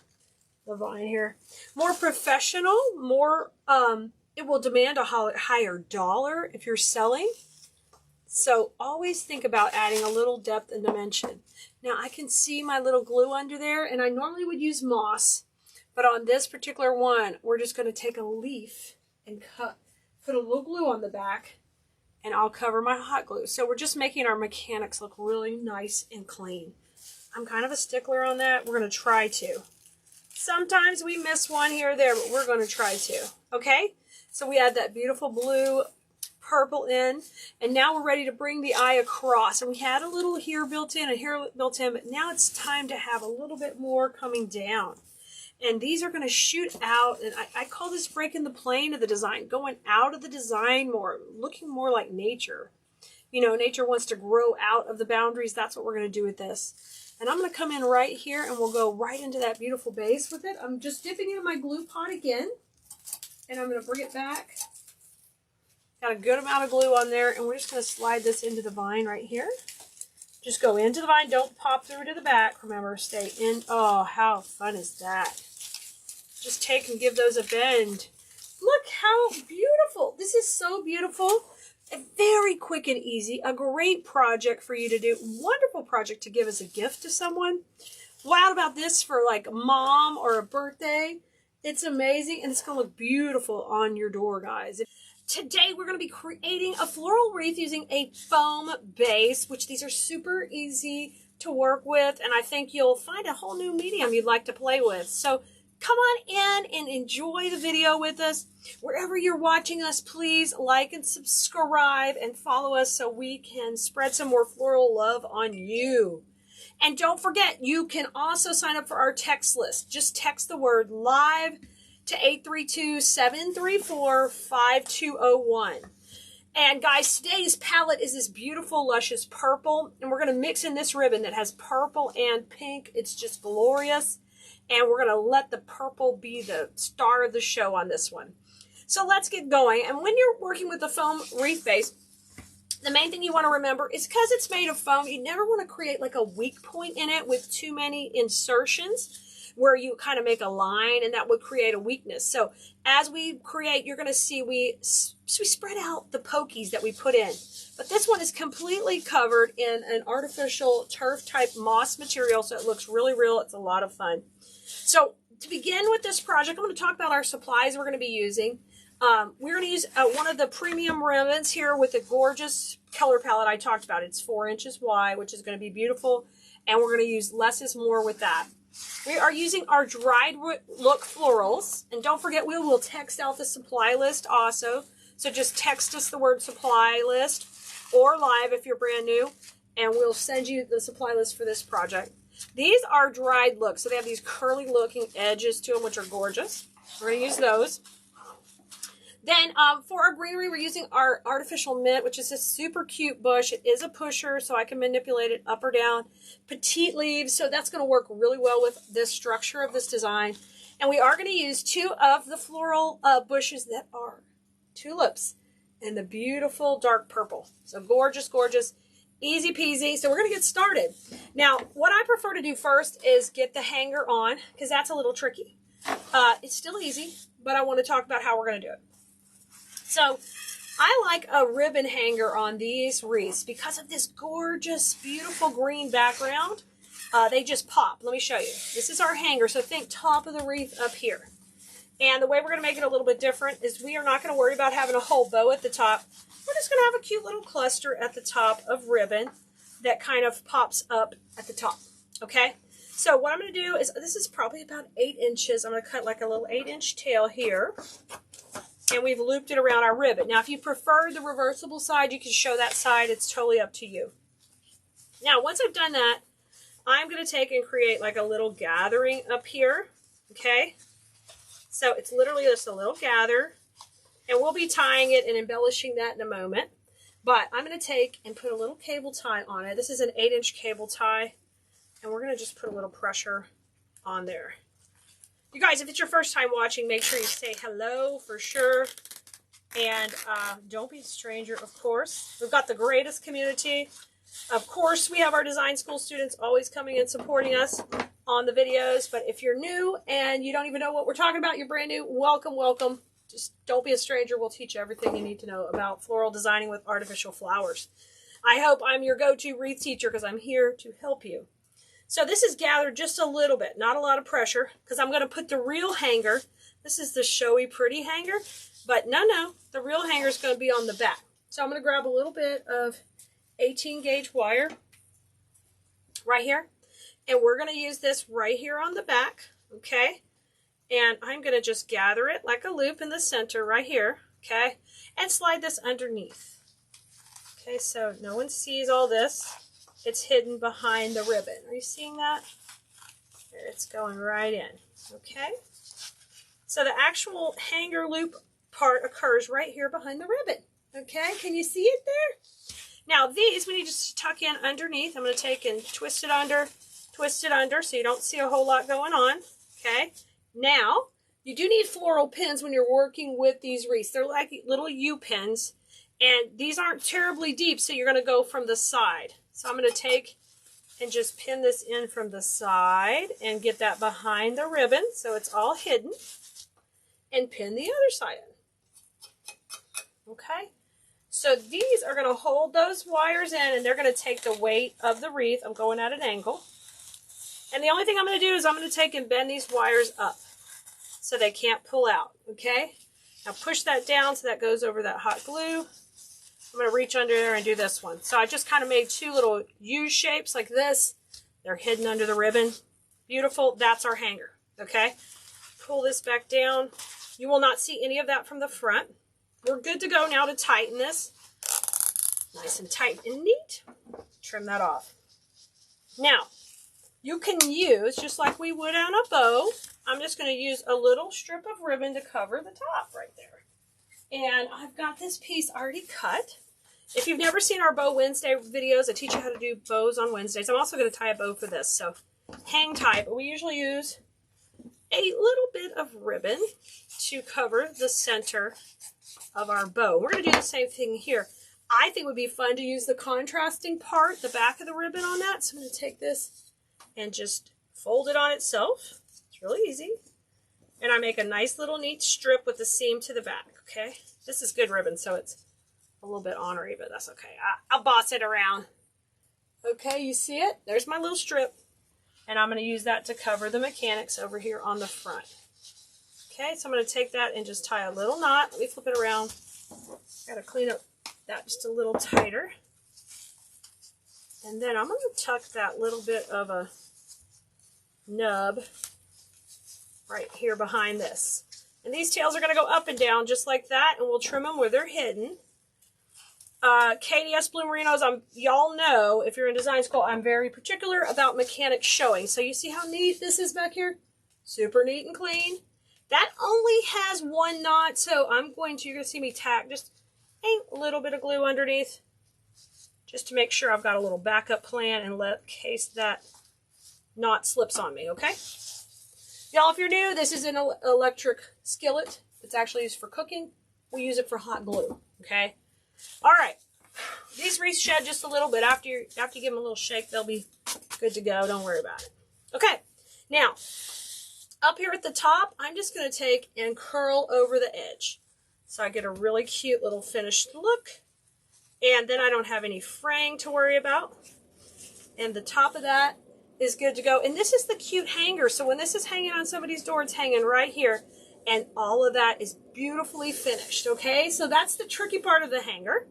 vine here. More professional, more, it will demand a higher dollar if you're selling. So always think about adding a little depth and dimension. Now I can see my little glue under there, and I normally would use moss, but on this particular one, we're just going to take a leaf and put a little glue on the back, and I'll cover my hot glue. So we're just making our mechanics look really nice and clean. I'm kind of a stickler on that. We're going to try to. Sometimes we miss one here or there, but we're going to try to. Okay? So we add that beautiful blue purple in, and now we're ready to bring the eye across. And we had a little here built in and here built in, but now it's time to have a little bit more coming down. And these are going to shoot out, and I call this breaking the plane of the design, going out of the design more, looking more like nature. You know, nature wants to grow out of the boundaries. That's what we're going to do with this. And I'm going to come in right here, and we'll go right into that beautiful base with it. I'm just dipping it in my glue pot again, and I'm going to bring it back. Got a good amount of glue on there, and we're just going to slide this into the vine right here. Just go into the vine. Don't pop through to the back. Remember, stay in. Oh, how fun is that? Just take and give those a bend. Look how beautiful. This is so beautiful. Very quick and easy. A great project for you to do. Wonderful project to give as a gift to someone. Wow about this for like mom or a birthday. It's amazing, and it's going to look beautiful on your door, guys. Today, we're going to be creating a floral wreath using a foam base, which these are super easy to work with, and I think you'll find a whole new medium you'd like to play with. So come on in and enjoy the video with us. Wherever you're watching us, please like and subscribe and follow us so we can spread some more floral love on you. And don't forget, you can also sign up for our text list. Just text the word live to 832-734-5201. And guys, today's palette is this beautiful, luscious purple. And we're going to mix in this ribbon that has purple and pink. It's just glorious. And we're going to let the purple be the star of the show on this one. So let's get going. And when you're working with the foam wreath base, the main thing you want to remember is because it's made of foam, you never want to create like a weak point in it with too many insertions, where you kind of make a line, and that would create a weakness. So as we create, you're going to see we spread out the pokies that we put in. But this one is completely covered in an artificial turf type moss material, so it looks really real. It's a lot of fun. So to begin with this project, I'm going to talk about our supplies we're going to be using. We're going to use one of the premium ribbons here with the gorgeous color palette I talked about. It's 4 inches wide, which is going to be beautiful. And we're going to use less is more with that. We are using our dried look florals. And don't forget, we will text out the supply list also. So just text us the word supply list or live if you're brand new, and we'll send you the supply list for this project. These are dried looks. So they have these curly looking edges to them, which are gorgeous. We're going to use those. Then for our greenery, we're using our artificial mint, which is a super cute bush. It is a pusher, so I can manipulate it up or down. Petite leaves, so that's going to work really well with this structure of this design. And we are going to use 2 of the floral bushes that are tulips and the beautiful dark purple. So gorgeous, gorgeous, easy peasy. So we're going to get started. Now, what I prefer to do first is get the hanger on, because that's a little tricky. It's still easy, but I want to talk about how we're going to do it. So I like a ribbon hanger on these wreaths because of this gorgeous, beautiful green background. they just pop. Let me show you. This is our hanger, so think top of the wreath up here. And the way we're going to make it a little bit different is we are not going to worry about having a whole bow at the top. We're just going to have a cute little cluster at the top of ribbon that kind of pops up at the top, okay? So what I'm going to do is, this is probably about 8 inches. I'm going to cut like a little 8-inch tail here. And we've looped it around our ribbon. Now, if you prefer the reversible side, you can show that side. It's totally up to you. Now, once I've done that, I'm going to take and create like a little gathering up here, okay? So it's literally just a little gather. And we'll be tying it and embellishing that in a moment. But I'm going to take and put a little cable tie on it. This is an 8-inch cable tie. And we're going to just put a little pressure on there. You guys, if it's your first time watching, make sure you say hello for sure. And don't be a stranger, of course. We've got the greatest community. Of course, we have our design school students always coming and supporting us on the videos. But if you're new and you don't even know what we're talking about, you're brand new, welcome, welcome. Just don't be a stranger. We'll teach you everything you need to know about floral designing with artificial flowers. I hope I'm your go-to wreath teacher because I'm here to help you. So this is gathered just a little bit, not a lot of pressure, because I'm going to put the real hanger. This is the showy, pretty hanger, but no, the real hanger is going to be on the back. So I'm going to grab a little bit of 18 gauge wire right here, and we're going to use this right here on the back, okay? And I'm going to just gather it like a loop in the center right here, okay? And slide this underneath. Okay, so no one sees all this. It's hidden behind the ribbon. Are you seeing that? There, it's going right in, okay? So the actual hanger loop part occurs right here behind the ribbon, okay? Can you see it there? Now these, we need to tuck in underneath. I'm going to take and twist it under so you don't see a whole lot going on, okay? Now, you do need floral pins when you're working with these wreaths. They're like little U-pins, and these aren't terribly deep, so you're going to go from the side. So I'm going to take and just pin this in from the side and get that behind the ribbon so it's all hidden, and pin the other side in. Okay? So these are going to hold those wires in, and they're going to take the weight of the wreath. I'm going at an angle. And the only thing I'm going to do is I'm going to take and bend these wires up so they can't pull out, okay? Now push that down so that goes over that hot glue. I'm going to reach under there and do this one. So I just kind of made 2 little U shapes like this. They're hidden under the ribbon. Beautiful. That's our hanger, okay? Pull this back down. You will not see any of that from the front. We're good to go now to tighten this. Nice and tight and neat. Trim that off. Now, you can use, just like we would on a bow, I'm just going to use a little strip of ribbon to cover the top right there. And I've got this piece already cut. If you've never seen our Bow Wednesday videos, I teach you how to do bows on Wednesdays. I'm also going to tie a bow for this, so hang tight. But we usually use a little bit of ribbon to cover the center of our bow. We're going to do the same thing here. I think it would be fun to use the contrasting part, the back of the ribbon on that. So I'm going to take this and just fold it on itself. It's really easy. And I make a nice little neat strip with the seam to the back, okay? This is good ribbon, so it's a little bit ornery, but that's okay. I'll boss it around. Okay, you see it? There's my little strip. And I'm going to use that to cover the mechanics over here on the front. Okay, so I'm going to take that and just tie a little knot. Let me flip it around. Got to clean up that just a little tighter. And then I'm going to tuck that little bit of a nub right here behind this. And these tails are going to go up and down just like that, and we'll trim them where they're hidden. Keleas Blue Merinos, y'all know, if you're in design school, I'm very particular about mechanics showing. So you see how neat this is back here? Super neat and clean. That only has 1 knot, so you're going to see me tack just a little bit of glue underneath just to make sure I've got a little backup plan in case that knot slips on me, okay? Y'all, if you're new, this is an electric skillet. It's actually used for cooking. We use it for hot glue, okay? All right. These wreaths shed just a little bit. After you give them a little shake, they'll be good to go. Don't worry about it. Okay. Now, up here at the top, I'm just going to take and curl over the edge. So I get a really cute little finished look. And then I don't have any fraying to worry about. And the top of that is good to go. And this is the cute hanger. So when this is hanging on somebody's door, it's hanging right here. And all of that is beautifully finished, okay? So that's the tricky part of the hanger.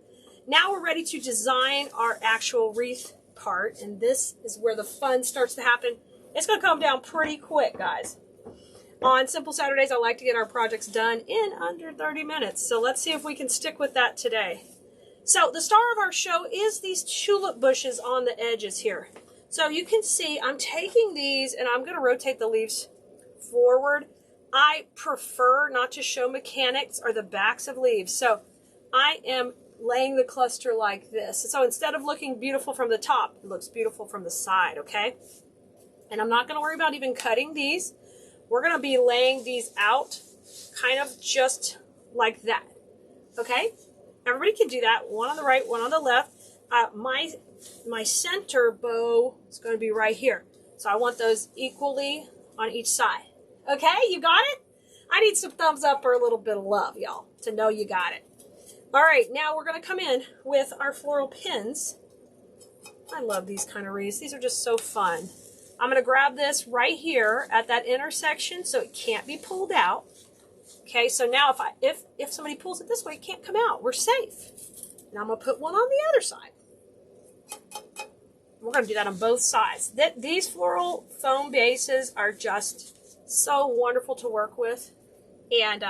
Now we're ready to design our actual wreath part. And this is where the fun starts to happen. It's going to come down pretty quick, guys. On Simple Saturdays, I like to get our projects done in under 30 minutes. So let's see if we can stick with that today. So the star of our show is these tulip bushes on the edges here. So you can see I'm taking these and I'm going to rotate the leaves forward. I prefer not to show mechanics or the backs of leaves. So I am laying the cluster like this. So instead of looking beautiful from the top, it looks beautiful from the side, okay? And I'm not going to worry about even cutting these. We're going to be laying these out kind of just like that, okay? Everybody can do that. One on the right, one on the left. My center bow is going to be right here. So I want those equally on each side. Okay, you got it? I need some thumbs up or a little bit of love, y'all, to know you got it. All right, now we're going to come in with our floral pins. I love these kind of wreaths. These are just so fun. I'm going to grab this right here at that intersection so it can't be pulled out. Okay, so now if somebody pulls it this way, it can't come out. We're safe. Now I'm going to put one on the other side. We're going to do that on both sides. These floral foam bases are just so wonderful to work with. And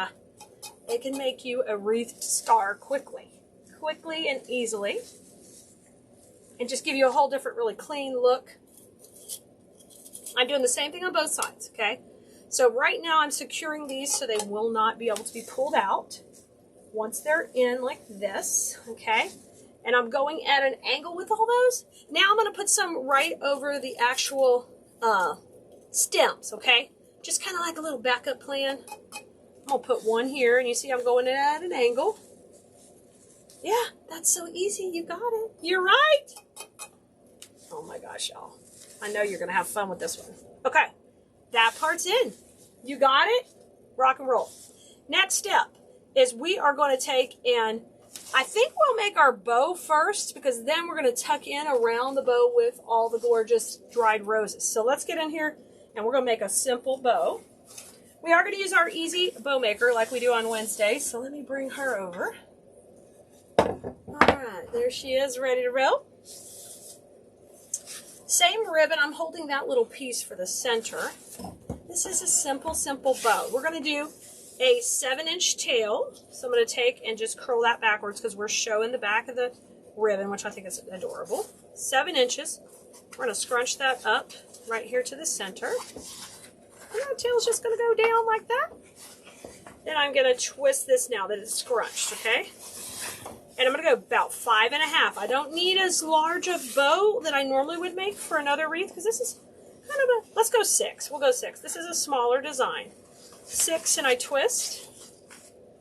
it can make you a wreathed star quickly and easily. And just give you a whole different, really clean look. I'm doing the same thing on both sides, okay? So right now I'm securing these so they will not be able to be pulled out once they're in like this, okay? And I'm going at an angle with all those. Now I'm going to put some right over the actual stems, okay? Just kind of like a little backup plan. I'm going to put one here, and you see I'm going at an angle. Yeah, that's so easy. You got it. You're right. Oh my gosh, y'all. I know you're going to have fun with this one. Okay, that part's in. You got it? Rock and roll. Next step is we are going to take and I think we'll make our bow first because then we're going to tuck in around the bow with all the gorgeous dried roses. So let's get in here and we're going to make a simple bow. We are going to use our easy bow maker like we do on Wednesday. So let me bring her over. All right, there she is, ready to roll. Same ribbon, I'm holding that little piece for the center. This is a simple bow. We're going to do a 7-inch tail. So I'm going to take and just curl that backwards because we're showing the back of the ribbon, which I think is adorable. 7 inches. We're going to scrunch that up right here to the center. And that tail's just going to go down like that. Then I'm going to twist this now that it's scrunched, okay? And I'm going to go about 5.5. I don't need as large a bow that I normally would make for another wreath because this is kind of a, let's go 6. We'll go 6. This is a smaller design. 6 and I twist.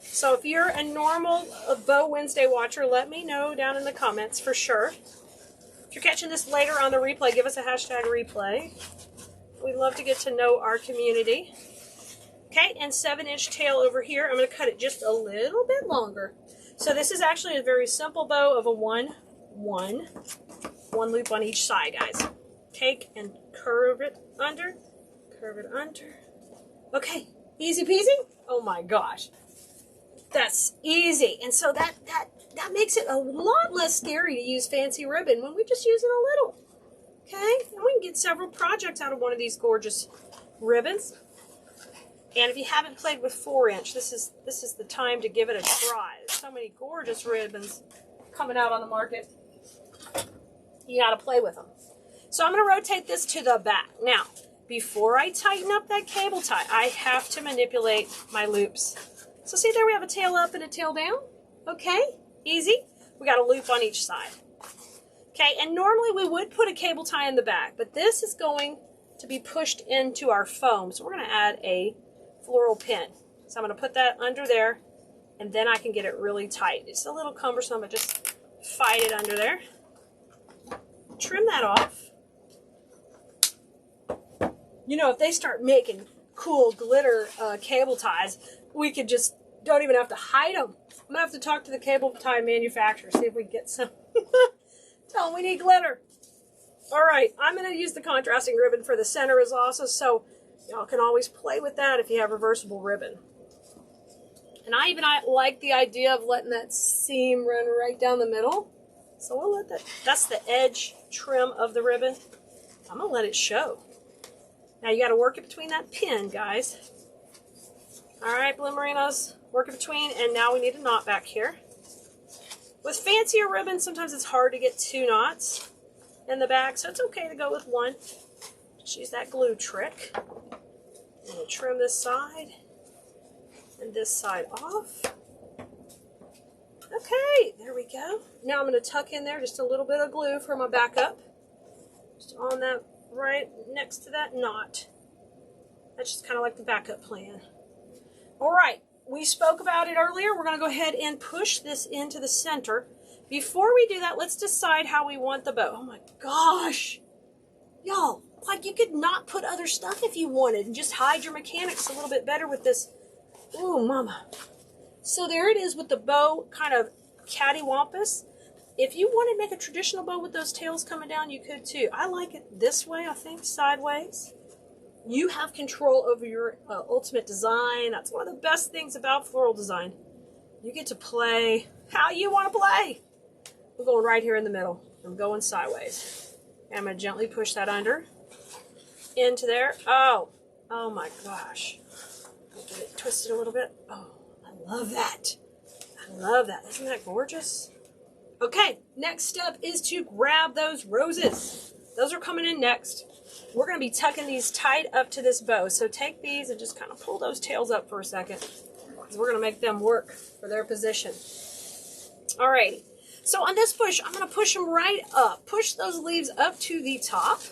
So if you're a normal Bow Wednesday watcher, let me know down in the comments for sure. If you're catching this later on the replay, give us a hashtag replay. We'd love to get to know our community. Okay, and 7-inch tail over here. I'm going to cut it just a little bit longer. So this is actually a very simple bow of a one loop on each side, guys. Take and curve it under. Okay, easy peasy. Oh my gosh, that's easy. And so that makes it a lot less scary to use fancy ribbon when we just use it a little. Okay, and we can get several projects out of one of these gorgeous ribbons. And if you haven't played with 4-inch, this is the time to give it a try. There's so many gorgeous ribbons coming out on the market. You got to play with them. So I'm going to rotate this to the back. Now, before I tighten up that cable tie, I have to manipulate my loops. So see there we have a tail up and a tail down. Okay, easy. We got a loop on each side. Okay, and normally we would put a cable tie in the back, but this is going to be pushed into our foam. So we're going to add a floral pin. So I'm going to put that under there, and then I can get it really tight. It's a little cumbersome, but just fight it under there. Trim that off. You know, if they start making cool glitter cable ties, we could just don't even have to hide them. I'm going to have to talk to the cable tie manufacturer, see if we can get some. Tell them we need glitter. All right, I'm going to use the contrasting ribbon for the center as also, so y'all can always play with that if you have reversible ribbon. And I like the idea of letting that seam run right down the middle. So we'll let that's the edge trim of the ribbon. I'm going to let it show. Now you got to work it between that pin, guys. All right, blue merinos, work it between, and now we need a knot back here. With fancier ribbons, sometimes it's hard to get 2 knots in the back, so it's okay to go with 1. Just use that glue trick. And we'll trim this side and this side off. Okay, there we go. Now I'm going to tuck in there just a little bit of glue for my backup. Just on that right next to that knot. That's just kind of like the backup plan. All right, we spoke about it earlier. We're going to go ahead and push this into the center. Before we do that, let's decide how we want the bow. Oh my gosh. Y'all, like you could not put other stuff if you wanted and just hide your mechanics a little bit better with this. Ooh, mama. So there it is with the bow kind of cattywampus. If you want to make a traditional bow with those tails coming down, you could too. I like it this way, I think, sideways. You have control over your ultimate design. That's one of the best things about floral design. You get to play how you want to play. I'm going right here in the middle. I'm going sideways. And I'm going to gently push that under into there. Oh my gosh. Get it twisted a little bit. Oh, I love that. I love that. Isn't that gorgeous? Okay, next step is to grab those roses. Those are coming in next. We're going to be tucking these tight up to this bow. So take these and just kind of pull those tails up for a second, because we're going to make them work for their position. Alrighty. So on this push, I'm going to push them right up. Push those leaves up to the top,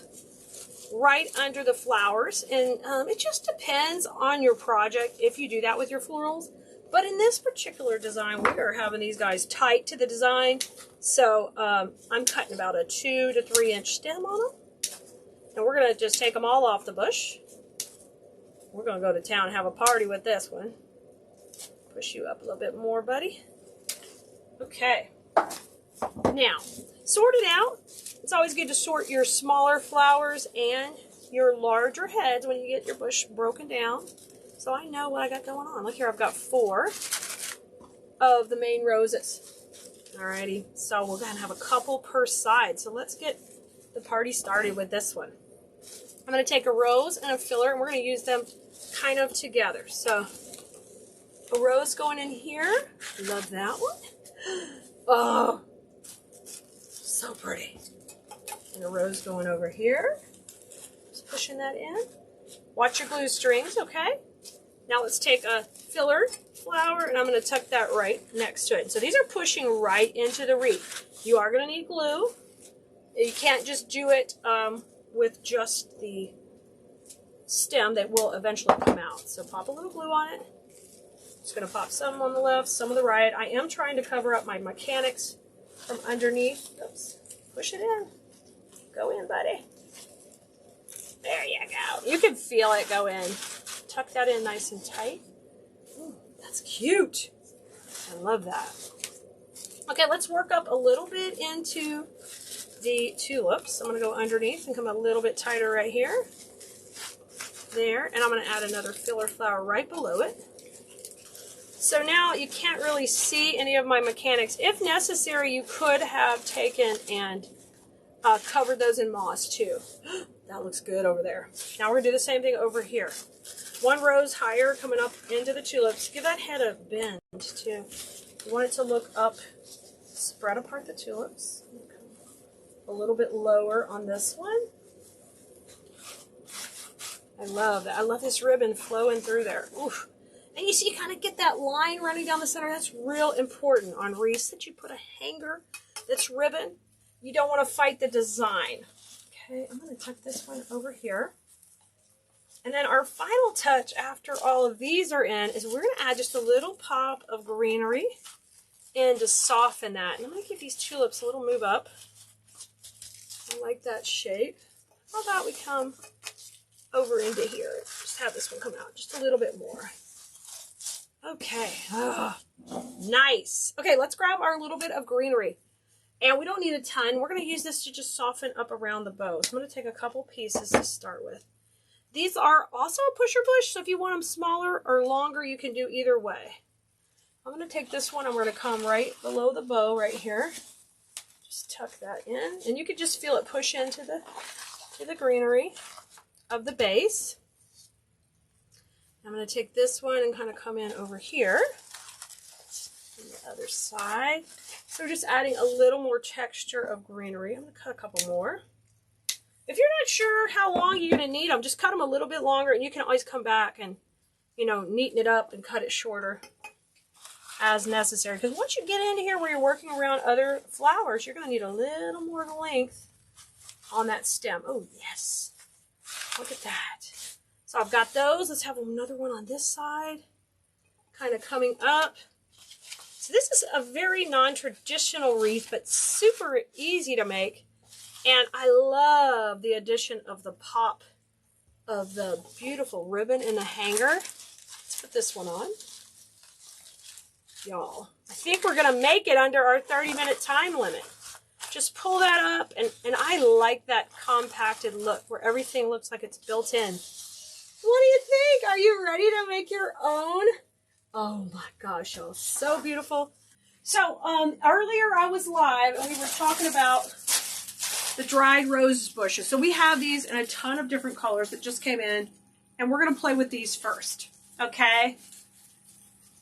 right under the flowers. And it just depends on your project if you do that with your florals. But in this particular design, we are having these guys tight to the design. So I'm cutting about a 2 to 3 inch stem on them. And we're going to just take them all off the bush. We're going to go to town and have a party with this one. Push you up a little bit more, buddy. Okay. Now, sort it out. It's always good to sort your smaller flowers and your larger heads when you get your bush broken down. So I know what I got going on. Look here, I've got 4 of the main roses. Alrighty, so we're going to have a couple per side. So let's get the party started with this one. I'm going to take a rose and a filler, and we're going to use them kind of together. So a rose going in here. Love that one. Oh, so pretty. And a rose going over here. Just pushing that in. Watch your glue strings, okay? Now let's take a filler flower, and I'm going to tuck that right next to it. So these are pushing right into the wreath. You are going to need glue. You can't just do it with just the stem that will eventually come out. So pop a little glue on it. Just going to pop some on the left, some on the right. I am trying to cover up my mechanics from underneath. Oops. Push it in. Go in, buddy. There you go. You can feel it go in. Tuck that in nice and tight. Ooh, that's cute. I love that. Okay, let's work up a little bit into the tulips. I'm going to go underneath and come a little bit tighter right here. There. And I'm going to add another filler flower right below it. So now you can't really see any of my mechanics. If necessary, you could have taken and covered those in moss too. That looks good over there. Now we're going to do the same thing over here. 1 rose higher coming up into the tulips. Give that head a bend too. You want it to look up. Spread apart the tulips. A little bit lower on this one. I love that. I love this ribbon flowing through there. Oof. And you see, you kind of get that line running down the center. That's real important on wreaths, that you put a hanger that's ribbon. You don't want to fight the design. Okay, I'm going to tuck this one over here. And then our final touch after all of these are in is we're going to add just a little pop of greenery in to soften that. And I'm going to give these tulips a little move up. I like that shape. How about we come over into here? Just have this one come out just a little bit more. Okay. Oh, nice. Okay, let's grab our little bit of greenery. And we don't need a ton. We're going to use this to just soften up around the bow. So I'm going to take a couple pieces to start with. These are also a pusher bush, so if you want them smaller or longer, you can do either way. I'm going to take this one, I'm going to come right below the bow right here. Just tuck that in, and you can just feel it push into the greenery of the base. I'm going to take this one and kind of come in over here on the other side. So we're just adding a little more texture of greenery. I'm going to cut a couple more. If you're not sure how long you're going to need them, just cut them a little bit longer, and you can always come back and, you know, neaten it up and cut it shorter as necessary. Because once you get into here where you're working around other flowers, you're going to need a little more length on that stem. Oh, yes. Look at that. So I've got those. Let's have another one on this side, kind of coming up. So this is a very non-traditional wreath, but super easy to make. And I love the addition of the pop of the beautiful ribbon in the hanger. Let's put this one on. Y'all, I think we're going to make it under our 30-minute time limit. Just pull that up, and I like that compacted look where everything looks like it's built in. What do you think? Are you ready to make your own? Oh my gosh, y'all, so beautiful. So earlier I was live and we were talking about the dried rose bushes. So we have these in a ton of different colors that just came in, and we're going to play with these first, okay?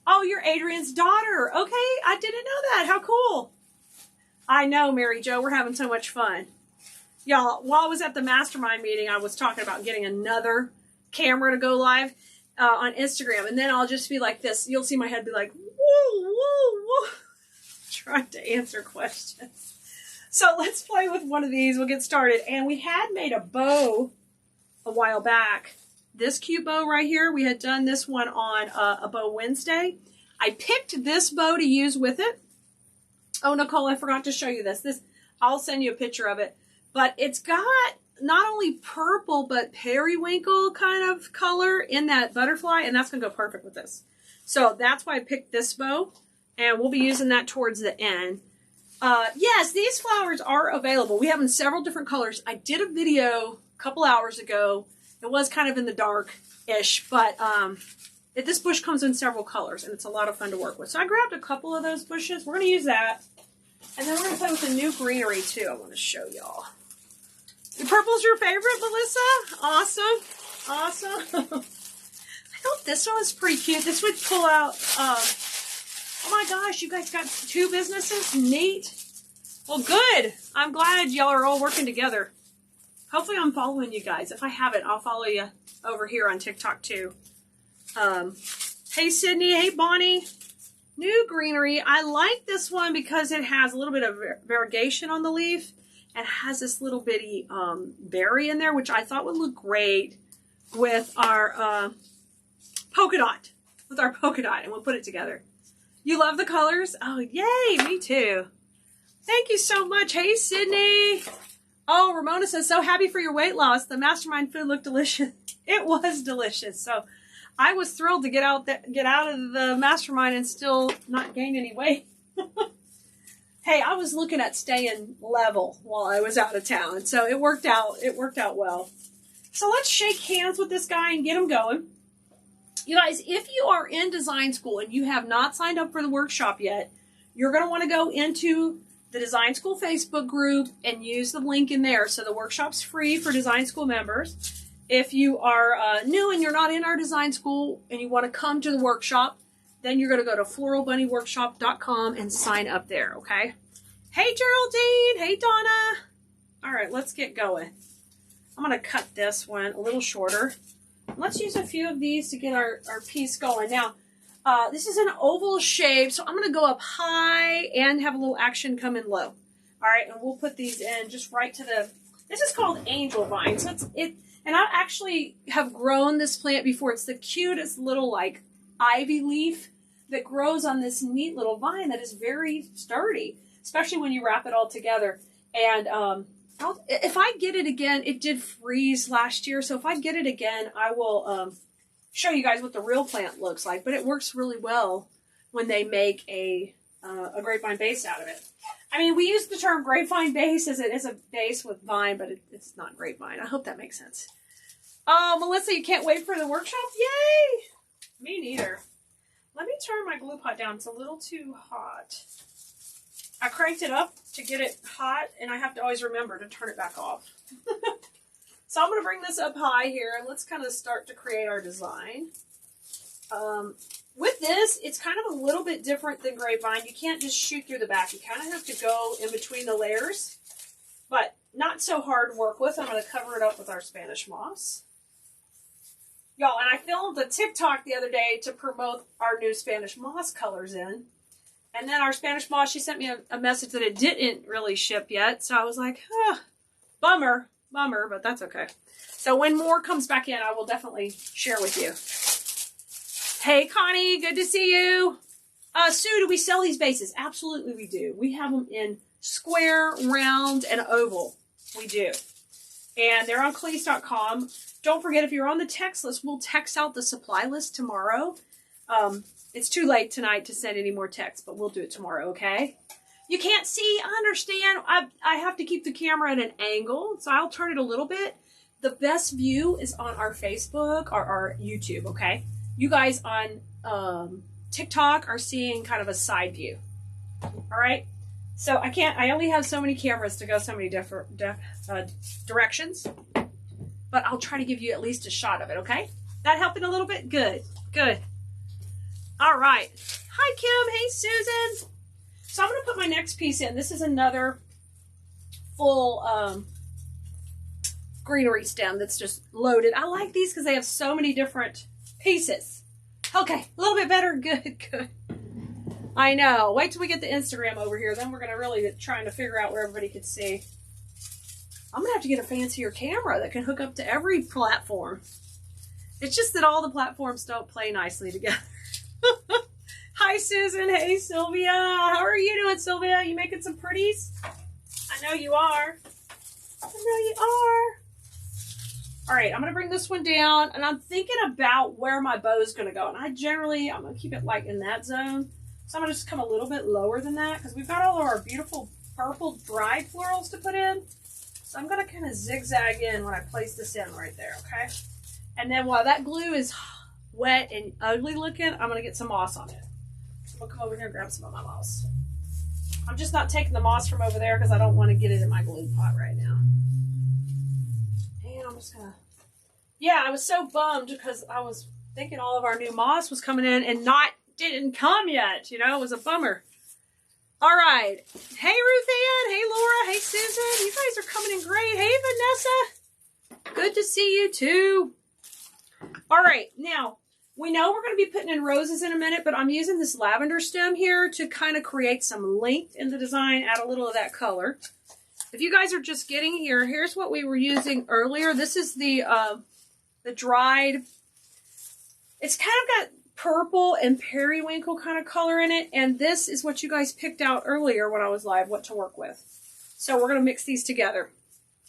Oh, you're Adrian's daughter. Okay, I didn't know that. How cool. I know, Mary Jo, we're having so much fun. Y'all, while I was at the mastermind meeting, I was talking about getting another camera to go live on Instagram, and then I'll just be like this. You'll see my head be like, whoa, whoa, whoa, trying to answer questions. So let's play with one of these. We'll get started. And we had made a bow a while back. This cute bow right here. We had done this one on a Bow Wednesday. I picked this bow to use with it. Oh, Nicole, I forgot to show you this. I'll send you a picture of it. But it's got not only purple, but periwinkle kind of color in that butterfly. And that's going to go perfect with this. So that's why I picked this bow. And we'll be using that towards the end. Yes, these flowers are available. We have in several different colors. I did a video a couple hours ago. It was kind of in the dark-ish, but this bush comes in several colors, and it's a lot of fun to work with. So I grabbed a couple of those bushes. We're going to use that. And then we're going to play with the new greenery, too. I want to show y'all. The purple's your favorite, Melissa? Awesome. Awesome. I thought this one was pretty cute. This would pull out... oh my gosh, you guys got 2 businesses? Neat. Well, good. I'm glad y'all are all working together. Hopefully I'm following you guys. If I haven't, I'll follow you over here on TikTok too. Hey, Sydney. Hey, Bonnie. New greenery. I like this one because it has a little bit of variegation on the leaf and has this little bitty berry in there, which I thought would look great with our polka dot. With our polka dot, and we'll put it together. You love the colors? Oh, yay, me too. Thank you so much. Hey, Sydney. Oh, Ramona says, so happy for your weight loss. The mastermind food looked delicious. It was delicious. So I was thrilled to get out of the mastermind and still not gain any weight. Hey, I was looking at staying level while I was out of town. So it worked out. It worked out well. So let's shake hands with this guy and get him going. You guys, if you are in design school and you have not signed up for the workshop yet, you're going to want to go into the Design School Facebook group and use the link in there. So the workshop's free for Design School members. If you are new and you're not in our design school and you want to come to the workshop, then you're going to go to floralbunnyworkshop.com and sign up there, okay? Hey, Geraldine. Hey, Donna. All right, let's get going. I'm going to cut this one a little shorter. Let's use a few of these to get our piece going. Now, this is an oval shape, so I'm going to go up high and have a little action come in low. All right, and we'll put these in just right to the... This is called angel vine. So and I actually have grown this plant before. It's the cutest little, like, ivy leaf that grows on this neat little vine that is very sturdy, especially when you wrap it all together. And if I get it again, it did freeze last year, so if I get it again, I will show you guys what the real plant looks like. But it works really well when they make a grapevine base out of it. I mean, we use the term grapevine base as it is a base with vine, but it's not grapevine. I hope that makes sense. Melissa, you can't wait for the workshop? Yay! Me neither. Let me turn my glue pot down. It's a little too hot. I cranked it up to get it hot, and I have to always remember to turn it back off. So I'm going to bring this up high here, and let's kind of start to create our design. With this, it's kind of a little bit different than grapevine. You can't just shoot through the back. You kind of have to go in between the layers, but not so hard to work with. I'm going to cover it up with our Spanish moss. Y'all, and I filmed a TikTok the other day to promote our new Spanish moss colors in. And then our Spanish moss, she sent me a message that it didn't really ship yet. So I was like, bummer, but that's okay. So when more comes back in, I will definitely share with you. Hey, Connie, good to see you. Sue, do we sell these bases? Absolutely we do. We have them in square, round, and oval. We do. And they're on Keleas.com. Don't forget, if you're on the text list, we'll text out the supply list tomorrow. It's too late tonight to send any more texts, but we'll do it tomorrow, okay? You can't see, I understand. I have to keep the camera at an angle, so I'll turn it a little bit. The best view is on our Facebook or our YouTube, okay? You guys on TikTok are seeing kind of a side view, all right? So I only have so many cameras to go so many different directions, but I'll try to give you at least a shot of it, okay? That helping a little bit? Good, good. All right. Hi, Kim. Hey, Susan. So I'm going to put my next piece in. This is another full greenery stem that's just loaded. I like these because they have so many different pieces. Okay, a little bit better. Good, good. I know. Wait till we get the Instagram over here. Then we're going to really be trying to figure out where everybody can see. I'm going to have to get a fancier camera that can hook up to every platform. It's just that all the platforms don't play nicely together. Hi, Susan. Hey, Sylvia. How are you doing, Sylvia? You making some pretties? I know you are. I know you are. All right, I'm going to bring this one down, and I'm thinking about where my bow is going to go. And I'm going to keep it like in that zone. So I'm going to just come a little bit lower than that because we've got all of our beautiful purple dried florals to put in. So I'm going to kind of zigzag in when I place this in right there, okay? And then while that glue is wet and ugly looking, I'm going to get some moss on it. I'm going to come over here and grab some of my moss. I'm just not taking the moss from over there because I don't want to get it in my glue pot right now. And I'm just going to... Yeah, I was so bummed because I was thinking all of our new moss was coming in and didn't come yet. You know, it was a bummer. All right. Hey, Ruth Ann. Hey, Laura. Hey, Susan. You guys are coming in great. Hey, Vanessa. Good to see you, too. All right. Now, we know we're going to be putting in roses in a minute, but I'm using this lavender stem here to kind of create some length in the design, add a little of that color. If you guys are just getting here, here's what we were using earlier. This is the dried, it's kind of got purple and periwinkle kind of color in it, and this is what you guys picked out earlier when I was live, what to work with. So we're going to mix these together.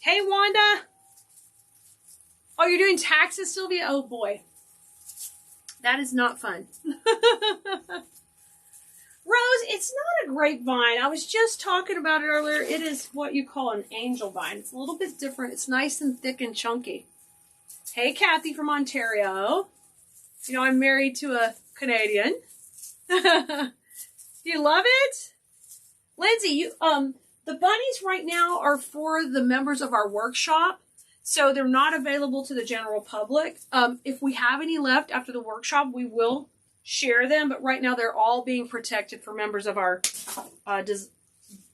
Hey, Wanda. Oh, you're doing taxes, Sylvia? Oh, boy. That is not fun. Rose, it's not a grapevine. I was just talking about it earlier. It is what you call an angel vine. It's a little bit different. It's nice and thick and chunky. Hey, Kathy from Ontario. You know, I'm married to a Canadian. Do you love it? Lindsay, the bunnies right now are for the members of our workshop. So they're not available to the general public. If we have any left after the workshop, we will share them. But right now, they're all being protected for members of our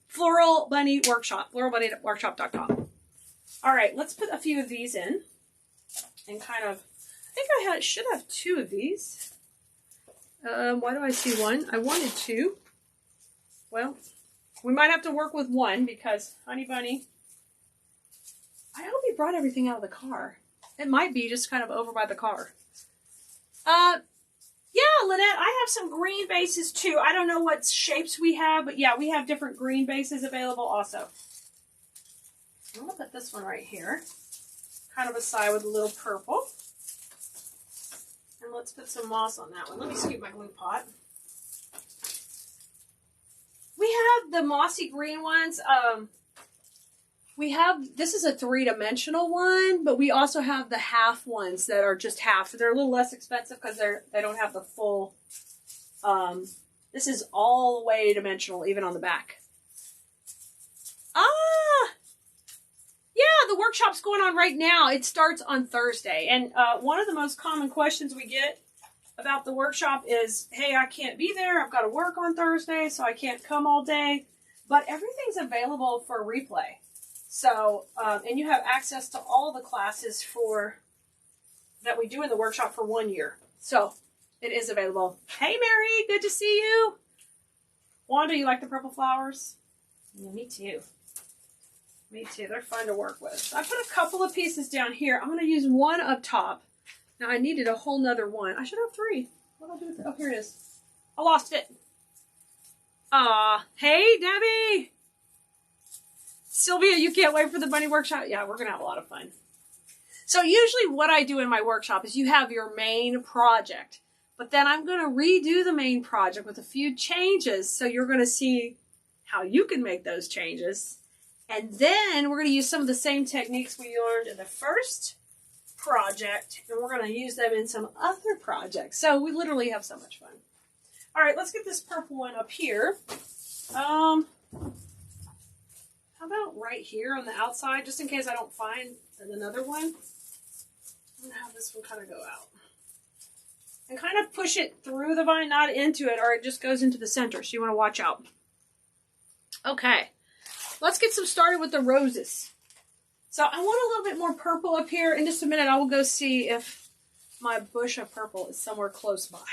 Floral Bunny Workshop, floralbunnyworkshop.com. All right, let's put a few of these in. And kind of, I think should have two of these. Why do I see one? I wanted two. Well, we might have to work with one because Honey Bunny... I hope he brought everything out of the car. It might be just kind of over by the car. Yeah, Lynette, I have some green bases too. I don't know what shapes we have, but yeah, we have different green bases available also. I'm going to put this one right here. Kind of a side with a little purple. And let's put some moss on that one. Let me scoop my glue pot. We have the mossy green ones. We have, this is a 3-dimensional one, but we also have the half ones that are just half. They're a little less expensive because they don't have the full, this is all the way dimensional, even on the back. Yeah, the workshop's going on right now. It starts on Thursday. And one of the most common questions we get about the workshop is, hey, I can't be there. I've got to work on Thursday, so I can't come all day. But everything's available for replay. So, and you have access to all the classes that we do in the workshop for 1 year. So, it is available. Hey, Mary, good to see you. Wanda, you like the purple flowers? Yeah, me too. Me too. They're fun to work with. I put a couple of pieces down here. I'm going to use one up top. Now, I needed a whole nother one. I should have 3. What did I do with it? Oh, here it is. I lost it. Hey, Debbie. Sylvia, you can't wait for the bunny workshop? Yeah, we're going to have a lot of fun. So usually what I do in my workshop is you have your main project. But then I'm going to redo the main project with a few changes. So you're going to see how you can make those changes. And then we're going to use some of the same techniques we learned in the first project. And we're going to use them in some other projects. So we literally have so much fun. All right, let's get this purple one up here. How about right here on the outside, just in case I don't find another one? I'm going to have this one kind of go out. And kind of push it through the vine, not into it, or it just goes into the center. So you want to watch out. Okay. Let's get some started with the roses. So I want a little bit more purple up here. In just a minute, I will go see if my bush of purple is somewhere close by.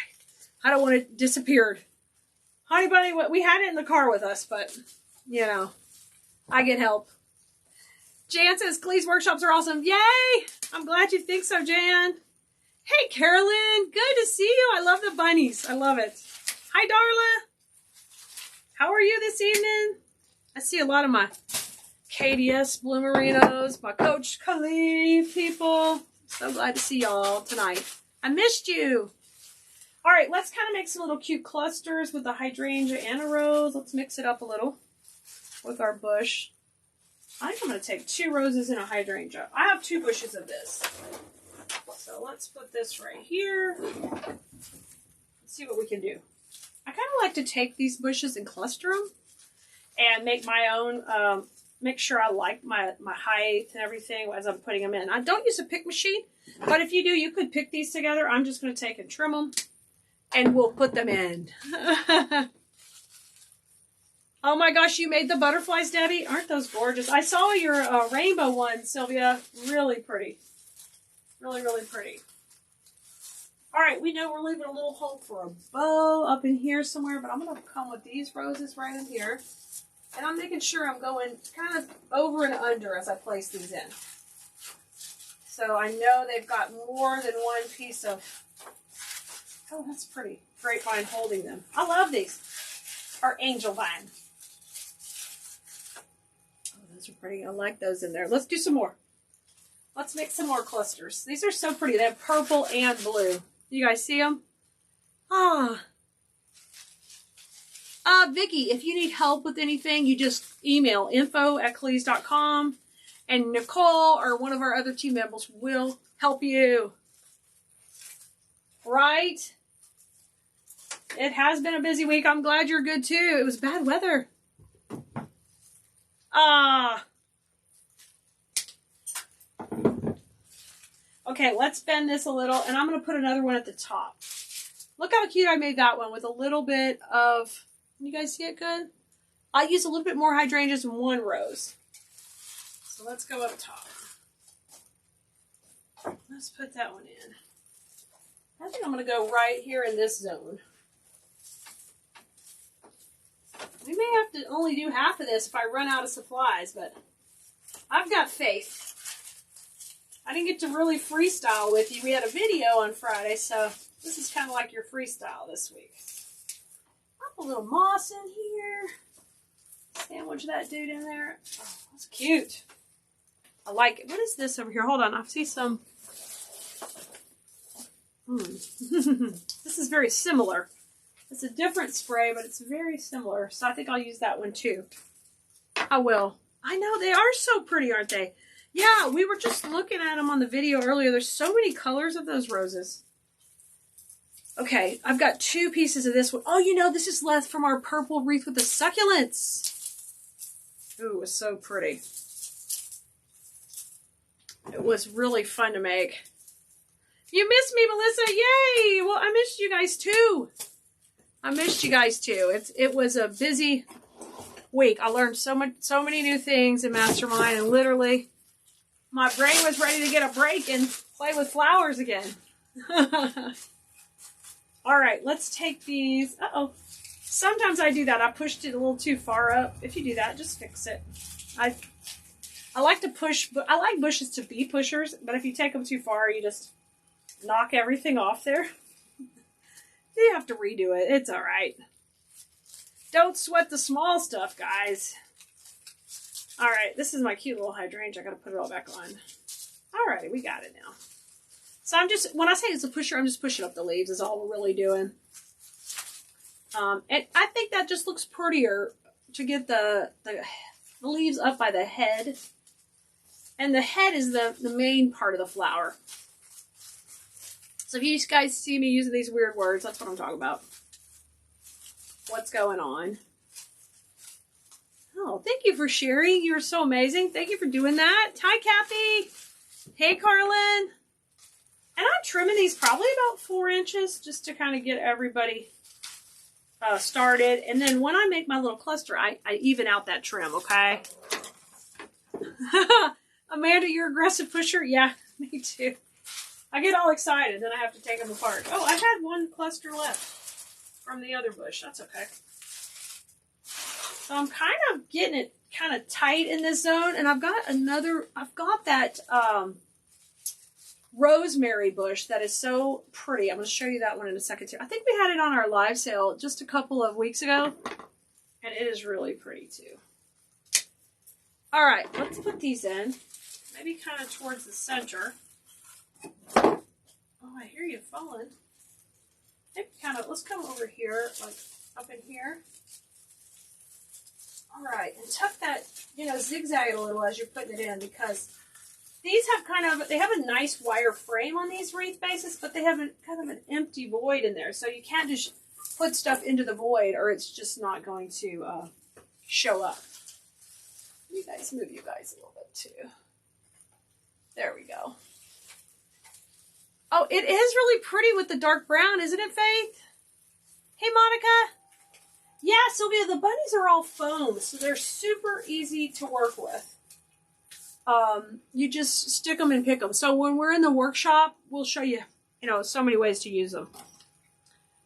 I don't want it disappeared. Honey Bunny, we had it in the car with us, but, you know, I get help. Jan says, Keleas workshops are awesome. Yay! I'm glad you think so, Jan. Hey, Carolyn. Good to see you. I love the bunnies. I love it. Hi, Darla. How are you this evening? I see a lot of my KDS Bloomerinos, my Coach Khalif people. So glad to see y'all tonight. I missed you. All right, let's kind of make some little cute clusters with the hydrangea and a rose. Let's mix it up a little with our bush. I think I'm going to take 2 roses and a hydrangea. I have 2 bushes of this. So let's put this right here. Let's see what we can do. I kind of like to take these bushes and cluster them and make my own, make sure I like my height and everything as I'm putting them in. I don't use a pick machine, but if you do, you could pick these together. I'm just going to take and trim them and we'll put them in. Oh my gosh, you made the butterflies, Debbie. Aren't those gorgeous? I saw your rainbow one, Sylvia. Really pretty. Really, really pretty. All right, we know we're leaving a little hole for a bow up in here somewhere, but I'm going to come with these roses right in here. And I'm making sure I'm going kind of over and under as I place these in. So I know they've got more than one piece of... Oh, that's pretty. Grapevine holding them. I love these. Or angel vine. Oh, those are pretty. I like those in there. Let's do some more. Let's make some more clusters. These are so pretty. They have purple and blue. You guys see them? Vicky, if you need help with anything, you just email info@keleas.com and Nicole or one of our other team members will help you. Right? It has been a busy week. I'm glad you're good too. It was bad weather. Okay, let's bend this a little, and I'm going to put another one at the top. Look how cute I made that one with a little bit of... Can you guys see it good? I use a little bit more hydrangeas in one rose. So let's go up top. Let's put that one in. I think I'm going to go right here in this zone. We may have to only do half of this if I run out of supplies, but I've got faith. I didn't get to really freestyle with you. We had a video on Friday, so this is kind of like your freestyle this week. Pop a little moss in here. Sandwich that dude in there. Oh, that's cute. I like it. What is this over here? Hold on. I see some... This is very similar. It's a different spray, but it's very similar. So I think I'll use that one too. I will. I know, they are so pretty, aren't they? Yeah, we were just looking at them on the video earlier. There's so many colors of those roses. Okay, I've got 2 pieces of this one. Oh, you know, this is left from our purple wreath with the succulents. Ooh, it was so pretty. It was really fun to make. You missed me, Melissa. Yay! Well, I missed you guys too. It was a busy week. I learned so many new things in Mastermind, and literally my brain was ready to get a break and play with flowers again. All right, let's take these. Uh-oh. Sometimes I do that. I pushed it a little too far up. If you do that, just fix it. I like to push, but I like bushes to be pushers, but if you take them too far, you just knock everything off there. You have to redo it. It's all right. Don't sweat the small stuff, guys. All right, this is my cute little hydrangea. I got to put it all back on. All right, we got it now. So I'm just, when I say it's a pusher, I'm just pushing up the leaves is all we're really doing. And I think that just looks prettier to get the leaves up by the head. And the head is the main part of the flower. So if you guys see me using these weird words, that's what I'm talking about. What's going on? Oh, thank you for sharing. You're so amazing. Thank you for doing that. Hi, Kathy. Hey, Carlin. And I'm trimming these probably about 4 inches just to kind of get everybody started. And then when I make my little cluster, I even out that trim, okay? Amanda, you're aggressive pusher? Yeah, me too. I get all excited, then I have to take them apart. Oh, I had 1 cluster left from the other bush. That's okay. So I'm kind of getting it kind of tight in this zone, and I've got that rosemary bush that is so pretty. I'm going to show you that one in a second too. I think we had it on our live sale just a couple of weeks ago, and it is really pretty too. All right, let's put these in. Maybe kind of towards the center. Oh, I hear you falling. Maybe kind of, let's come over here, like up in here. All right, and tuck that, zigzag it a little as you're putting it in, because these have they have a nice wire frame on these wreath bases, but they have kind of an empty void in there. So you can't just put stuff into the void or it's just not going to show up. You guys move you guys a little bit too. There we go. Oh, it is really pretty with the dark brown, isn't it, Faith? Hey, Monica. Yeah, Sylvia, the bunnies are all foam, so they're super easy to work with. You just stick them and pick them. So when we're in the workshop, we'll show you, so many ways to use them.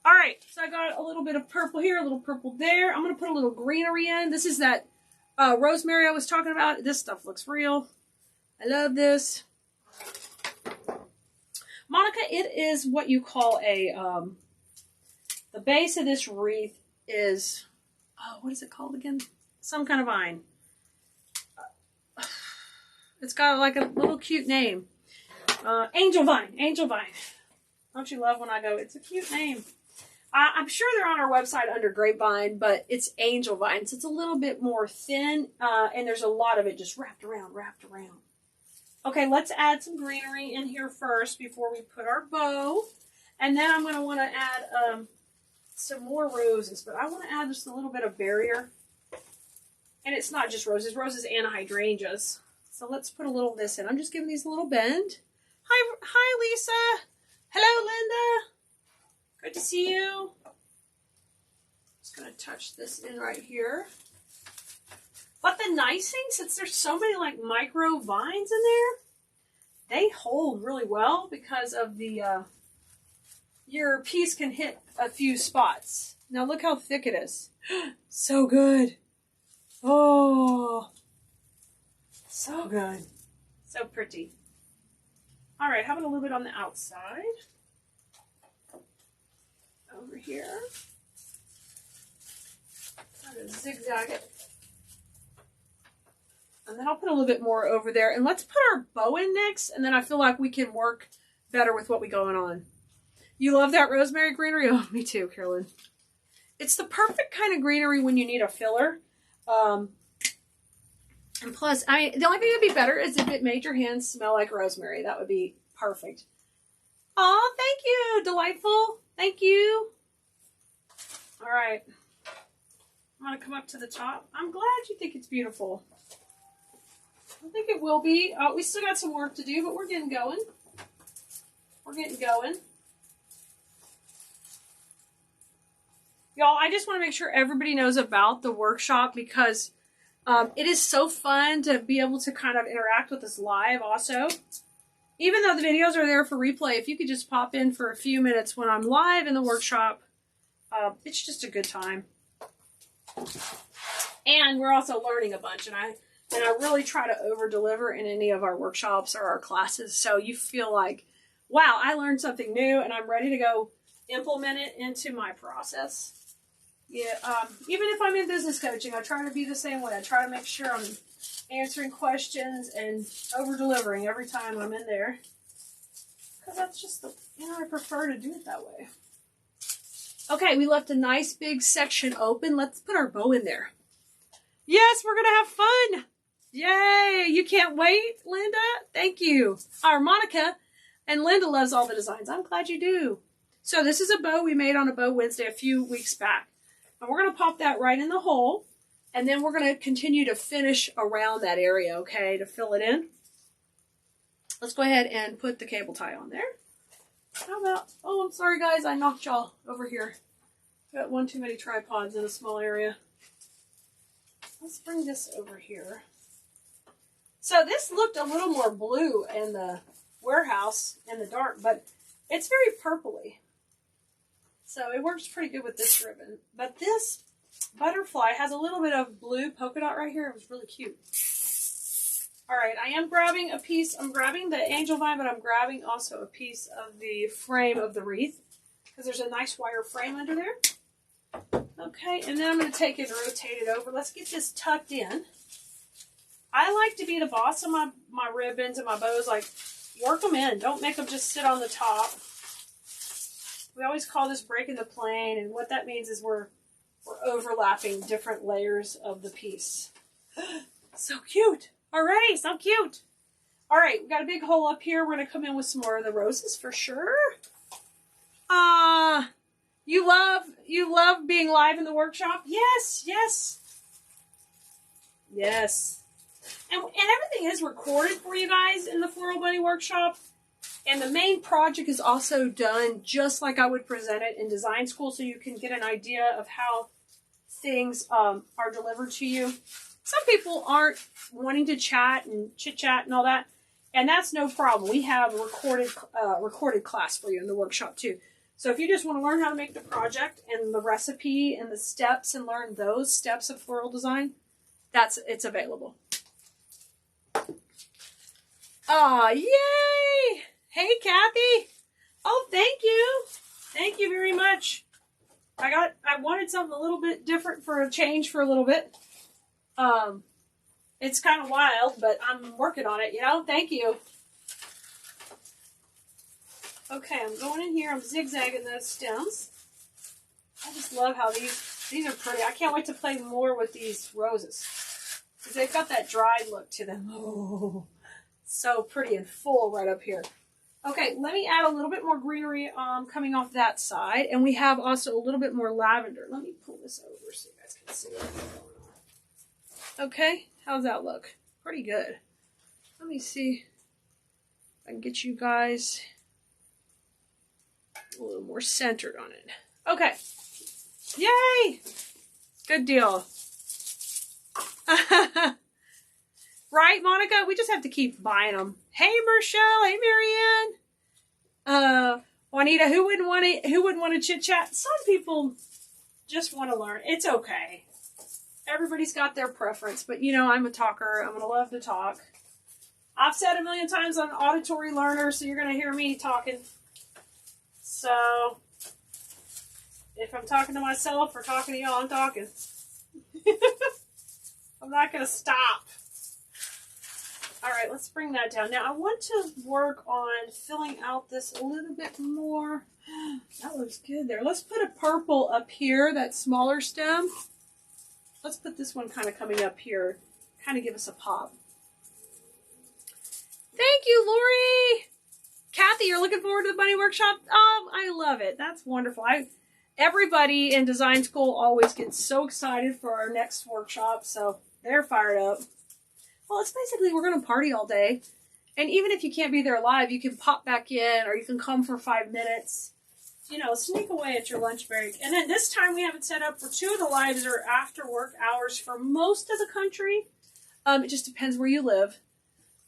All right, so I got a little bit of purple here, a little purple there. I'm going to put a little greenery in. This is that rosemary I was talking about. This stuff looks real. I love this. Monica, it is what you call the base of this wreath is, what is it called again? Some kind of vine. It's got like a little cute name. Angel vine. Angel vine. Don't you love when I go, it's a cute name. I'm sure they're on our website under grapevine, but it's angel vine. So it's a little bit more thin, and there's a lot of it just wrapped around. Okay, let's add some greenery in here first before we put our bow. And then I'm going to want to add some more roses, but I want to add just a little bit of barrier. And it's not just roses and hydrangeas. So let's put a little of this in. I'm just giving these a little bend. Hi, Lisa. Hello, Linda. Good to see you. Just going to touch this in right here. But the nice thing, since there's so many like micro vines in there, they hold really well because of the, your piece can hit a few spots. Now look how thick it is. So good. Oh, so good. So pretty. All right, how about a little bit on the outside? Over here. I'm going to zigzag it. And then I'll put a little bit more over there. And let's put our bow in next. And then I feel like we can work better with what we going on. You love that rosemary greenery? Oh, me too, Carolyn. It's the perfect kind of greenery when you need a filler. And plus, I mean, the only thing that'd be better is if it made your hands smell like rosemary. That would be perfect. Oh, thank you. Delightful. Thank you. All right. I'm going to come up to the top. I'm glad you think it's beautiful. I think it will be. We still got some work to do, but we're getting going. We're getting going. Y'all, I just want to make sure everybody knows about the workshop because it is so fun to be able to kind of interact with us live also. Even though the videos are there for replay, if you could just pop in for a few minutes when I'm live in the workshop, it's just a good time. And we're also learning a bunch, and I really try to over-deliver in any of our workshops or our classes, so you feel like, wow, I learned something new, and I'm ready to go implement it into my process. Yeah, even if I'm in business coaching, I try to be the same way. I try to make sure I'm answering questions and over-delivering every time I'm in there. Because that's just the, I prefer to do it that way. Okay, we left a nice big section open. Let's put our bow in there. Yes, we're going to have fun. Yay, you can't wait, Linda? Thank you. Our Monica and Linda loves all the designs. I'm glad you do. So this is a bow we made on a Bow Wednesday a few weeks back. And we're going to pop that right in the hole. And then we're going to continue to finish around that area, okay, to fill it in. Let's go ahead and put the cable tie on there. How about, oh, I'm sorry, guys. I knocked y'all over here. Got one too many tripods in a small area. Let's bring this over here. So this looked a little more blue in the warehouse in the dark, but it's very purpley. So it works pretty good with this ribbon. But this butterfly has a little bit of blue polka dot right here. It was really cute. All right, I am grabbing a piece. I'm grabbing the angel vine, but I'm grabbing also a piece of the frame of the wreath because there's a nice wire frame under there. Okay, and then I'm going to take it and rotate it over. Let's get this tucked in. I like to be the boss of my ribbons and my bows. Like, work them in. Don't make them just sit on the top. We always call this breaking the plane, and what that means is we're overlapping different layers of the piece. So cute. Already, so cute. All right, we got a big hole up here. We're going to come in with some more of the roses for sure. You love being live in the workshop? Yes, yes. Yes. And everything is recorded for you guys in the Floral Bunny workshop. And the main project is also done just like I would present it in design school, so you can get an idea of how things are delivered to you. Some people aren't wanting to chat and chit-chat and all that, and that's no problem. We have a recorded class for you in the workshop too. So if you just want to learn how to make the project and the recipe and the steps and learn those steps of floral design, it's available. Aw, yay! Hey, Kathy. Oh, thank you. Thank you very much. I wanted something a little bit different for a change for a little bit. It's kind of wild, but I'm working on it, Thank you. Okay, I'm going in here. I'm zigzagging those stems. I just love how these are pretty. I can't wait to play more with these roses because they've got that dried look to them. Oh, so pretty and full right up here. Okay, let me add a little bit more greenery coming off that side. And we have also a little bit more lavender. Let me pull this over so you guys can see what's going on. Okay, how's that look? Pretty good. Let me see if I can get you guys a little more centered on it. Okay. Yay! Good deal. Right, Monica? We just have to keep buying them. Hey, Michelle. Hey, Marianne. Juanita, who wouldn't want to chit chat? Some people just want to learn. It's okay. Everybody's got their preference, but I'm a talker. I'm gonna love to talk. I've said a million times I'm an auditory learner, so you're gonna hear me talking. So if I'm talking to myself or talking to y'all, I'm talking. I'm not gonna stop. All right, let's bring that down. Now I want to work on filling out this a little bit more. That looks good there. Let's put a purple up here, that smaller stem. Let's put this one kind of coming up here. Kind of give us a pop. Thank you, Lori. Kathy, you're looking forward to the bunny workshop? I love it. That's wonderful. Everybody in design school always gets so excited for our next workshop, so they're fired up. Well, it's basically we're going to party all day. And even if you can't be there live, you can pop back in or you can come for 5 minutes. You know, sneak away at your lunch break. And then this time we have it set up for 2 of the lives are after work hours for most of the country. It just depends where you live.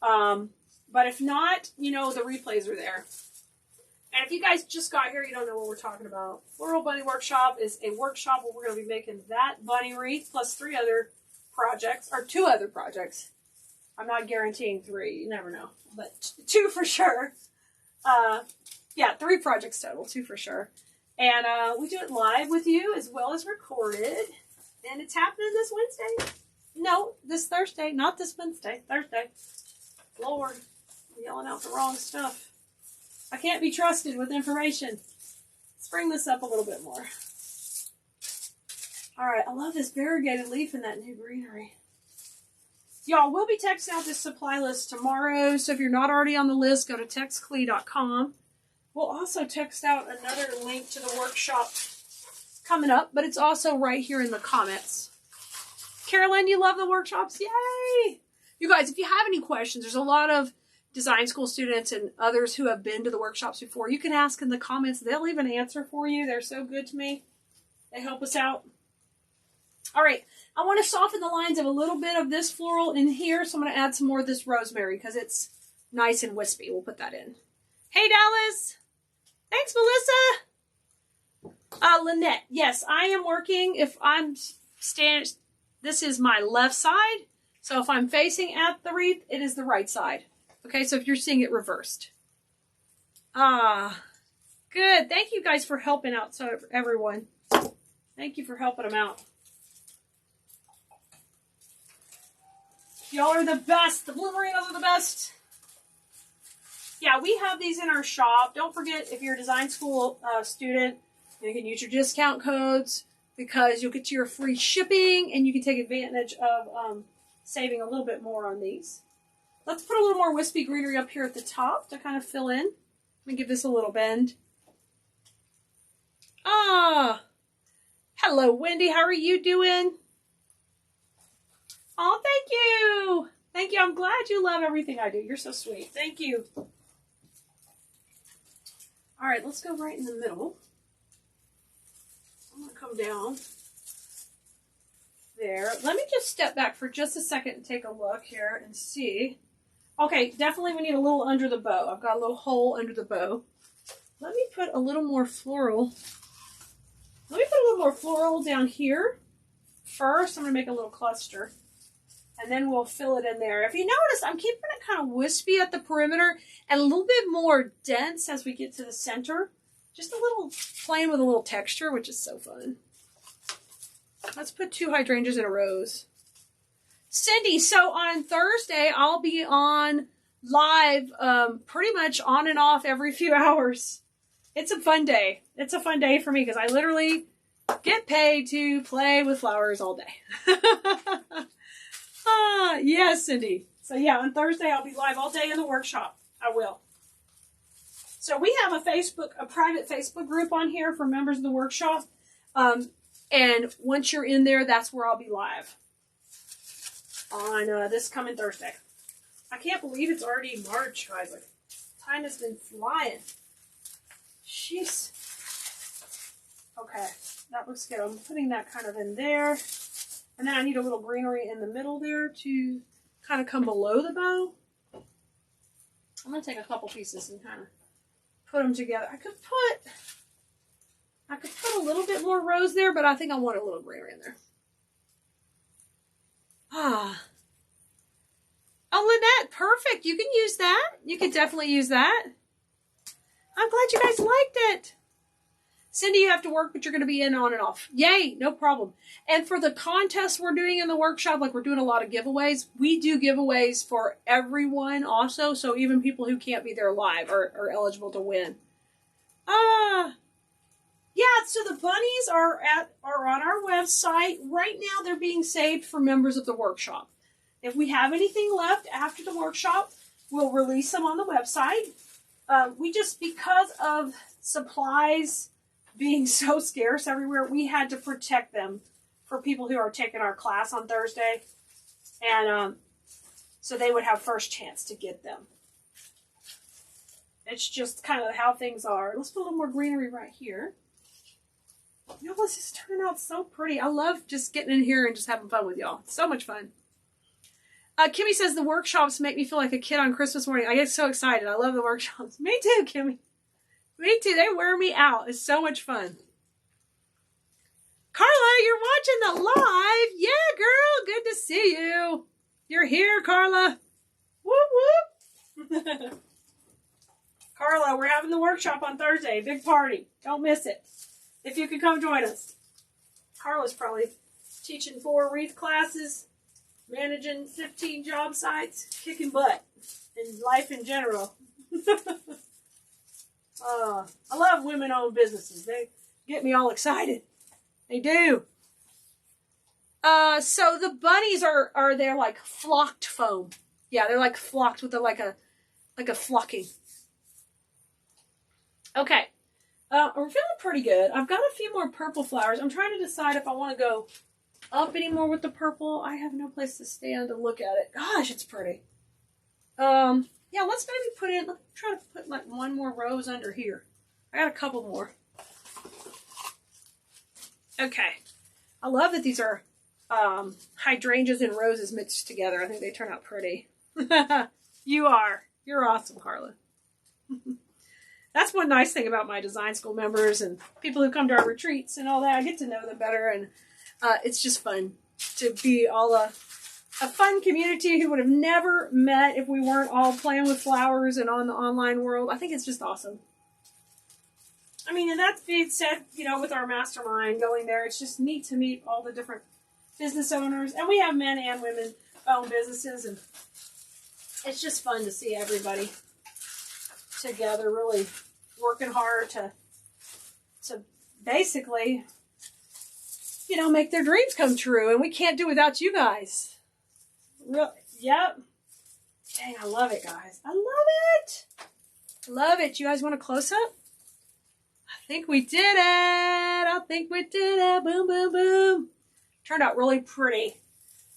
But if not, you know, the replays are there. And if you guys just got here, you don't know what we're talking about. Floral Bunny Workshop is a workshop where we're going to be making that bunny wreath plus 3 other projects, or 2 other projects. I'm not guaranteeing 3. You never know. But 2 for sure. Yeah, 3 projects total. 2 for sure. And we do it live with you as well as recorded. And it's happening this Wednesday. No, this Thursday. Not this Wednesday. Thursday. Lord, I'm yelling out the wrong stuff. I can't be trusted with information. Let's bring this up a little bit more. All right, I love this variegated leaf in that new greenery. Y'all, we'll be texting out this supply list tomorrow, so if you're not already on the list, go to textklee.com. We'll also text out another link to the workshop coming up, but it's also right here in the comments. Carolyn, you love the workshops? Yay! You guys, if you have any questions, there's a lot of design school students and others who have been to the workshops before. You can ask in the comments. They'll even answer for you. They're so good to me. They help us out. All right. I want to soften the lines of a little bit of this floral in here. So I'm going to add some more of this rosemary because it's nice and wispy. We'll put that in. Hey, Dallas. Thanks, Melissa. Lynette. Yes, I am working. If I'm standing, this is my left side. So if I'm facing at the wreath, it is the right side. Okay, so if you're seeing it reversed. Good. Thank you guys for helping out, so everyone. Thank you for helping them out. Y'all are the best. The blue merinos are the best. Yeah, we have these in our shop. Don't forget, if you're a design school student, you can use your discount codes because you'll get your free shipping and you can take advantage of saving a little bit more on these. Let's put a little more wispy greenery up here at the top to kind of fill in. Let me give this a little bend. Hello, Wendy. How are you doing? Oh, thank you. Thank you. I'm glad you love everything I do. You're so sweet. Thank you. All right, let's go right in the middle. I'm going to come down there. Let me just step back for just a second and take a look here and see. Okay, definitely we need a little under the bow. I've got a little hole under the bow. Let me put a little more floral. Let me put a little more floral down here. First, I'm going to make a little cluster. And then we'll fill it in there. If you notice, I'm keeping it kind of wispy at the perimeter and a little bit more dense as we get to the center. Just a little, playing with a little texture, which is so fun. Let's put 2 hydrangeas in a rose. Cindy, so on Thursday, I'll be on live pretty much on and off every few hours. It's a fun day. It's a fun day for me because I literally get paid to play with flowers all day. Yes, Cindy. So yeah, on Thursday, I'll be live all day in the workshop. I will. So we have a private Facebook group on here for members of the workshop. And once you're in there, that's where I'll be live. On this coming Thursday. I can't believe it's already March, guys. Like, time has been flying. Jeez. Okay, that looks good. I'm putting that kind of in there. And then I need a little greenery in the middle there to kind of come below the bow. I'm going to take a couple pieces and kind of put them together. I could put a little bit more rose there, but I think I want a little greenery in there. Oh, Lynette, perfect. You can use that. You can definitely use that. I'm glad you guys liked it. Cindy, you have to work, but you're going to be in on and off. Yay, no problem. And for the contests we're doing in the workshop, like we're doing a lot of giveaways, we do giveaways for everyone also. So even people who can't be there live are eligible to win. Yeah, so the bunnies are on our website. Right now they're being saved for members of the workshop. If we have anything left after the workshop, we'll release them on the website. We just, because of supplies being so scarce everywhere, we had to protect them for people who are taking our class on Thursday. And so they would have first chance to get them. It's just kind of how things are. Let's put a little more greenery right here. You know, this is turning out so pretty. I love just getting in here and just having fun with y'all. So much fun. Kimmy says the workshops make me feel like a kid on Christmas morning. I get so excited. I love the workshops. Me too, Kimmy. Me too. They wear me out. It's so much fun. Carla, you're watching the live. Yeah, girl. Good to see you. You're here, Carla. Whoop, whoop. Carla, we're having the workshop on Thursday. Big party. Don't miss it. If you could come join us. Carla's probably teaching 4 Wreath classes, managing 15 job sites, kicking butt, and life in general. I love women-owned businesses. They get me all excited. They do. So the bunnies are they're like flocked foam. Yeah, they're like flocked with like a flocking. Okay. We're feeling pretty good. I've got a few more purple flowers. I'm trying to decide if I want to go up anymore with the purple. I have no place to stand to look at it. Gosh, it's pretty. Yeah, let's maybe let's try to put like one more rose under here. I got a couple more. Okay. I love that these are hydrangeas and roses mixed together. I think they turn out pretty. You're awesome, Carla. That's one nice thing about my design school members and people who come to our retreats and all that. I get to know them better, and it's just fun to be all a fun community who would have never met if we weren't all playing with flowers and on the online world. I think it's just awesome. I mean, and that being said, you know, with our mastermind going there, it's just neat to meet all the different business owners. And we have men and women own businesses, and it's just fun to see everybody together really working hard to basically, you know, make their dreams come true. And we can't do without you guys. Yep. Dang, I love it, guys. I love it. Love it. You guys want a close-up? I think we did it. Boom, boom, boom. Turned out really pretty.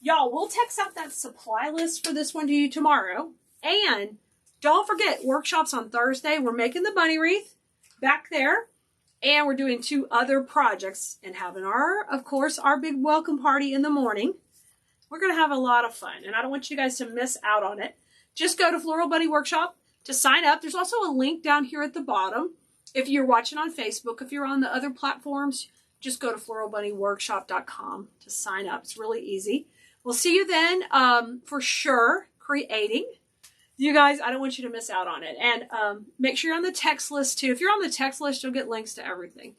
Y'all, we'll text out that supply list for this one to you tomorrow. And don't forget, workshops on Thursday. We're making the bunny wreath back there. And we're doing 2 other projects and having of course, our big welcome party in the morning. We're going to have a lot of fun. And I don't want you guys to miss out on it. Just go to Floral Bunny Workshop to sign up. There's also a link down here at the bottom. If you're watching on Facebook, if you're on the other platforms, just go to floralbunnyworkshop.com to sign up. It's really easy. We'll see you then for sure creating. You guys, I don't want you to miss out on it. And make sure you're on the text list too. If you're on the text list, you'll get links to everything.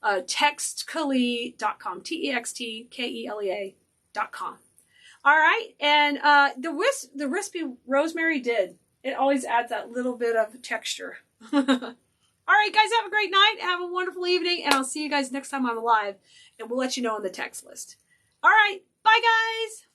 Textkelea.com. TEXTKELEA.com. All right. And the recipe Rosemary did. It always adds that little bit of texture. All right, guys, have a great night. Have a wonderful evening. And I'll see you guys next time I'm live. And we'll let you know on the text list. All right. Bye, guys.